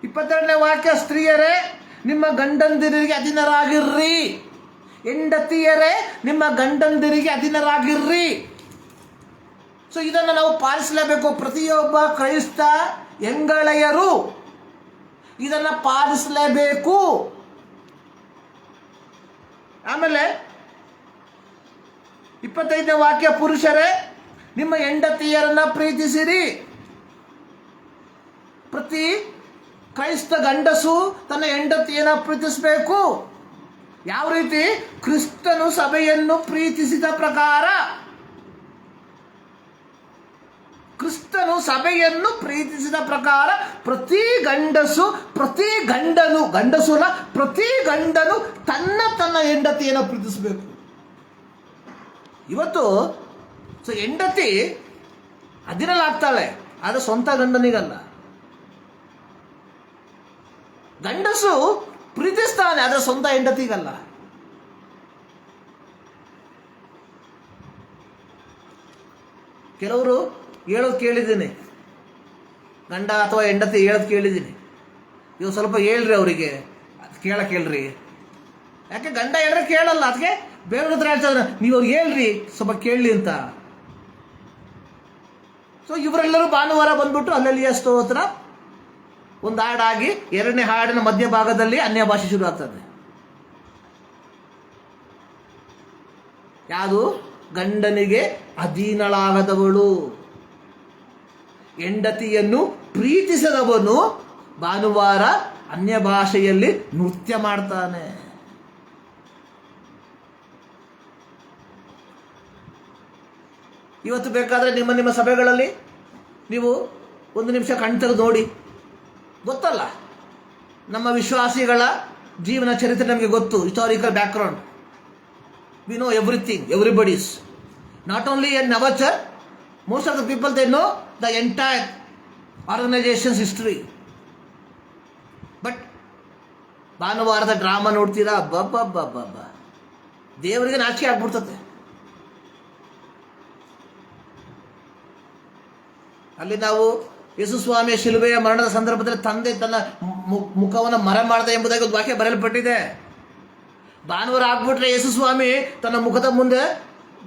22ನೇ ವಾಕ್ಯ, ಸ್ತ್ರೀಯರೇ ನಿಮ್ಮ ಗಂಡಂದಿರಿಗೆ ಅಧೀನರಾಗಿರ್ರಿ, ಹೆಂಡತಿಯರೇ ನಿಮ್ಮ ಗಂಡಂದಿರಿಗೆ ಅಧೀನರಾಗಿರ್ರಿ. ಸೊ ಇದನ್ನು ನಾವು ಪಾಲಿಸಲೇಬೇಕು. ಪ್ರತಿಯೊಬ್ಬ ಕ್ರೈಸ್ತ ಹೆಂಗಳೆಯರು ಇದನ್ನು ಪಾಲಿಸಲೇಬೇಕು. ಆಮೇಲೆ 25ನೇ ವಾಕ್ಯ, ಪುರುಷರೇ ನಿಮ್ಮ ಹೆಂಡತಿಯರನ್ನ ಪ್ರೀತಿಸಿರಿ. ಪ್ರತಿ ಕ್ರೈಸ್ತ ಗಂಡಸು ತನ್ನ ಹೆಂಡತಿಯನ್ನ ಪ್ರೀತಿಸಬೇಕು. ಯಾವ ರೀತಿ? ಕ್ರಿಸ್ತನು ಸಭೆಯನ್ನು ಪ್ರೀತಿಸಿದ ಪ್ರಕಾರ. ಕ್ರಿಸ್ತನು ಸಭೆಯನ್ನು ಪ್ರೀತಿಸಿದ ಪ್ರಕಾರ ಪ್ರತಿ ಗಂಡನು ತನ್ನ ಹೆಂಡತಿಯನ್ನು ಪ್ರೀತಿಸಬೇಕು. ಇವತ್ತು ಹೆಂಡತಿ ಅಧೀನಲಾಗ್ತಾಳೆ, ಆದರೆ ಸ್ವಂತ ಗಂಡನಿಗಲ್ಲ. ಗಂಡಸು ಪ್ರೀತಿಸ್ತಾನೆ, ಆದರೆ ಸ್ವಂತ ಹೆಂಡತಿಗಲ್ಲ. ಕೆಲವರು ಹೇಳೋದು ಕೇಳಿದ್ದೀನಿ, ಗಂಡ ಅಥವಾ ಹೆಂಡತಿ ಹೇಳೋದು ಕೇಳಿದ್ದೀನಿ. ಇವು ಸ್ವಲ್ಪ ಹೇಳ್ರಿ ಅವರಿಗೆ, ಕೇಳ್ರಿ. ಯಾಕೆ ಗಂಡ ಹೇಳಿದ್ರೆ ಕೇಳಲ್ಲ, ಅದಕ್ಕೆ ಬೇರೆ ಹತ್ರ ಹೇಳ್ತಾರೆ ನೀವು ಅವ್ರಿಗೆ ಹೇಳ್ರಿ ಸ್ವಲ್ಪ ಕೇಳಲಿ ಅಂತ. ಸೊ ಇವರೆಲ್ಲರೂ ಭಾನುವಾರ ಬಂದ್ಬಿಟ್ಟು ಅಲ್ಲೆಲ್ಲಿಯ ಸ್ತೋತ್ರ ಒಂದು ಹಾಡಾಗಿ 2ನೇ ಹಾಡಿನ ಮಧ್ಯಭಾಗದಲ್ಲಿ ಅನ್ಯ ಭಾಷೆ ಶುರು ಆಗ್ತದೆ. ಯಾವುದು? ಗಂಡನಿಗೆ ಅಧೀನಳಾಗದವಳು, ಹೆಂಡತಿಯನ್ನು ಪ್ರೀತಿಸದವನು ಭಾನುವಾರ ಅನ್ಯ ಭಾಷೆಯಲ್ಲಿ ನೃತ್ಯ ಮಾಡ್ತಾನೆ. ಇವತ್ತು ಬೇಕಾದ್ರೆ ನಿಮ್ಮ ಸಭೆಗಳಲ್ಲಿ ನೀವು 1 ನಿಮಿಷ ಕಣ್ ತೆಗೆದು ನೋಡಿ. ಗೊತ್ತಲ್ಲ, ನಮ್ಮ ವಿಶ್ವಾಸಿಗಳ ಜೀವನ ಚರಿತ್ರೆ ನಮಗೆ ಗೊತ್ತು. Historical background, we know everything, everybody's. Not only in our church, most of the people they know the entire organisations history. But ಭಾನುವಾರದ ಡ್ರಾಮಾ ನೋಡ್ತೀರಾ, ಬಬ್ಬ ದೇವರಿಗೆ ನಾಚಿಕೆ ಆಗ್ಬಿಡ್ತದೆ. ಅಲ್ಲಿ ನಾವು ಯೇಸು ಸ್ವಾಮಿಯ ಶಿಲುಬೆಯ ಮರಣದ ಸಂದರ್ಭದಲ್ಲಿ ತಂದೆ ತನ್ನ ಮುಖವನ್ನು ಮರ ಮಾಡಿದ ಎಂಬುದಾಗಿ ಒಂದು ವಾಕ್ಯ ಬರೆಯಲ್ಪಟ್ಟಿದೆ. ಭಾನುವಾರ ಆಗ್ಬಿಟ್ರೆ ಯೇಸು ಸ್ವಾಮಿ ತನ್ನ ಮುಖದ ಮುಂದೆ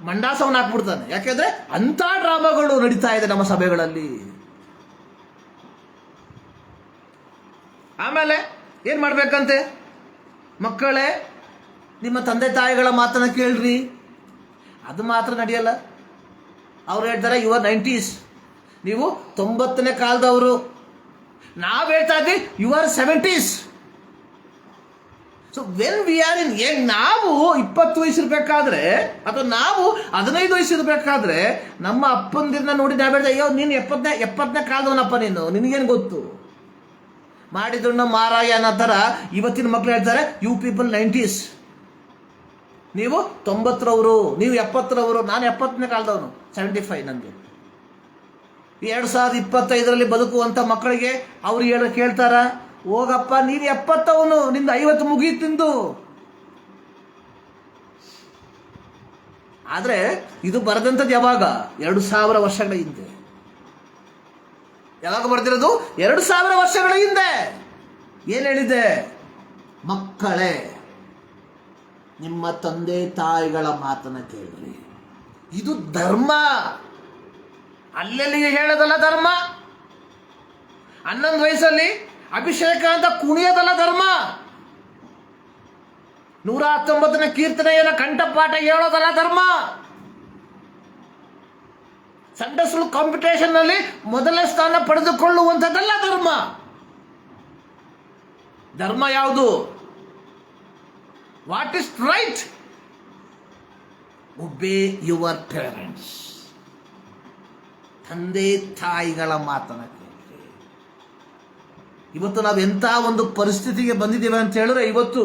ಮಂಡಾಸವನ್ನು ಹಾಕ್ಬಿಡ್ತಾನೆ. ಯಾಕೆಂದ್ರೆ ಅಂಥ ಡ್ರಾಮಾಗಳು ನಡೀತಾ ಇದೆ ನಮ್ಮ ಸಭೆಗಳಲ್ಲಿ. ಆಮೇಲೆ ಏನು ಮಾಡ್ಬೇಕಂತೆ? ಮಕ್ಕಳೇ ನಿಮ್ಮ ತಂದೆ ತಾಯಿಗಳ ಮಾತನ್ನ ಕೇಳ್ರಿ. ಅದು ಮಾತ್ರ ನಡೆಯಲ್ಲ. ಅವ್ರು ಹೇಳ್ತಾರೆ ಯುವರ್ 90s, ನೀವು 90ನೇ ಕಾಲದವರು. ನಾವು ಹೇಳ್ತಾ ಇದ್ವಿ your 70s. So when we are in ನಾವು 20 ವಯಸ್ಸಿರ್ಬೇಕಾದ್ರೆ ಅಥವಾ ನಾವು 15 ವಯಸ್ಸಿರ್ಬೇಕಾದ್ರೆ ನಮ್ಮ ಅಪ್ಪಂದಿರನ್ನ ನೋಡಿ ನಾವು ಹೇಳ್ತಾ, ಅಯ್ಯೋ ನೀನು 70ನೇ ಕಾಲದವನಪ್ಪ, ನಿನಗೇನು ಗೊತ್ತು ಮಾಡಿದ್ರು ಮಾರಾಯ ಅನ್ನೋ ಥರ ಇವತ್ತಿನ ಮಕ್ಕಳು ಹೇಳ್ತಾರೆ ಯು ಪೀಪಲ್ 90s, ನೀವು 90ರವರು, ನೀವು 70ರವರು. ನಾನು 70ನೇ ಕಾಲದವನು, 75 ನನಗೆ. 2025ರಲ್ಲಿ ಬದುಕುವಂಥ ಮಕ್ಕಳಿಗೆ ಅವ್ರು ಕೇಳ್ತಾರ, ಹೋಗಪ್ಪ ನೀನು 70ಅವನು, ನಿಂದು 50 ಮುಗೀತಿಂದು. ಆದರೆ ಇದು ಬರೆದಂಥದ್ದು ಯಾವಾಗ? 2000 ವರ್ಷಗಳ ಹಿಂದೆ. ಯಾವಾಗ ಬರ್ತಿರೋದು? 2000 ವರ್ಷಗಳ ಹಿಂದೆ. ಏನು ಹೇಳಿದೆ? ಮಕ್ಕಳೇ ನಿಮ್ಮ ತಂದೆ ತಾಯಿಗಳ ಮಾತನ್ನ ಕೇಳ್ರಿ. ಇದು ಧರ್ಮ. ಅಲ್ಲೆಲ್ಲಿಗೆ ಹೇಳೋದಲ್ಲ ಧರ್ಮ. 11 ವಯಸ್ಸಲ್ಲಿ ಅಭಿಷೇಕ ಅಂತ ಕುಣಿಯೋದಲ್ಲ ಧರ್ಮ. 119ನೇ ಕೀರ್ತನೆಯನ್ನು ಕಂಠಪಾಠ ಹೇಳೋದಲ್ಲ ಧರ್ಮ. ಸಂಡೇ ಸ್ಕೂಲ್ ಕಾಂಪಿಟೇಷನ್ ನಲ್ಲಿ ಮೊದಲನೇ ಸ್ಥಾನ ಪಡೆದುಕೊಳ್ಳುವಂಥದ್ದಲ್ಲ ಧರ್ಮ. ಧರ್ಮ ಯಾವುದು? What is right? ಒಬೇ your parents. ತಂದೆ ತಾಯಿಗಳ ಮಾತನ್ನ ಕೇಳಿ. ಇವತ್ತು ನಾವು ಎಂಥ ಒಂದು ಪರಿಸ್ಥಿತಿಗೆ ಬಂದಿದ್ದೇವೆ ಅಂತ ಹೇಳಿದ್ರೆ, ಇವತ್ತು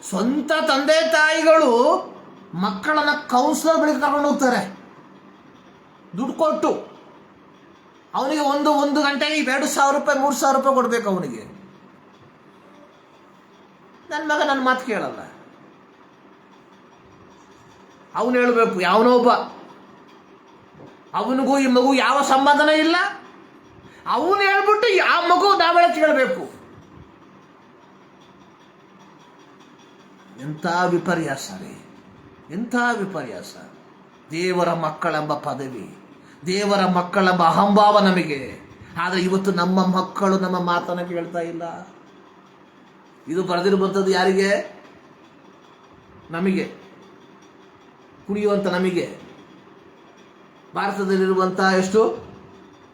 ಸ್ವಂತ ತಂದೆ ತಾಯಿಗಳು ಮಕ್ಕಳನ್ನ ಕೌನ್ಸಿಲರ್ ಬಳಿಗೆ ಕರ್ಕೊಂಡು ಹೋಗ್ತಾರೆ, ದುಡ್ಡು ಕೊಟ್ಟು. ಅವನಿಗೆ ಒಂದು ಗಂಟೆಗೆ 2,000 ರೂಪಾಯಿ 3,000 ರೂಪಾಯಿ ಕೊಡ್ಬೇಕು ಅವನಿಗೆ. ನನ್ನ ಮಗ ನನ್ನ ಮಾತು ಕೇಳಲ್ಲ. ಅವನು ಹೇಳಬೇಕು, ಯಾವನೊಬ್ಬ ಅವನಿಗೂ ಈ ಮಗು ಯಾವ ಸಂಬಂಧನೇ ಇಲ್ಲ, ಅವನು ಹೇಳ್ಬಿಟ್ಟು ಆ ಮಗು ನಾವೆಲ್ಲ ಕೇಳಬೇಕು. ಎಂಥ ವಿಪರ್ಯಾಸ ರೀ, ಎಂಥ ವಿಪರ್ಯಾಸ. ದೇವರ ಮಕ್ಕಳೆಂಬ ಪದವಿ, ದೇವರ ಮಕ್ಕಳೆಂಬ ಅಹಂಭಾವ ನಮಗೆ. ಆದರೆ ಇವತ್ತು ನಮ್ಮ ಮಕ್ಕಳು ನಮ್ಮ ಮಾತನ್ನು ಕೇಳ್ತಾ ಇಲ್ಲ. ಇದು ಬರೆದಿರುವಂಥದ್ದು ಯಾರಿಗೆ? ನಮಗೆ, ಕುಡಿಯುವಂಥ ನಮಗೆ. ಭಾರತದಲ್ಲಿರುವಂಥ ಎಷ್ಟು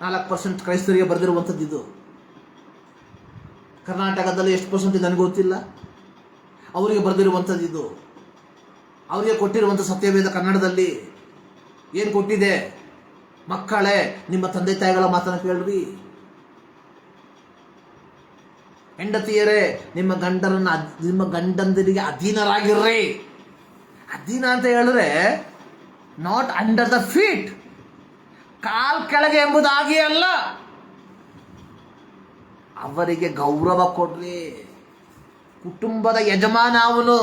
4% ಕ್ರೈಸ್ತರಿಗೆ ಬರೆದಿರುವಂಥದ್ದು ಇದು. ಕರ್ನಾಟಕದಲ್ಲಿ ಎಷ್ಟು ಪರ್ಸೆಂಟ್ ನನಗೆ ಗೊತ್ತಿಲ್ಲ. ಅವರಿಗೆ ಬರೆದಿರುವಂಥದ್ದು ಇದು. ಅವರಿಗೆ ಕೊಟ್ಟಿರುವಂಥ ಸತ್ಯವೇದ ಕನ್ನಡದಲ್ಲಿ ಏನು ಕೊಟ್ಟಿದೆ? ಮಕ್ಕಳೇ, ನಿಮ್ಮ ತಂದೆ ತಾಯಿಗಳ ಮಾತನ್ನು ಕೇಳ್ರಿ. ಹೆಂಡತಿಯರೇ, ನಿಮ್ಮ ಗಂಡಂದಿರಿಗೆ ಅಧೀನರಾಗಿರ್ರಿ. ಅಧೀನ ಅಂತ ಹೇಳಿದ್ರೆ ನಾಟ್ ಅಂಡರ್ ದ ಫೀಟ್, ಕಾಲ್ ಕೆಳಗೆ ಎಂಬುದಾಗಿ ಅಲ್ಲ. ಅವರಿಗೆ ಗೌರವ ಕೊಡ್ರಿ. ಕುಟುಂಬದ ಯಜಮಾನ ಅವನು.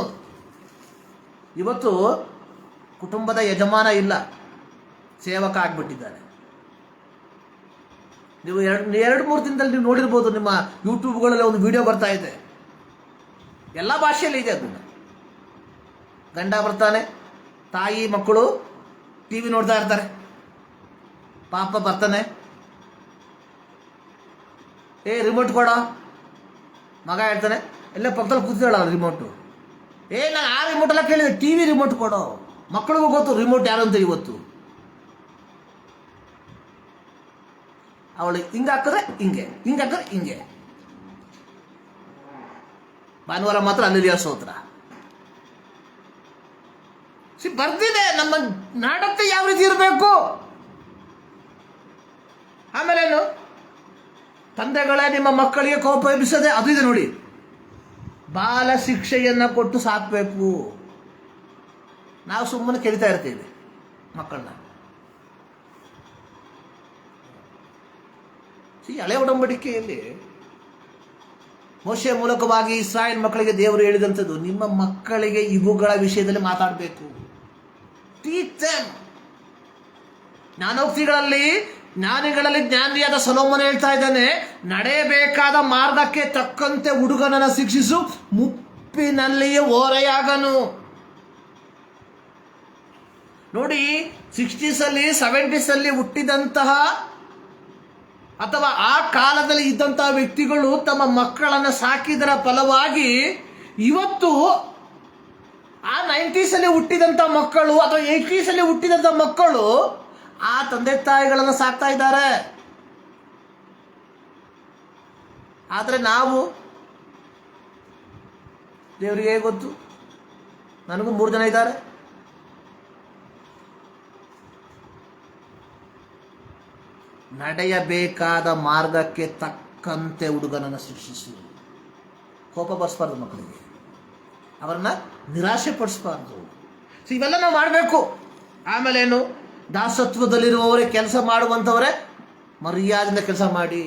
ಇವತ್ತು ಕುಟುಂಬದ ಯಜಮಾನ ಇಲ್ಲ, ಸೇವಕ ಆಗ್ಬಿಟ್ಟಿದ್ದಾನೆ. ನೀವು 2-3 ದಿನದಲ್ಲಿ ನೀವು ನೋಡಿರ್ಬೋದು, ನಿಮ್ಮ ಯೂಟ್ಯೂಬ್ಗಳಲ್ಲಿ ಒಂದು ವಿಡಿಯೋ ಬರ್ತಾ ಇದೆ, ಎಲ್ಲ ಭಾಷೆಯಲ್ಲಿ ಇದೆ. ಅದನ್ನು ಗಂಡ ಬರ್ತಾನೆ, ತಾಯಿ ಮಕ್ಕಳು ಟಿವಿ ನೋಡ್ತಾ ಇರ್ತಾರೆ, ಪಾಪ ಬರ್ತಾನೆ, ರಿಮೋಟ್ ಕೊಡ. ಮಗ ಹೇಳ್ತಾನೆ, ಎಲ್ಲ ಪಕ್ಕದಲ್ಲಿ ಕೂತ್ಕೊಳ್ಳ ರಿಮೋಟು. ನಾನು ಆ ರಿಮೋಟ್ ಎಲ್ಲ ಕೇಳಿದೆ, ಟಿವಿ ರಿಮೋಟ್ ಕೊಡೋ. ಮಕ್ಕಳಿಗೂ ಗೊತ್ತು ರಿಮೋಟ್ ಯಾರು ಅಂತ. ಇವತ್ತು ಅವಳು ಹಿಂಗಾಕಿದ್ರೆ ಹಿಂಗೆ, ಹಿಂಗಾಕಿದ್ರೆ ಹಿಂಗೆ. ಭಾನುವಾರ ಮಾತ್ರ ಅಲ್ಲಿ ಸ್ತೋತ್ರ ಬರ್ದಿದೆ. ನಮ್ಮ ನಾಡತ್ತೆ ಯಾವ ರೀತಿ ಇರಬೇಕು. ಆಮೇಲೇನು? ತಂದೆಗಳೇ, ನಿಮ್ಮ ಮಕ್ಕಳಿಗೆ ಕೋಪ ಎಬ್ಬಿಸದೆ, ಅದು ಇದೆ ನೋಡಿ, ಬಾಲ ಶಿಕ್ಷೆಯನ್ನ ಕೊಟ್ಟು ಸಾಕಬೇಕು. ನಾವು ಸುಮ್ಮನೆ ಕೇಳ್ತಾ ಇರ್ತೇವೆ ಮಕ್ಕಳನ್ನ. ಹಳೆ ಒಡಂಬಡಿಕೆಯಲ್ಲಿ ಮೋಶೆಯ ಮೂಲಕವಾಗಿ ಇಸ್ರಾಯೇಲ್ ಮಕ್ಕಳಿಗೆ ದೇವರು ಹೇಳಿದಂಥದ್ದು, ನಿಮ್ಮ ಮಕ್ಕಳಿಗೆ ಇವುಗಳ ವಿಷಯದಲ್ಲಿ ಮಾತಾಡಬೇಕು. Teach them. ಜ್ಞಾನೋಕ್ತಿಗಳಲ್ಲಿ ಜ್ಞಾನಿಗಳಲ್ಲಿ ಜ್ಞಾನಿಯಾದ ಸೊಲೊಮೋನ ಹೇಳ್ತಾ ಇದ್ದಾನೆ, ನಡೆಯಬೇಕಾದ ಮಾರ್ಗಕ್ಕೆ ತಕ್ಕಂತೆ ಹುಡುಗನನ್ನು ಶಿಕ್ಷಿಸು, ಮುಪ್ಪಿನಲ್ಲಿಯೇ ಓರೆಯಾಗನು. ನೋಡಿ, 60s ಅಲ್ಲಿ 70s ಅಲ್ಲಿ ಹುಟ್ಟಿದಂತಹ ಅಥವಾ ಆ ಕಾಲದಲ್ಲಿ ಇದ್ದಂತಹ ವ್ಯಕ್ತಿಗಳು ತಮ್ಮ ಮಕ್ಕಳನ್ನು ಸಾಕಿದರ ಫಲವಾಗಿ ಇವತ್ತು ಆ 90s ಅಲ್ಲಿ ಹುಟ್ಟಿದಂಥ ಮಕ್ಕಳು ಅಥವಾ 80s ಅಲ್ಲಿ ಹುಟ್ಟಿದಂಥ ಮಕ್ಕಳು ಆ ತಂದೆ ತಾಯಿಗಳನ್ನು ಸಾಕ್ತಾ ಇದ್ದಾರೆ. ಆದರೆ ನಾವು, ದೇವರಿಗೆ ಗೊತ್ತು, ನನಗೂ 3 ಜನ ಇದ್ದಾರೆ. ನಡೆಯಬೇಕಾದ ಮಾರ್ಗಕ್ಕೆ ತಕ್ಕಂತೆ ಹುಡುಗನನ್ನು ಶಿಕ್ಷಿಸು. ಕೋಪ ಬರ್ಸ್ಬಾರ್ದು ಮಕ್ಕಳಿಗೆ, ಅವರನ್ನ ನಿರಾಶೆ ಪಡಿಸ್ಬಾರ್ದು. ಇವೆಲ್ಲ ನಾವು ಮಾಡಬೇಕು. ಆಮೇಲೇನು? ದಾಸತ್ವದಲ್ಲಿರುವವರೇ, ಕೆಲಸ ಮಾಡುವಂಥವರೇ ಮರ್ಯಾದೆಯಿಂದ ಕೆಲಸ ಮಾಡಿ.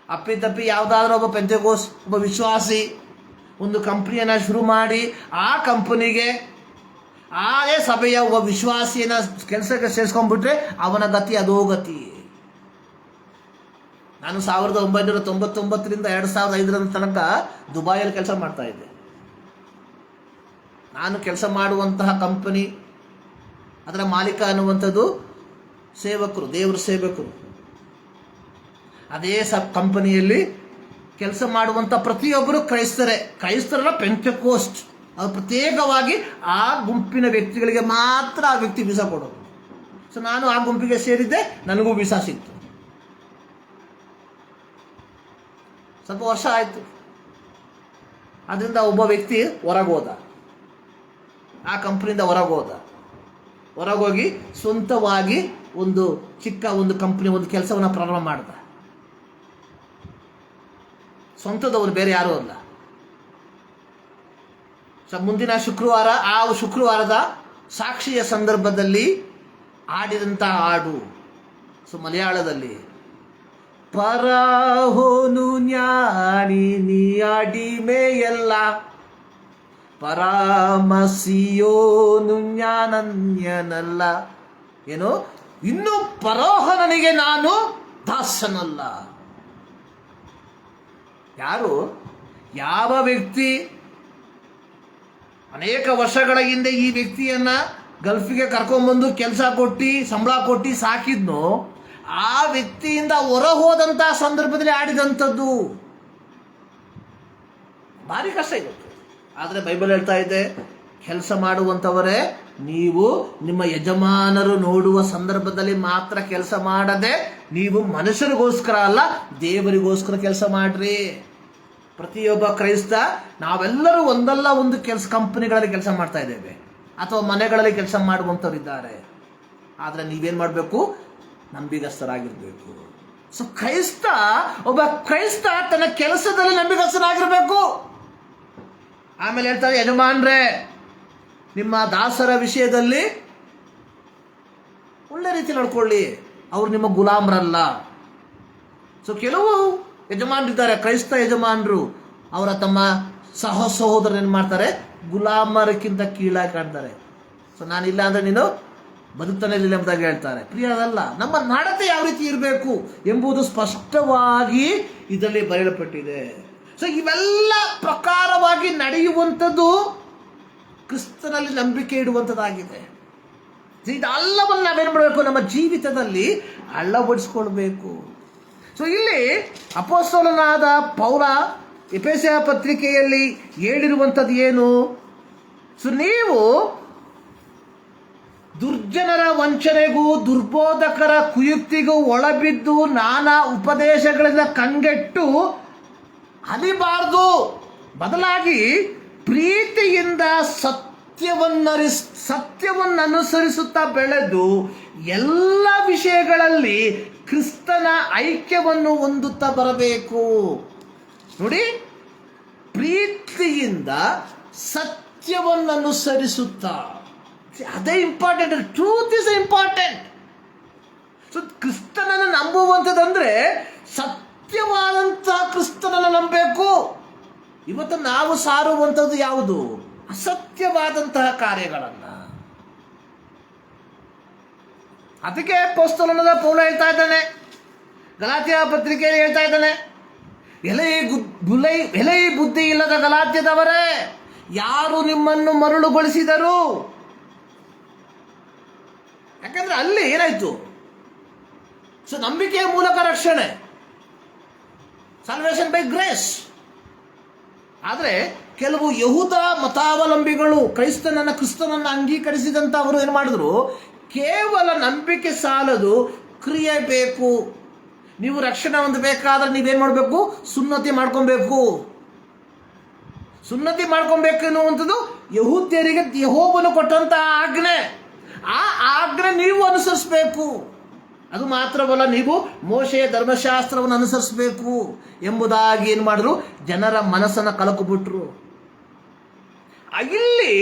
ಅಪ್ಪಿತಪ್ಪಿ ಯಾವುದಾದ್ರೂ ಒಬ್ಬ ಪೆಂತೆಕೋಸ್, ಒಬ್ಬ ವಿಶ್ವಾಸಿ ಒಂದು ಕಂಪ್ನಿಯನ್ನು ಶುರು ಮಾಡಿ ಆ ಕಂಪನಿಗೆ ಅದೇ ಸಭೆಯ ಒಬ್ಬ ವಿಶ್ವಾಸಿಯನ್ನು ಕೆಲಸಕ್ಕೆ ಸೇರಿಸ್ಕೊಂಡ್ಬಿಟ್ರೆ ಅವನ ಗತಿ ಅದೋ ಗತಿ. ನಾನು 1999ರಿಂದ 2005 ತನಕ ದುಬೈಯಲ್ಲಿ ಕೆಲಸ ಮಾಡ್ತಾ ಇದ್ದೆ. ನಾನು ಕೆಲಸ ಮಾಡುವಂತಹ ಕಂಪನಿ, ಅದರ ಮಾಲೀಕ ಅನ್ನುವಂಥದ್ದು ಸೇವಕರು, ದೇವರ ಸೇವಕರು. ಅದೇ ಕಂಪನಿಯಲ್ಲಿ ಕೆಲಸ ಮಾಡುವಂಥ ಪ್ರತಿಯೊಬ್ಬರು ಕ್ರೈಸ್ತರರ ಸೊ ನಾನು ಆ ಗುಂಪಿಗೆ ಸೇರಿದ್ದೆ, ನನಗೂ ವೀಸಾ ಸಿಕ್ತು. ಸ್ವಲ್ಪ ವರ್ಷ ಆಯಿತು. ಅದರಿಂದ ಒಬ್ಬ ವ್ಯಕ್ತಿ ಹೊರಗೋದ, ಆ ಕಂಪ್ನಿಯಿಂದ ಹೊರಗೋಗಿ ಸ್ವಂತವಾಗಿ ಒಂದು ಚಿಕ್ಕ ಒಂದು ಕಂಪ್ನಿ, ಒಂದು ಕೆಲಸವನ್ನು ಪ್ರಾರಂಭ ಮಾಡಿದ. ಸ್ವಂತದವರು, ಬೇರೆ ಯಾರೂ ಅಲ್ಲ. ಸೊ ಮುಂದಿನ ಶುಕ್ರವಾರ, ಆ ಶುಕ್ರವಾರದ ಸಾಕ್ಷಿಯ ಸಂದರ್ಭದಲ್ಲಿ ಹಾಡಿದಂಥ ಹಾಡು, ಸೊ ಮಲಯಾಳದಲ್ಲಿ, ಪರಾಹೋನು ಜ್ಞಾನಿ ನೀ ಅಡಿಮೆಯಲ್ಲ, ಪರಾಮಸಿಯೋನು ಜ್ಞಾನನ್ಯನಲ್ಲ. ಏನು, ಇನ್ನು ಪರೋಹನನಿಗೆ ನಾನು ದಾಸನಲ್ಲ. ಯಾರು, ಯಾವ ವ್ಯಕ್ತಿ ಅನೇಕ ವರ್ಷಗಳ ಹಿಂದೆ ಈ ವ್ಯಕ್ತಿಯನ್ನ ಗಲ್ಫಿಗೆ ಕರ್ಕೊಂಡ್ಬಂದು ಕೆಲಸ ಕೊಟ್ಟು ಸಂಬಳ ಕೊಟ್ಟು ಸಾಕಿದ್ನೋ, ಆ ವ್ಯಕ್ತಿಯಿಂದ ಹೊರ ಹೋದಂತಹ ಸಂದರ್ಭದಲ್ಲಿ ಆಡಿದಂಥದ್ದು ಭಾರಿ ಕಷ್ಟ ಇರುತ್ತೆ. ಆದರೆ ಬೈಬಲ್ ಹೇಳ್ತಾ ಇದೆ, ಕೆಲಸ ಮಾಡುವಂಥವರೇ ನೀವು ನಿಮ್ಮ ಯಜಮಾನರು ನೋಡುವ ಸಂದರ್ಭದಲ್ಲಿ ಮಾತ್ರ ಕೆಲಸ ಮಾಡದೆ, ನೀವು ಮನುಷ್ಯರಿಗೋಸ್ಕರ ಅಲ್ಲ, ದೇವರಿಗೋಸ್ಕರ ಕೆಲಸ ಮಾಡ್ರಿ. ಪ್ರತಿಯೊಬ್ಬ ಕ್ರೈಸ್ತ, ನಾವೆಲ್ಲರೂ ಒಂದಲ್ಲ ಒಂದು ಕಂಪನಿಗಳಲ್ಲಿ ಕೆಲಸ ಮಾಡ್ತಾ ಇದ್ದೇವೆ, ಅಥವಾ ಮನೆಗಳಲ್ಲಿ ಕೆಲಸ ಮಾಡುವಂಥವ್ರಿದ್ದಾರೆ. ಆದರೆ ನೀವೇನು ಮಾಡಬೇಕು, ನಂಬಿಗಸ್ತರಾಗಿರ್ಬೇಕು. ಸೊ ಒಬ್ಬ ಕ್ರೈಸ್ತ ತನ್ನ ಕೆಲಸದಲ್ಲಿ ನಂಬಿಗಸ್ತರಾಗಿರ್ಬೇಕು. ಆಮೇಲೆ ಹೇಳ್ತಾರೆ, ಯಜಮಾನ್ರೆ ನಿಮ್ಮ ದಾಸರ ವಿಷಯದಲ್ಲಿ ಒಳ್ಳೆ ರೀತಿ ನಡ್ಕೊಳ್ಳಿ, ಅವ್ರು ನಿಮ್ಮ ಗುಲಾಮರಲ್ಲ. ಸೊ ಕೆಲವು ಯಜಮಾನರಿದ್ದಾರೆ, ಕ್ರೈಸ್ತ ಯಜಮಾನರು, ಅವರ ತಮ್ಮ ಸಹೋದರರು ಏನು ಮಾಡ್ತಾರೆ, ಗುಲಾಮರಕ್ಕಿಂತ ಕೀಳಾಗಿ ಕಾಣ್ತಾರೆ. ಸೊ ನಾನಿಲ್ಲ ಅಂದರೆ ನೀನು ಬದುಕ್ತಾನೆ ಇಲ್ಲ ಎಂಬುದಾಗಿ ಹೇಳ್ತಾರೆ. ಪ್ರಿಯರಲ್ಲ, ನಮ್ಮ ನಡತೆ ಯಾವ ರೀತಿ ಇರಬೇಕು ಎಂಬುದು ಸ್ಪಷ್ಟವಾಗಿ ಇದರಲ್ಲಿ ಬರೆಯಲ್ಪಟ್ಟಿದೆ. ಸೊ ಇವೆಲ್ಲ ಪ್ರಕಾರವಾಗಿ ನಡೆಯುವಂಥದ್ದು ಕ್ರಿಸ್ತನಲ್ಲಿ ನಂಬಿಕೆ ಇಡುವಂಥದ್ದಾಗಿದೆ. ಇದೆಲ್ಲವನ್ನು ನಾವೇನು ಮಾಡಬೇಕು, ನಮ್ಮ ಜೀವಿತದಲ್ಲಿ ಅಳವಡಿಸ್ಕೊಳ್ಬೇಕು. ಸೊ ಇಲ್ಲಿ ಅಪೊಸ್ತಲನಾದ ಪೌಲ ಎಫೆಸ ಪತ್ರಿಕೆಯಲ್ಲಿ ಹೇಳಿರುವಂಥದ್ದು ಏನು, ಸೊ ನೀವು ದುರ್ಜನರ ವಂಚನೆಗೂ ದುರ್ಬೋಧಕರ ಕುಯುಕ್ತಿಗೂ ಒಳಬಿದ್ದು ನಾನಾ ಉಪದೇಶಗಳಿಂದ ಕಂಗೆಟ್ಟು ಅಲಿಬಾರ್ದು, ಬದಲಾಗಿ ಪ್ರೀತಿಯಿಂದ ಸತ್ಯವನ್ನನುಸರಿಸುತ್ತಾ ಬೆಳೆದು ಎಲ್ಲ ವಿಷಯಗಳಲ್ಲಿ ಕ್ರಿಸ್ತನ ಐಕ್ಯವನ್ನು ಹೊಂದುತ್ತಾ ಬರಬೇಕು. ನೋಡಿ, ಪ್ರೀತಿಯಿಂದ ಸತ್ಯವನ್ನನುಸರಿಸುತ್ತಾ, ಅದೇ important. Truth is important. So ಕ್ರಿಸ್ತನನ್ನು ನಂಬುವಂಥದ್ದಂದ್ರೆ ಸತ್ಯವಾದಂತಹ ಕ್ರಿಸ್ತನನ್ನು ನಂಬಬೇಕು. ಇವತ್ತು ನಾವು ಸಾರುವಂಥದ್ದು ಯಾವುದು, ಅಸತ್ಯವಾದಂತಹ ಕಾರ್ಯಗಳನ್ನ. ಅದಕ್ಕೆ ಅಪೊಸ್ತಲನಾದ ಪೌಲ ಹೇಳ್ತಾ ಇದ್ದಾನೆ, ಗಲಾತ್ಯ ಪತ್ರಿಕೆಯಲ್ಲಿ ಹೇಳ್ತಾ ಇದ್ದಾನೆ, ಎಲೆ ಬುದ್ಧಿ ಇಲ್ಲದ ಗಲಾತ್ಯದವರೇ, ಯಾರು ನಿಮ್ಮನ್ನು ಮರಳುಗೊಳಿಸಿದರು? ಯಾಕಂದ್ರೆ ಅಲ್ಲಿ ಏನಾಯ್ತು, ಸೊ ನಂಬಿಕೆಯ ಮೂಲಕ ರಕ್ಷಣೆ, ಸಾಲ್ವೇಷನ್ ಬೈ ಗ್ರೇಸ್. ಆದರೆ ಕೆಲವು ಯಹೂದ ಮತಾವಲಂಬಿಗಳು ಕ್ರಿಸ್ತನನ್ನು ಅಂಗೀಕರಿಸಿದಂತ ಅವರು ಏನು ಮಾಡಿದ್ರು, ಕೇವಲ ನಂಬಿಕೆ ಸಾಲದು, ಕ್ರಿಯೆ ಬೇಕು. ನೀವು ರಕ್ಷಣೆ ಹೊಂದಬೇಕಾದ್ರೆ ನೀವೇನು ಮಾಡಬೇಕು, ಸುನ್ನತಿ ಮಾಡ್ಕೊಬೇಕು. ಸುನ್ನತಿ ಮಾಡ್ಕೊಬೇಕು ಎನ್ನುವಂಥದ್ದು ಯಹೂದ್ಯರಿಗೆ ಯೆಹೋವನು ಕೊಟ್ಟಂತಹ ಆಜ್ಞೆ. ಆ ಆಜ್ಞೆ ನೀವು ಅನುಸರಿಸಬೇಕು. ಅದು ಮಾತ್ರವಲ್ಲ, ನೀವು ಮೋಶೆಯ ಧರ್ಮಶಾಸ್ತ್ರವನ್ನು ಅನುಸರಿಸಬೇಕು ಎಂಬುದಾಗಿ ಏನು ಮಾಡಿದ್ರು, ಜನರ ಮನಸ್ಸನ್ನು ಕಳಕೊಬಿಟ್ರು. ಇಲ್ಲಿ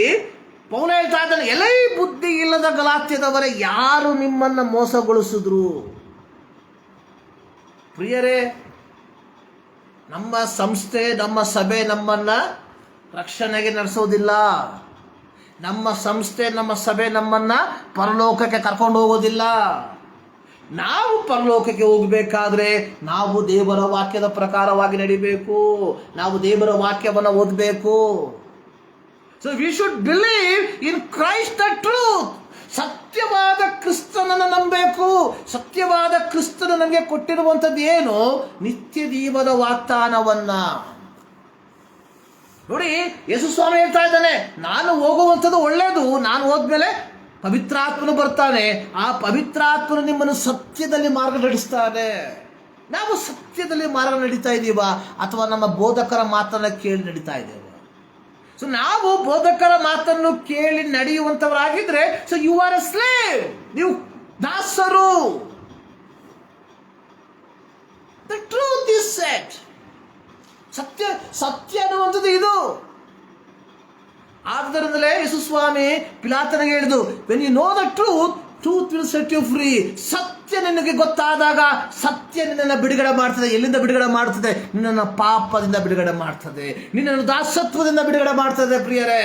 ಪೌಲ ಹೇಳ್ತಾ ಇದ್ದಾನೆ, ಎಲೆ ಬುದ್ಧಿ ಇಲ್ಲದ ಗಲಾತ್ಯದವರೇ, ಯಾರು ನಿಮ್ಮನ್ನು ಮೋಸಗೊಳಿಸಿದ್ರು? ಪ್ರಿಯರೇ, ನಮ್ಮ ಸಂಸ್ಥೆ, ನಮ್ಮ ಸಭೆ ನಮ್ಮನ್ನ ರಕ್ಷಣೆಗೆ ನಡೆಸೋದಿಲ್ಲ. ನಮ್ಮ ಸಂಸ್ಥೆ, ನಮ್ಮ ಸಭೆ ನಮ್ಮನ್ನ ಪರಲೋಕಕ್ಕೆ ಕರ್ಕೊಂಡು ಹೋಗೋದಿಲ್ಲ. ನಾವು ಪರಲೋಕಕ್ಕೆ ಹೋಗಬೇಕಾದ್ರೆ ನಾವು ದೇವರ ವಾಕ್ಯದ ಪ್ರಕಾರವಾಗಿ ನಡಿಬೇಕು. ನಾವು ದೇವರ ವಾಕ್ಯವನ್ನು ಓದಬೇಕು. So we should believe in Christ the truth. ಸತ್ಯವಾದ ಕ್ರಿಸ್ತನನ್ನು ನಂಬಬೇಕು. ಸತ್ಯವಾದ ಕ್ರಿಸ್ತನು ನಮಗೆ ಕೊಟ್ಟಿರುವಂಥದ್ದು ಏನು, ನಿತ್ಯ ಜೀವದ ವಾಗ್ದಾನವನ್ನ. ನೋಡಿ, ಯೇಸು ಸ್ವಾಮಿ ಹೇಳ್ತಾ ಇದ್ದಾನೆ, ನಾನು ಹೋಗುವಂಥದ್ದು ಒಳ್ಳೇದು, ನಾನು ಹೋದ್ಮೇಲೆ ಪವಿತ್ರಾತ್ಮನು ಬರ್ತಾನೆ. ಆ ಪವಿತ್ರಾತ್ಮನು ನಿಮ್ಮನ್ನು ಸತ್ಯದಲ್ಲಿ ಮಾರ್ಗ ನಡೆಸ್ತಾನೆ. ನಾವು ಸತ್ಯದಲ್ಲಿ ಮಾರ್ಗ ನಡೀತಾ ಇದ್ದೀವ ಅಥವಾ ನಮ್ಮ ಬೋಧಕರ ಮಾತನ್ನ ಕೇಳಿ ನಡೀತಾ ಇದ್ದೇವೆ? ಸೊ ನಾವು ಬೋಧಕರ ಮಾತನ್ನು ಕೇಳಿ ನಡೆಯುವಂತವರಾಗಿದ್ರೆ so you are a slave, ನೀವು ದಾಸರು. The truth is set. ಸತ್ಯ ಅನ್ನುವಂಥದ್ದು ಇದು. ಆದ್ದರಿಂದಲೇ ಯೇಸು ಸ್ವಾಮಿ ಪಿಲಾತನಿಗೆ ಹೇಳಿದ್ದು, when you know the truth, truth will set you free. ಸತ್ಯ ನಿನಗೆ ಗೊತ್ತಾದಾಗ ಸತ್ಯ ನಿನ್ನನ್ನು ಬಿಡುಗಡೆ ಮಾಡ್ತದೆ. ಎಲ್ಲಿಂದ ಬಿಡುಗಡೆ ಮಾಡ್ತದೆ? ನಿನ್ನನ್ನು ಪಾಪದಿಂದ ಬಿಡುಗಡೆ ಮಾಡ್ತದೆ, ನಿನ್ನನ್ನು ದಾಸತ್ವದಿಂದ ಬಿಡುಗಡೆ ಮಾಡ್ತದೆ ಪ್ರಿಯರೇ.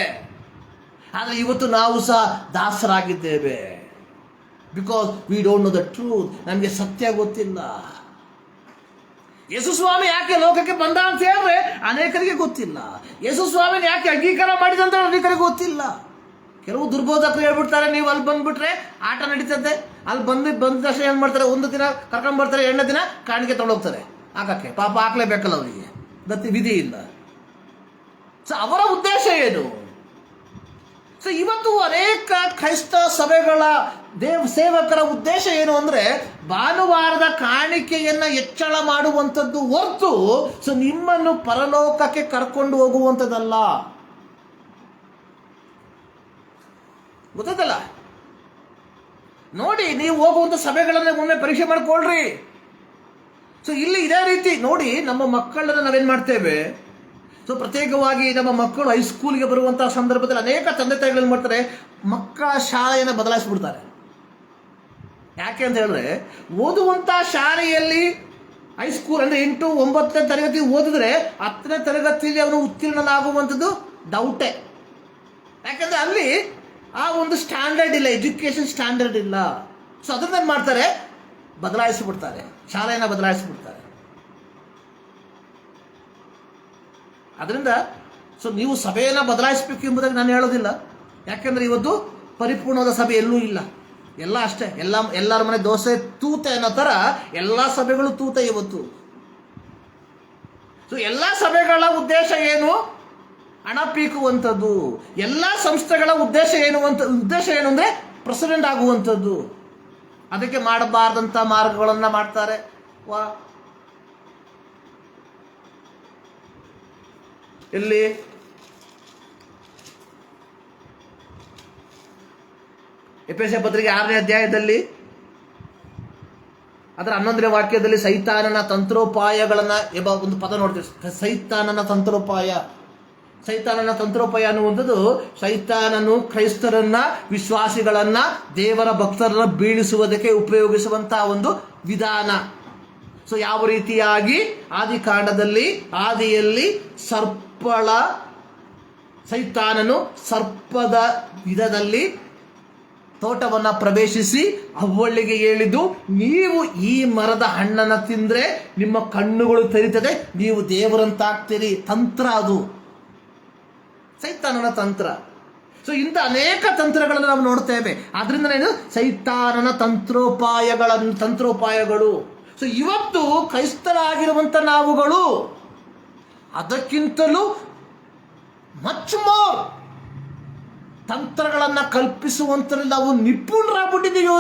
ಆದರೆ ಇವತ್ತು ನಾವು ಸಹ ದಾಸರಾಗಿದ್ದೇವೆ. Because we don't know the truth. ನಮಗೆ ಸತ್ಯ ಗೊತ್ತಿಲ್ಲ. ಯೇಸು ಸ್ವಾಮಿ ಯಾಕೆ ಲೋಕಕ್ಕೆ ಬಂದ ಅಂತ ಹೇಳಿದ್ರೆ ಅನೇಕರಿಗೆ ಗೊತ್ತಿಲ್ಲ. ಯೇಸು ಸ್ವಾಮಿನ ಯಾಕೆ ಅಂಗೀಕಾರ ಮಾಡಿದಂತ ಅನೇಕರಿಗೆ ಗೊತ್ತಿಲ್ಲ. ಕೆಲವು ದುರ್ಬೋಧಕರು ಹೇಳ್ಬಿಡ್ತಾರೆ, ನೀವು ಅಲ್ಲಿ ಬಂದ್ಬಿಟ್ರೆ ಆಟ ನಡೀತದೆ. ಅಲ್ಲಿ ಬಂದ ತಕ್ಷಣ ಏನ್ ಮಾಡ್ತಾರೆ, ಒಂದು ದಿನ ಕರ್ಕೊಂಡ್ ಬರ್ತಾರೆ, 2ನೇ ದಿನ ಕಾಣಿಕೆ ತಗೊಂಡೋಗ್ತಾರೆ ಹಾಕಕ್ಕೆ. ಪಾಪ ಹಾಕ್ಲೇಬೇಕಲ್ಲ ಅವರಿಗೆ, ಗತಿ ವಿಧಿ ಇಲ್ಲ. ಸೊ ಅವರ ಉದ್ದೇಶ ಏನು? ಸೊ ಇವತ್ತು ಅನೇಕ ಕ್ರೈಸ್ತ ಸಭೆಗಳ ಸೇವಕರ ಉದ್ದೇಶ ಏನು ಅಂದ್ರೆ ಭಾನುವಾರದ ಕಾಣಿಕೆಯನ್ನ ಹೆಚ್ಚಳ ಮಾಡುವಂಥದ್ದು ಹೊರತು ಸೊ ನಿಮ್ಮನ್ನು ಪರಲೋಕಕ್ಕೆ ಕರ್ಕೊಂಡು ಹೋಗುವಂಥದ್ದಲ್ಲ. ಗೊತ್ತಲ್ಲ? ನೋಡಿ, ನೀವು ಹೋಗುವಂಥ ಸಭೆಗಳನ್ನ ಒಮ್ಮೆ ಪರೀಕ್ಷೆ ಮಾಡ್ಕೊಳ್ರಿ. ಸೊ ಇಲ್ಲಿ ಇದೇ ರೀತಿ ನೋಡಿ, ನಮ್ಮ ಮಕ್ಕಳನ್ನ ನಾವೇನ್ ಮಾಡ್ತೇವೆ, ಸೊ ಪ್ರತ್ಯೇಕವಾಗಿ ನಮ್ಮ ಮಕ್ಕಳು ಹೈಸ್ಕೂಲ್ಗೆ ಬರುವಂತಹ ಸಂದರ್ಭದಲ್ಲಿ ಅನೇಕ ತಂದೆ ತಾಯಿಗಳು ಮಾಡ್ತಾರೆ, ಮಕ್ಕಳ ಶಾಲೆಯನ್ನು ಬದಲಾಯಿಸ್ಬಿಡ್ತಾರೆ. ಯಾಕೆ ಅಂತ ಹೇಳಿದ್ರೆ, ಓದುವಂತ ಶಾಲೆಯಲ್ಲಿ ಹೈಸ್ಕೂಲ್ ಅಂದ್ರೆ 8, 9ನೇ ತರಗತಿ ಓದಿದ್ರೆ 10ನೇ ತರಗತಿಯಲ್ಲಿ ಅವನು ಉತ್ತೀರ್ಣನಾಗುವಂಥದ್ದು ಡೌಟೇ. ಯಾಕಂದ್ರೆ ಅಲ್ಲಿ ಆ ಒಂದು ಸ್ಟ್ಯಾಂಡರ್ಡ್ ಇಲ್ಲ, ಎಜುಕೇಶನ್ ಸ್ಟ್ಯಾಂಡರ್ಡ್ ಇಲ್ಲ. ಸೊ ಅದನ್ನ ಮಾಡ್ತಾರೆ, ಬದಲಾಯಿಸಿಬಿಡ್ತಾರೆ, ಶಾಲೆಯನ್ನು ಬದಲಾಯಿಸಿಬಿಡ್ತಾರೆ. ಅದರಿಂದ ಸೊ ನೀವು ಸಭೆಯನ್ನು ಬದಲಾಯಿಸಬೇಕು ಎಂಬುದಾಗಿ ನಾನು ಹೇಳೋದಿಲ್ಲ. ಯಾಕೆಂದ್ರೆ ಇವತ್ತು ಪರಿಪೂರ್ಣವಾದ ಸಭೆ ಎಲ್ಲೂ ಇಲ್ಲ, ಎಲ್ಲ ಅಷ್ಟೇ. ಎಲ್ಲರ ಮನೆ ದೋಸೆ ತೂತೆ ಅನ್ನೋ ತರ ಎಲ್ಲ ಸಭೆಗಳು ತೂತೆ ಇವತ್ತು. ಸೊ ಎಲ್ಲ ಸಭೆಗಳ ಉದ್ದೇಶ ಏನು? ಹಣ ಪೀಕುವಂಥದ್ದು. ಎಲ್ಲ ಸಂಸ್ಥೆಗಳ ಉದ್ದೇಶ ಏನು ಅಂದ್ರೆ ಪ್ರೆಸಿಡೆಂಟ್ ಆಗುವಂಥದ್ದು. ಅದಕ್ಕೆ ಮಾಡಬಾರ್ದಂತ ಮಾರ್ಗಗಳನ್ನ ಮಾಡ್ತಾರೆ. ಇಲ್ಲಿ ಎಫೆಸ ಪತ್ರಿಕೆ 6ನೇ ಅಧ್ಯಾಯದಲ್ಲಿ ಅದರ 11ನೇ ವಾಕ್ಯದಲ್ಲಿ ಸೈತಾನನ ತಂತ್ರೋಪಾಯಗಳನ್ನ ಎಂಬ ಒಂದು ಪದ ನೋಡ್ತೀವಿ. ಸೈತಾನನ ತಂತ್ರೋಪಾಯ ಅನ್ನುವಂಥದ್ದು ಸೈತಾನನು ಕ್ರೈಸ್ತರನ್ನ, ವಿಶ್ವಾಸಿಗಳನ್ನ, ದೇವರ ಭಕ್ತರನ್ನ ಬೀಳಿಸುವುದಕ್ಕೆ ಉಪಯೋಗಿಸುವಂತಹ ಒಂದು ವಿಧಾನ. ಸೊ ಯಾವ ರೀತಿಯಾಗಿ ಆದಿಯಲ್ಲಿ ಸೈತಾನನು ಸರ್ಪದ ವಿಧದಲ್ಲಿ ತೋಟವನ್ನ ಪ್ರವೇಶಿಸಿ ಅವ್ವಳಿಗೆ ಹೇಳಿದ್ದು, ನೀವು ಈ ಮರದ ಹಣ್ಣನ್ನು ತಿಂದ್ರೆ ನಿಮ್ಮ ಕಣ್ಣುಗಳು ತೆರೀತದೆ, ನೀವು ದೇವರಂತಾಗ್ತೀರಿ. ತಂತ್ರ ಅದು, ಸೈತಾನನ ತಂತ್ರ. ಸೊ ಇಂಥ ಅನೇಕ ತಂತ್ರಗಳನ್ನು ನಾವು ನೋಡ್ತೇವೆ. ಆದ್ರಿಂದ ಏನು ಸೈತಾನನ ತಂತ್ರೋಪಾಯಗಳು. ಸೊ ಇವತ್ತು ಕ್ರೈಸ್ತರಾಗಿರುವಂತ ನಾವುಗಳು ಅದಕ್ಕಿಂತಲೂ ಮಚ್ ಮೋರ್ ತಂತ್ರಗಳನ್ನ ಕಲ್ಪಿಸುವಂತರಲ್ಲಿ ನಾವು ನಿಪುಣರಾಗ್ಬಿಟ್ಟಿದ್ದೀವಿ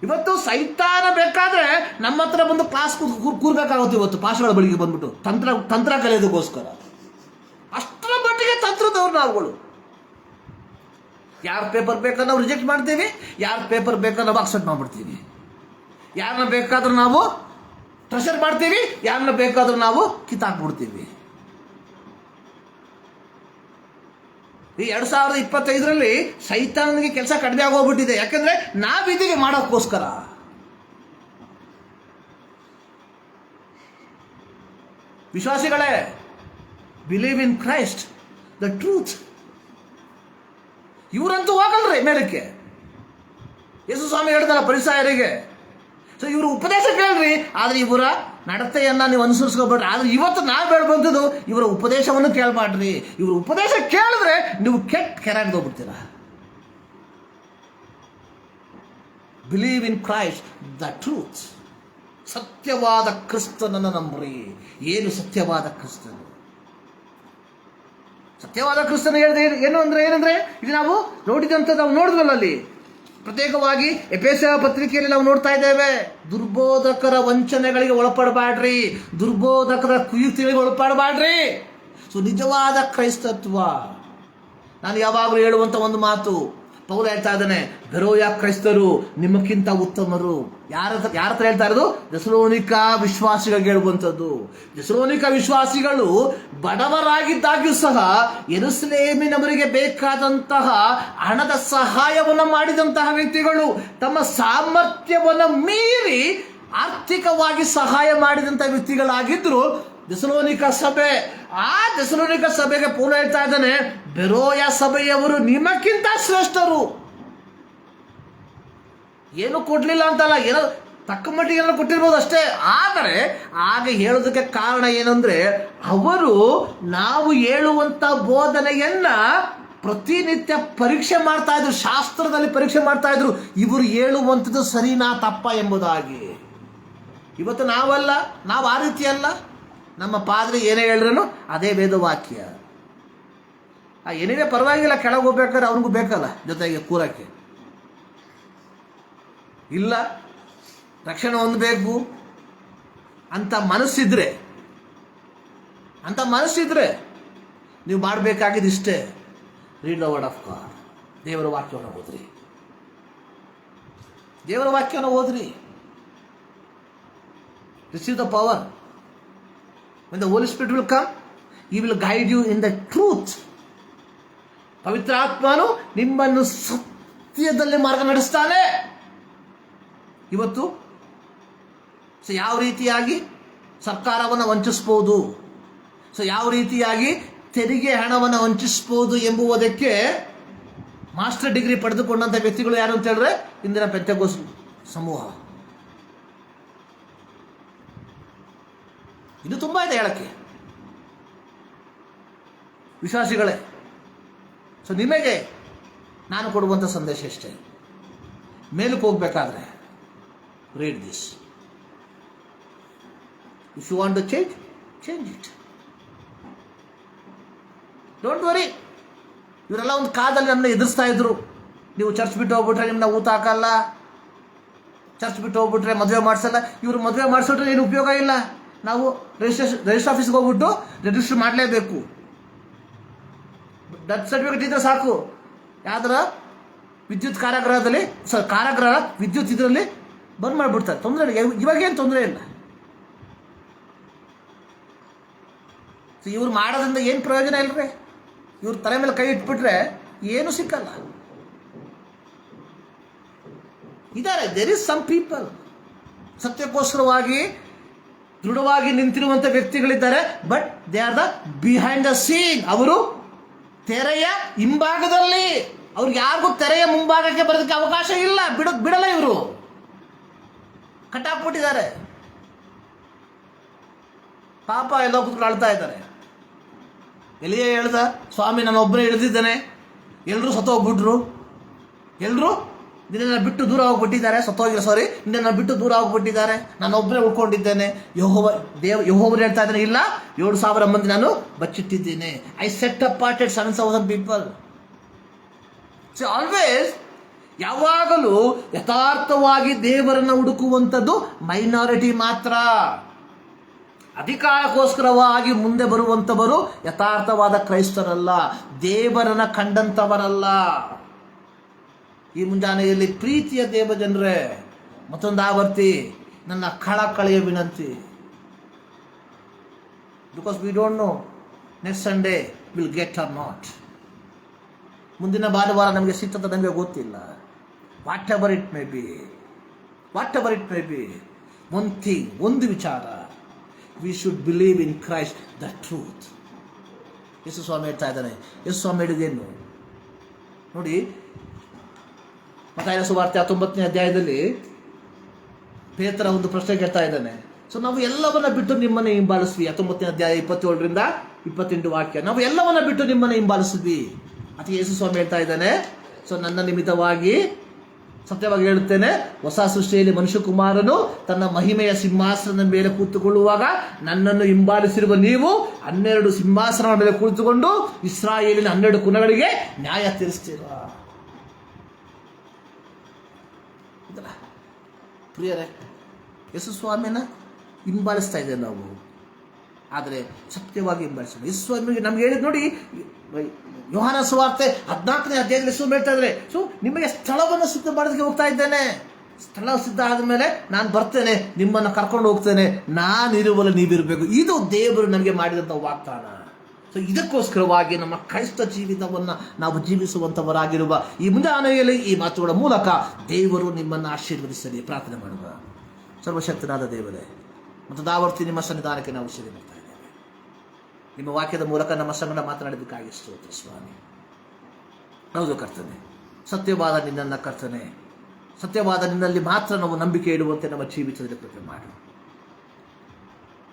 ಇವತ್ತು ಸೈತಾನ ಬೇಕಾದ್ರೆ ನಮ್ಮ ಹತ್ರ ಬಂದು ಕ್ಲಾಸ್ ಕೂರ್ಬೇಕಾಗುತ್ತೆ. ಇವತ್ತು ಪಾಸ್ಗಳ ಬಳಿಗೆ ಬಂದ್ಬಿಟ್ಟು ತಂತ್ರ ಕಲಿಯೋದಕ್ಕೋಸ್ಕರ ಅಷ್ಟರ ಮಟ್ಟಿಗೆ ತಂತ್ರದವ್ರು ನಾವುಗಳು. ಯಾರ ಪೇಪರ್ ಬೇಕಾದ್ರೆ ನಾವು ರಿಜೆಕ್ಟ್ ಮಾಡ್ತೀವಿ, ಯಾರ ಪೇಪರ್ ಬೇಕಾದ್ರೆ ನಾವು ಅಕ್ಸೆಪ್ಟ್ ಮಾಡ್ಬಿಡ್ತೀವಿ. ಯಾರನ್ನ ಬೇಕಾದ್ರೂ ನಾವು ಟ್ರೆಷರ್ ಮಾಡ್ತೀವಿ, ಯಾರನ್ನ ಬೇಕಾದ್ರೂ ನಾವು ಕಿತ್ತಾಕ್ಬಿಡ್ತೀವಿ. ಈ 2025ರಲ್ಲಿ ಸೈತಾನನಿಗೆ ಕೆಲಸ ಕಡಿಮೆ ಆಗೋಗ್ಬಿಟ್ಟಿದೆ. ಯಾಕಂದ್ರೆ ನಾವಿದ್ದೀವಿ ಮಾಡೋಕ್ಕೋಸ್ಕರ. ವಿಶ್ವಾಸಿಗಳೇ, believe in Christ, the truth. ಇವರಂತೂ ಹೋಗಲ್ರಿ ಮೇಲಕ್ಕೆ. ಯೇಸು ಸ್ವಾಮಿ ಹೇಳ್ತಾರ ಫರಿಸಾಯರಿಗೆ, ಸೊ ಇವರು ಉಪದೇಶ ಕೇಳ್ರಿ, ಆದ್ರೆ ಇವರ ನಡತೆಯನ್ನ ನೀವು ಅನುಸರಿಸ್ಕೋಬೇಡ್ರಿ. ಆದ್ರೆ ಇವತ್ತು ನಾವು ಹೇಳ್ಬಂತದ್ದು ಇವರ ಉಪದೇಶವನ್ನು ಕೇಳ್ಬಾಡ್ರಿ. ಇವ್ರ ಉಪದೇಶ ಕೇಳಿದ್ರೆ ನೀವು ಕೆರಾಗ್ದೋಗ್ಬಿಡ್ತೀರ. Believe in Christ, the truth. ಸತ್ಯವಾದ ಕ್ರಿಸ್ತನನ್ನು ನಂಬ್ರಿ. ಏನು ಸತ್ಯವಾದ ಕ್ರಿಸ್ತನು? ಸತ್ಯವಾದ ಕ್ರಿಸ್ತನ ಹೇಳಿದ ಏನಂದ್ರೆ ಇದು ನಾವು ನಾವು ನೋಡಿದ್ವಲ್ಲ ಅಲ್ಲಿ ಪ್ರತ್ಯೇಕವಾಗಿ ಎಫೆಸ ಪತ್ರಿಕೆಯಲ್ಲಿ ನಾವು ನೋಡ್ತಾ ಇದ್ದೇವೆ. ದುರ್ಬೋಧಕರ ವಂಚನೆಗಳಿಗೆ ಒಳಪಡಬೇಡ್ರಿ, ದುರ್ಬೋಧಕರ ಕುಯುಕ್ತಿಗಳಿಗೆ ಒಳಪಡಬೇಡ್ರಿ. ಸೊ ನಿಜವಾದ ಕ್ರೈಸ್ತತ್ವ, ನಾನು ಯಾವಾಗಲೂ ಹೇಳುವಂತ ಒಂದು ಮಾತು, ಪೌಲ ಹೇಳ್ತಾ ಇದ್ದಾನೆ, ಬೆರೋಯ ಕ್ರೈಸ್ತರು ನಿಮಗಿಂತ ಉತ್ತಮರು. ಯಾರ ಹತ್ರ ಹೇಳ್ತಾ ಇರೋದು? ಥೆಸಲೋನಿಕ ವಿಶ್ವಾಸಿಗಳಿಗೆ ಹೇಳುವಂಥದ್ದು. ಥೆಸಲೋನಿಕ ವಿಶ್ವಾಸಿಗಳು ಬಡವರಾಗಿದ್ದಾಗ್ಯೂ ಸಹ ಯೆರೂಸಲೇಮಿನವರಿಗೆ ಬೇಕಾದಂತಹ ಹಣದ ಸಹಾಯವನ್ನು ಮಾಡಿದಂತಹ ವ್ಯಕ್ತಿಗಳು, ತಮ್ಮ ಸಾಮರ್ಥ್ಯವನ್ನು ಮೀರಿ ಆರ್ಥಿಕವಾಗಿ ಸಹಾಯ ಮಾಡಿದಂತಹ ವ್ಯಕ್ತಿಗಳಾಗಿದ್ರು ಥೆಸಲೋನಿಕ ಸಭೆ. ಆ ಥೆಸಲೋನಿಕ ಸಭೆಗೆ ಪೌಲ ಹೇಳ್ತಾ ಇದ್ದಾನೆ, ಬೆರೋಯ ಸಭೆಯವರು ನಿಮಗಿಂತ ಶ್ರೇಷ್ಠರು. ಏನು ಕೊಡ್ಲಿಲ್ಲ ಅಂತಲ್ಲ, ಏನೋ ತಕ್ಕ ಮಟ್ಟಿಗೆ ಏನೋ ಕೊಟ್ಟಿರ್ಬೋದು ಅಷ್ಟೇ. ಆದರೆ ಆಗ ಹೇಳೋದಕ್ಕೆ ಕಾರಣ ಏನಂದ್ರೆ, ಅವರು ನಾವು ಹೇಳುವಂತ ಬೋಧನೆಯನ್ನ ಪ್ರತಿನಿತ್ಯ ಪರೀಕ್ಷೆ ಮಾಡ್ತಾ ಇದ್ರು, ಶಾಸ್ತ್ರದಲ್ಲಿ ಪರೀಕ್ಷೆ ಮಾಡ್ತಾ ಇದ್ರು, ಇವರು ಹೇಳುವಂಥದ್ದು ಸರಿನಾ ತಪ್ಪ ಎಂಬುದಾಗಿ. ಇವತ್ತು ನಾವು ಆ ರೀತಿ ಅಲ್ಲ. ನಮ್ಮ ಪಾದ್ರಿ ಏನೇ ಹೇಳಿದ್ರು ಅದೇ ವೇದವಾಕ್ಯ. ಏನಿದೆ ಪರವಾಗಿಲ್ಲ, ಕೆಳಗೆ ಹೋಗ್ಬೇಕಾದ್ರೆ ಅವ್ರಿಗೂ ಬೇಕಲ್ಲ ಜೊತೆಗೆ ಕೂರಕ್ಕೆ. ಇಲ್ಲ, ರಕ್ಷಣೆ ಹೊಂದಬೇಕು ಅಂತ ಮನಸ್ಸಿದ್ರೆ ನೀವು ಮಾಡಬೇಕಾಗಿದ್ದು ಇಷ್ಟೇ, read the word of god. ದೇವರ ವಾಕ್ಯವನ್ನು ಓದ್ರಿ. Receive the power. When the Holy Spirit will come, He will guide you in the truth. ಪವಿತ್ರಾತ್ಮನು ನಿಮ್ಮನ್ನು ಸತ್ಯದಲ್ಲಿ ಮಾರ್ಗ ನಡೆಸ್ತಾನೆ. ಇವತ್ತು ಯಾವ ರೀತಿಯಾಗಿ ಸರ್ಕಾರವನ್ನು ವಂಚಿಸಬಹುದು, ಯಾವ ರೀತಿಯಾಗಿ ತೆರಿಗೆ ಹಣವನ್ನು ವಂಚಿಸಬಹುದು ಎಂಬುದಕ್ಕೆ ಮಾಸ್ಟರ್ ಡಿಗ್ರಿ ಪಡೆದುಕೊಂಡಂಥ ವ್ಯಕ್ತಿಗಳು ಯಾರು ಅಂತ ಹೇಳಿದ್ರೆ ಇಂದಿನ ಪೆಂಟೆಕೋಸ್ಟ್ ಸಮೂಹ. ಇದು ತುಂಬ ಇದೆ ಹೇಳಕ್ಕೆ ವಿಶ್ವಾಸಿಗಳೇ. ಸೊ ನಿಮಗೆ ನಾನು ಕೊಡುವಂಥ ಸಂದೇಶ ಇಷ್ಟೇ, ಮೇಲಕ್ಕೆ ಹೋಗ್ಬೇಕಾದ್ರೆ read this. If you want to change it. Don't worry. ಇವರೆಲ್ಲ ಒಂದು ಕಾಲದಲ್ಲಿ ನಮ್ಮನ್ನ ಎದುರಿಸ್ತಾ ಇದ್ರು, ನೀವು ಚರ್ಚ್ ಬಿಟ್ಟು ಹೋಗ್ಬಿಟ್ರೆ ನಿಮ್ಮನ್ನ ಊಟ ಹಾಕಲ್ಲ, ಚರ್ಚ್ ಬಿಟ್ಟು ಹೋಗ್ಬಿಟ್ರೆ ಮದುವೆ ಮಾಡಿಸಲ್ಲ. ಇವರು ಮದುವೆ ಮಾಡಿಸಿಟ್ರೆ ಏನು ಉಪಯೋಗ ಇಲ್ಲ. ನಾವು ರಿಜಿಸ್ಟ್ರೇಷನ್ ಆಫೀಸ್ಗೆ ಹೋಗ್ಬಿಟ್ಟು ರಿಜಿಸ್ಟರ್ ಮಾಡಲೇಬೇಕು. ಡೆತ್ ಸರ್ಟಿಫಿಕೇಟ್ ಇದ್ರೆ ಸಾಕು. ಯಾವ್ದಾರ ವಿದ್ಯುತ್ ಕಾರಾಗೃಹ ವಿದ್ಯುತ್ ಇದರಲ್ಲಿ ಬಂದ್ ಮಾಡಿಬಿಡ್ತಾರೆ. ತೊಂದರೆ ಇಲ್ಲ, ಇವಾಗೇನು ತೊಂದರೆ ಇಲ್ಲ. ಇವ್ರು ಮಾಡೋದ್ರಿಂದ ಏನು ಪ್ರಯೋಜನ ಇಲ್ಲರಿ. ಇವ್ರ ತಲೆ ಮೇಲೆ ಕೈ ಇಟ್ಬಿಟ್ರೆ ಏನು ಸಿಕ್ಕಲ್ಲ. ಇದ್ದಾರೆ, ದೇರ್ ಇಸ್ ಸಮ್ ಪೀಪಲ್ ಸತ್ಯಕ್ಕೋಸ್ಕರವಾಗಿ ದೃಢವಾಗಿ ನಿಂತಿರುವಂಥ ವ್ಯಕ್ತಿಗಳಿದ್ದಾರೆ. But they are the behind the scene. ಅವರು ತೆರೆಯ ಹಿಂಭಾಗದಲ್ಲಿ. ಅವ್ರಿಗೆ ಯಾರಿಗೂ ತೆರೆಯ ಮುಂಭಾಗಕ್ಕೆ ಬರೋದಕ್ಕೆ ಅವಕಾಶ ಇಲ್ಲ, ಬಿಡಲ್ಲ. ಇವರು ಕಟ್ಟಾಕ್ಬಿಟ್ಟಿದ್ದಾರೆ. ಪಾಪ ಎಲ್ಲ ಕೂತ್ಕೊಂಡು ಅಳ್ತಾ ಇದ್ದಾರೆ. ಎಲ್ಲಿಯೇ ಹೇಳ್ದ, ಸ್ವಾಮಿ ನಾನು ಒಬ್ಬನೇ ಇಳಿದಿದ್ದೇನೆ, ಎಲ್ಲರೂ ಸತ್ತೋಗ್ಬಿಟ್ರು, ಎಲ್ಲರೂ ನಿನ್ನ ಬಿಟ್ಟು ದೂರ ಹೋಗ್ಬಿಟ್ಟಿದ್ದಾರೆ, ನಿನ್ನ ಬಿಟ್ಟು ದೂರ ಹೋಗ್ಬಿಟ್ಟಿದ್ದಾರೆ, ನಾನು ಒಬ್ಬನೇ ಉಳ್ಕೊಂಡಿದ್ದೇನೆ. ಯೆಹೋವನು ಹೇಳ್ತಾ ಇದ್ದಾನೆ, ಇಲ್ಲ 7,000 ಮಂದಿ ನಾನು ಬಚ್ಚಿಟ್ಟಿದ್ದೇನೆ. I set aparted 7,000 people. So always, ಯಾವಾಗಲೂ ಯಥಾರ್ಥವಾಗಿ ದೇವರನ್ನು ಹುಡುಕುವಂಥದ್ದು ಮೈನಾರಿಟಿ ಮಾತ್ರ. ಅಧಿಕಾರಕ್ಕೋಸ್ಕರವಾಗಿ ಮುಂದೆ ಬರುವಂಥವರು ಯಥಾರ್ಥವಾದ ಕ್ರೈಸ್ತರಲ್ಲ, ದೇವರನ್ನ ಕಂಡಂಥವರಲ್ಲ. ಈ ಮುಂಜಾನೆಯಲ್ಲಿ ಪ್ರೀತಿಯ ದೇವ ಜನರೇ, ಮತ್ತೊಂದು ಆವರ್ತಿ ನನ್ನ ಕಳಕಳಿಯ ವಿನಂತಿ. Because we don't know next Sunday will get or not. ಮುಂದಿನ ಭಾನುವಾರ ನಮಗೆ ಸಿಗ್ತದೆ ನಮಗೆ ಗೊತ್ತಿಲ್ಲ. Whatever it may be, ಒಂದು ವಿಚಾರ, we should believe in Christ the truth. Yesu Swami ಹೇಳ್ತಾ ಇದ್ದಾನೆ. ಯೇಸು ಸ್ವಾಮಿ ಹೇಳಿದೇನು ನೋಡಿ, ಮತ್ತಾಯನ ಸುವಾರ್ತೆ 19ನೇ ಅಧ್ಯಾಯದಲ್ಲಿ ಪೇತ್ರ ಒಂದು ಪ್ರಶ್ನೆ ಕೇಳ್ತಾ ಇದ್ದಾನೆ. ಸೊ ನಾವು ಎಲ್ಲವನ್ನ ಬಿಟ್ಟು ನಿಮ್ಮನ್ನು ಹಿಂಬಾಲಿಸ್ವಿ. 19ನೇ ಅಧ್ಯಾಯ 27ರಿಂದ 28 ವಾಕ್ಯ. ನಾವು ಎಲ್ಲವನ್ನ ಬಿಟ್ಟು ನಿಮ್ಮನ್ನು ಹಿಂಬಾಲಿಸಿದ್ವಿ ಅಂತ ಯೇಸು ಸ್ವಾಮಿ ಹೇಳ್ತಾ ಇದ್ದಾನೆ. ಸೊ ನನ್ನ ನಿಮಿತ್ತವಾಗಿ ಸತ್ಯವಾಗಿ ಹೇಳುತ್ತೇನೆ, ಹೊಸ ಸೃಷ್ಟಿಯಲ್ಲಿ ಮನುಷ್ಯಕುಮಾರನು ತನ್ನ ಮಹಿಮೆಯ ಸಿಂಹಾಸನದ ಮೇಲೆ ಕೂತುಕೊಳ್ಳುವಾಗ ನನ್ನನ್ನು ಹಿಂಬಾಲಿಸಿರುವ ನೀವು 12 ಸಿಂಹಾಸನಗಳ ಮೇಲೆ ಕುಳಿತುಕೊಂಡು ಇಸ್ರಾಯೇಲಿನ 12 ಕುಲಗಳಿಗೆ ನ್ಯಾಯ ತೀರಿಸ್ತೀರ. ಪ್ರಿಯರೇ, ಯೇಸು ಸ್ವಾಮಿನ ಹಿಂಬಾಲಿಸ್ತಾ ಇದ್ದೇವೆ ನಾವು, ಆದರೆ ಸತ್ಯವಾಗಿ ಹಿಂಬಾಲಿಸೋಣ. ಯೇಸು ಸ್ವಾಮಿಗೆ ನಮ್ಗೆ ಹೇಳಿದ್ ನೋಡಿ, ಯೋಹಾನ ಸುವಾರ್ತೆ 14ನೇ ಅಧ್ಯಾಯದಲ್ಲಿ ಯೇಸು ಹೇಳ್ತಾ ಇದ್ದಾರೆ, ನಿಮಗೆ ಸ್ಥಳವನ್ನು ಸಿದ್ಧ ಮಾಡೋದಕ್ಕೆ ಹೋಗ್ತಾ ಇದ್ದೇನೆ, ಸ್ಥಳ ಸಿದ್ಧ ಆದಮೇಲೆ ನಾನು ಬರ್ತೇನೆ, ನಿಮ್ಮನ್ನು ಕರ್ಕೊಂಡು ಹೋಗ್ತೇನೆ, ನಾನಿರುವಲ್ಲಿ ನೀವಿರಬೇಕು. ಇದು ದೇವರು ನಮಗೆ ಮಾಡಿದಂಥ ವಾಗ್ದಾನ. ಇದಕ್ಕೋಸ್ಕರವಾಗಿ ನಮ್ಮ ಕ್ರೈಸ್ತ ಜೀವಿತವನ್ನು ನಾವು ಜೀವಿಸುವಂಥವರಾಗಿರುವ ಈ ಮುಂಜಾನೆಯಲ್ಲಿ ಈ ಮಾತುಗಳ ಮೂಲಕ ದೇವರು ನಿಮ್ಮನ್ನು ಆಶೀರ್ವದಿಸಲಿ. ಪ್ರಾರ್ಥನೆ ಮಾಡುವ. ಸರ್ವಶಕ್ತನಾದ ದೇವರೇ, ಮತ್ತು ದಾವರ್ತಿ ನಿಮ್ಮ ಸನ್ನಿಧಾನಕ್ಕೆ ನಾವು ಸೇವೆ ಮಾಡ್ತಾ ಇದ್ದೇವೆ. ನಿಮ್ಮ ವಾಕ್ಯದ ಮೂಲಕ ನಮ್ಮ ಸಂಗಡ ಮಾತನಾಡಿದ್ದಕ್ಕಾಗಿ ಸ್ತೋತ್ರ ಸ್ವಾಮಿ. ಹೌದು ಕರ್ತನೆ, ಸತ್ಯವಾದ ನಿನ್ನನ್ನು ಕರ್ತನೆ, ಸತ್ಯವಾದ ನಿನ್ನಲ್ಲಿ ಮಾತ್ರ ನಾವು ನಂಬಿಕೆ ಇಡುವಂತೆ ನಮ್ಮ ಜೀವಿತದಲ್ಲಿ ಕೃಪೆ ಮಾಡು.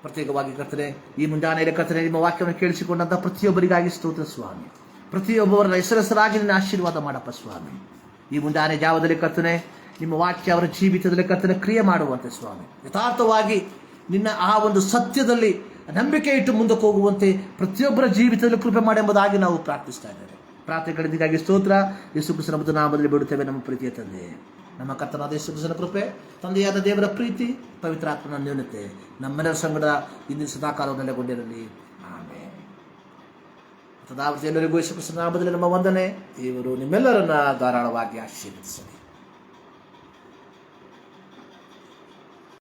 ಪ್ರತ್ಯೇಕವಾಗಿ ಕರ್ತನೆ, ಈ ಮುಂಜಾನೆಯಲ್ಲಿ ಕರ್ತನೆ ನಿಮ್ಮ ವಾಕ್ಯವನ್ನು ಕೇಳಿಸಿಕೊಂಡಂಥ ಪ್ರತಿಯೊಬ್ಬರಿಗಾಗಿ ಸ್ತೋತ್ರ ಸ್ವಾಮಿ. ಪ್ರತಿಯೊಬ್ಬವರ ಹೆಸರಾಗಿ ನಿನ್ನ ಆಶೀರ್ವಾದ ಮಾಡಪ್ಪ ಸ್ವಾಮಿ. ಈ ಮುಂಜಾನೆ ಜಾವದಲ್ಲಿ ಕರ್ತನೆ ನಿಮ್ಮ ವಾಕ್ಯ ಅವರ ಜೀವಿತದಲ್ಲಿ ಕರ್ತನೆ ಕ್ರಿಯೆ ಮಾಡುವಂತೆ ಸ್ವಾಮಿ, ಯಥಾರ್ಥವಾಗಿ ನಿನ್ನ ಆ ಒಂದು ಸತ್ಯದಲ್ಲಿ ನಂಬಿಕೆ ಇಟ್ಟು ಮುಂದಕ್ಕೆ ಹೋಗುವಂತೆ ಪ್ರತಿಯೊಬ್ಬರ ಜೀವಿತದಲ್ಲಿ ಕೃಪೆ ಮಾಡಿ ಎಂಬುದಾಗಿ ನಾವು ಪ್ರಾರ್ಥಿಸ್ತಾ ಇದ್ದೇವೆ. ಪ್ರಾರ್ಥನೆಗಳಿಗಾಗಿ ಸ್ತೋತ್ರ. ಯೇಸು ಕ್ರಿಸ್ತನ ನಾಮದಲ್ಲಿ ಬಿಡುತ್ತೇವೆ ನಮ್ಮ ಪ್ರೀತಿಯ ತಂದೆ, ನಮ್ಮ ಕರ್ತನಾದ ಯೇಸು ಕ್ರಿಸ್ತನ ಕೃಪೆ, ತಂದೆಯಾದ ದೇವರ ಪ್ರೀತಿ, ಪವಿತ್ರಾತ್ಮನ ನ್ಯೂನತೆ ನಮ್ಮೆಲ್ಲರ ಸಂಗಡ ಇಂದಿನ ಸದಾಕಾಲ ನೆಲೆಗೊಂಡಿರಲಿ. ಆಮೇಲೆ ಎಲ್ಲರಿಗೂ ಯೇಸು ಕ್ರಿಸ್ತನ ನಾಮದಲ್ಲಿ ನಮ್ಮ ವಂದನೆ. ದೇವರು ನಿಮ್ಮೆಲ್ಲರನ್ನ ಧಾರಾಳವಾಗಿ ಆಶೀರ್ವದಿಸಲಿ.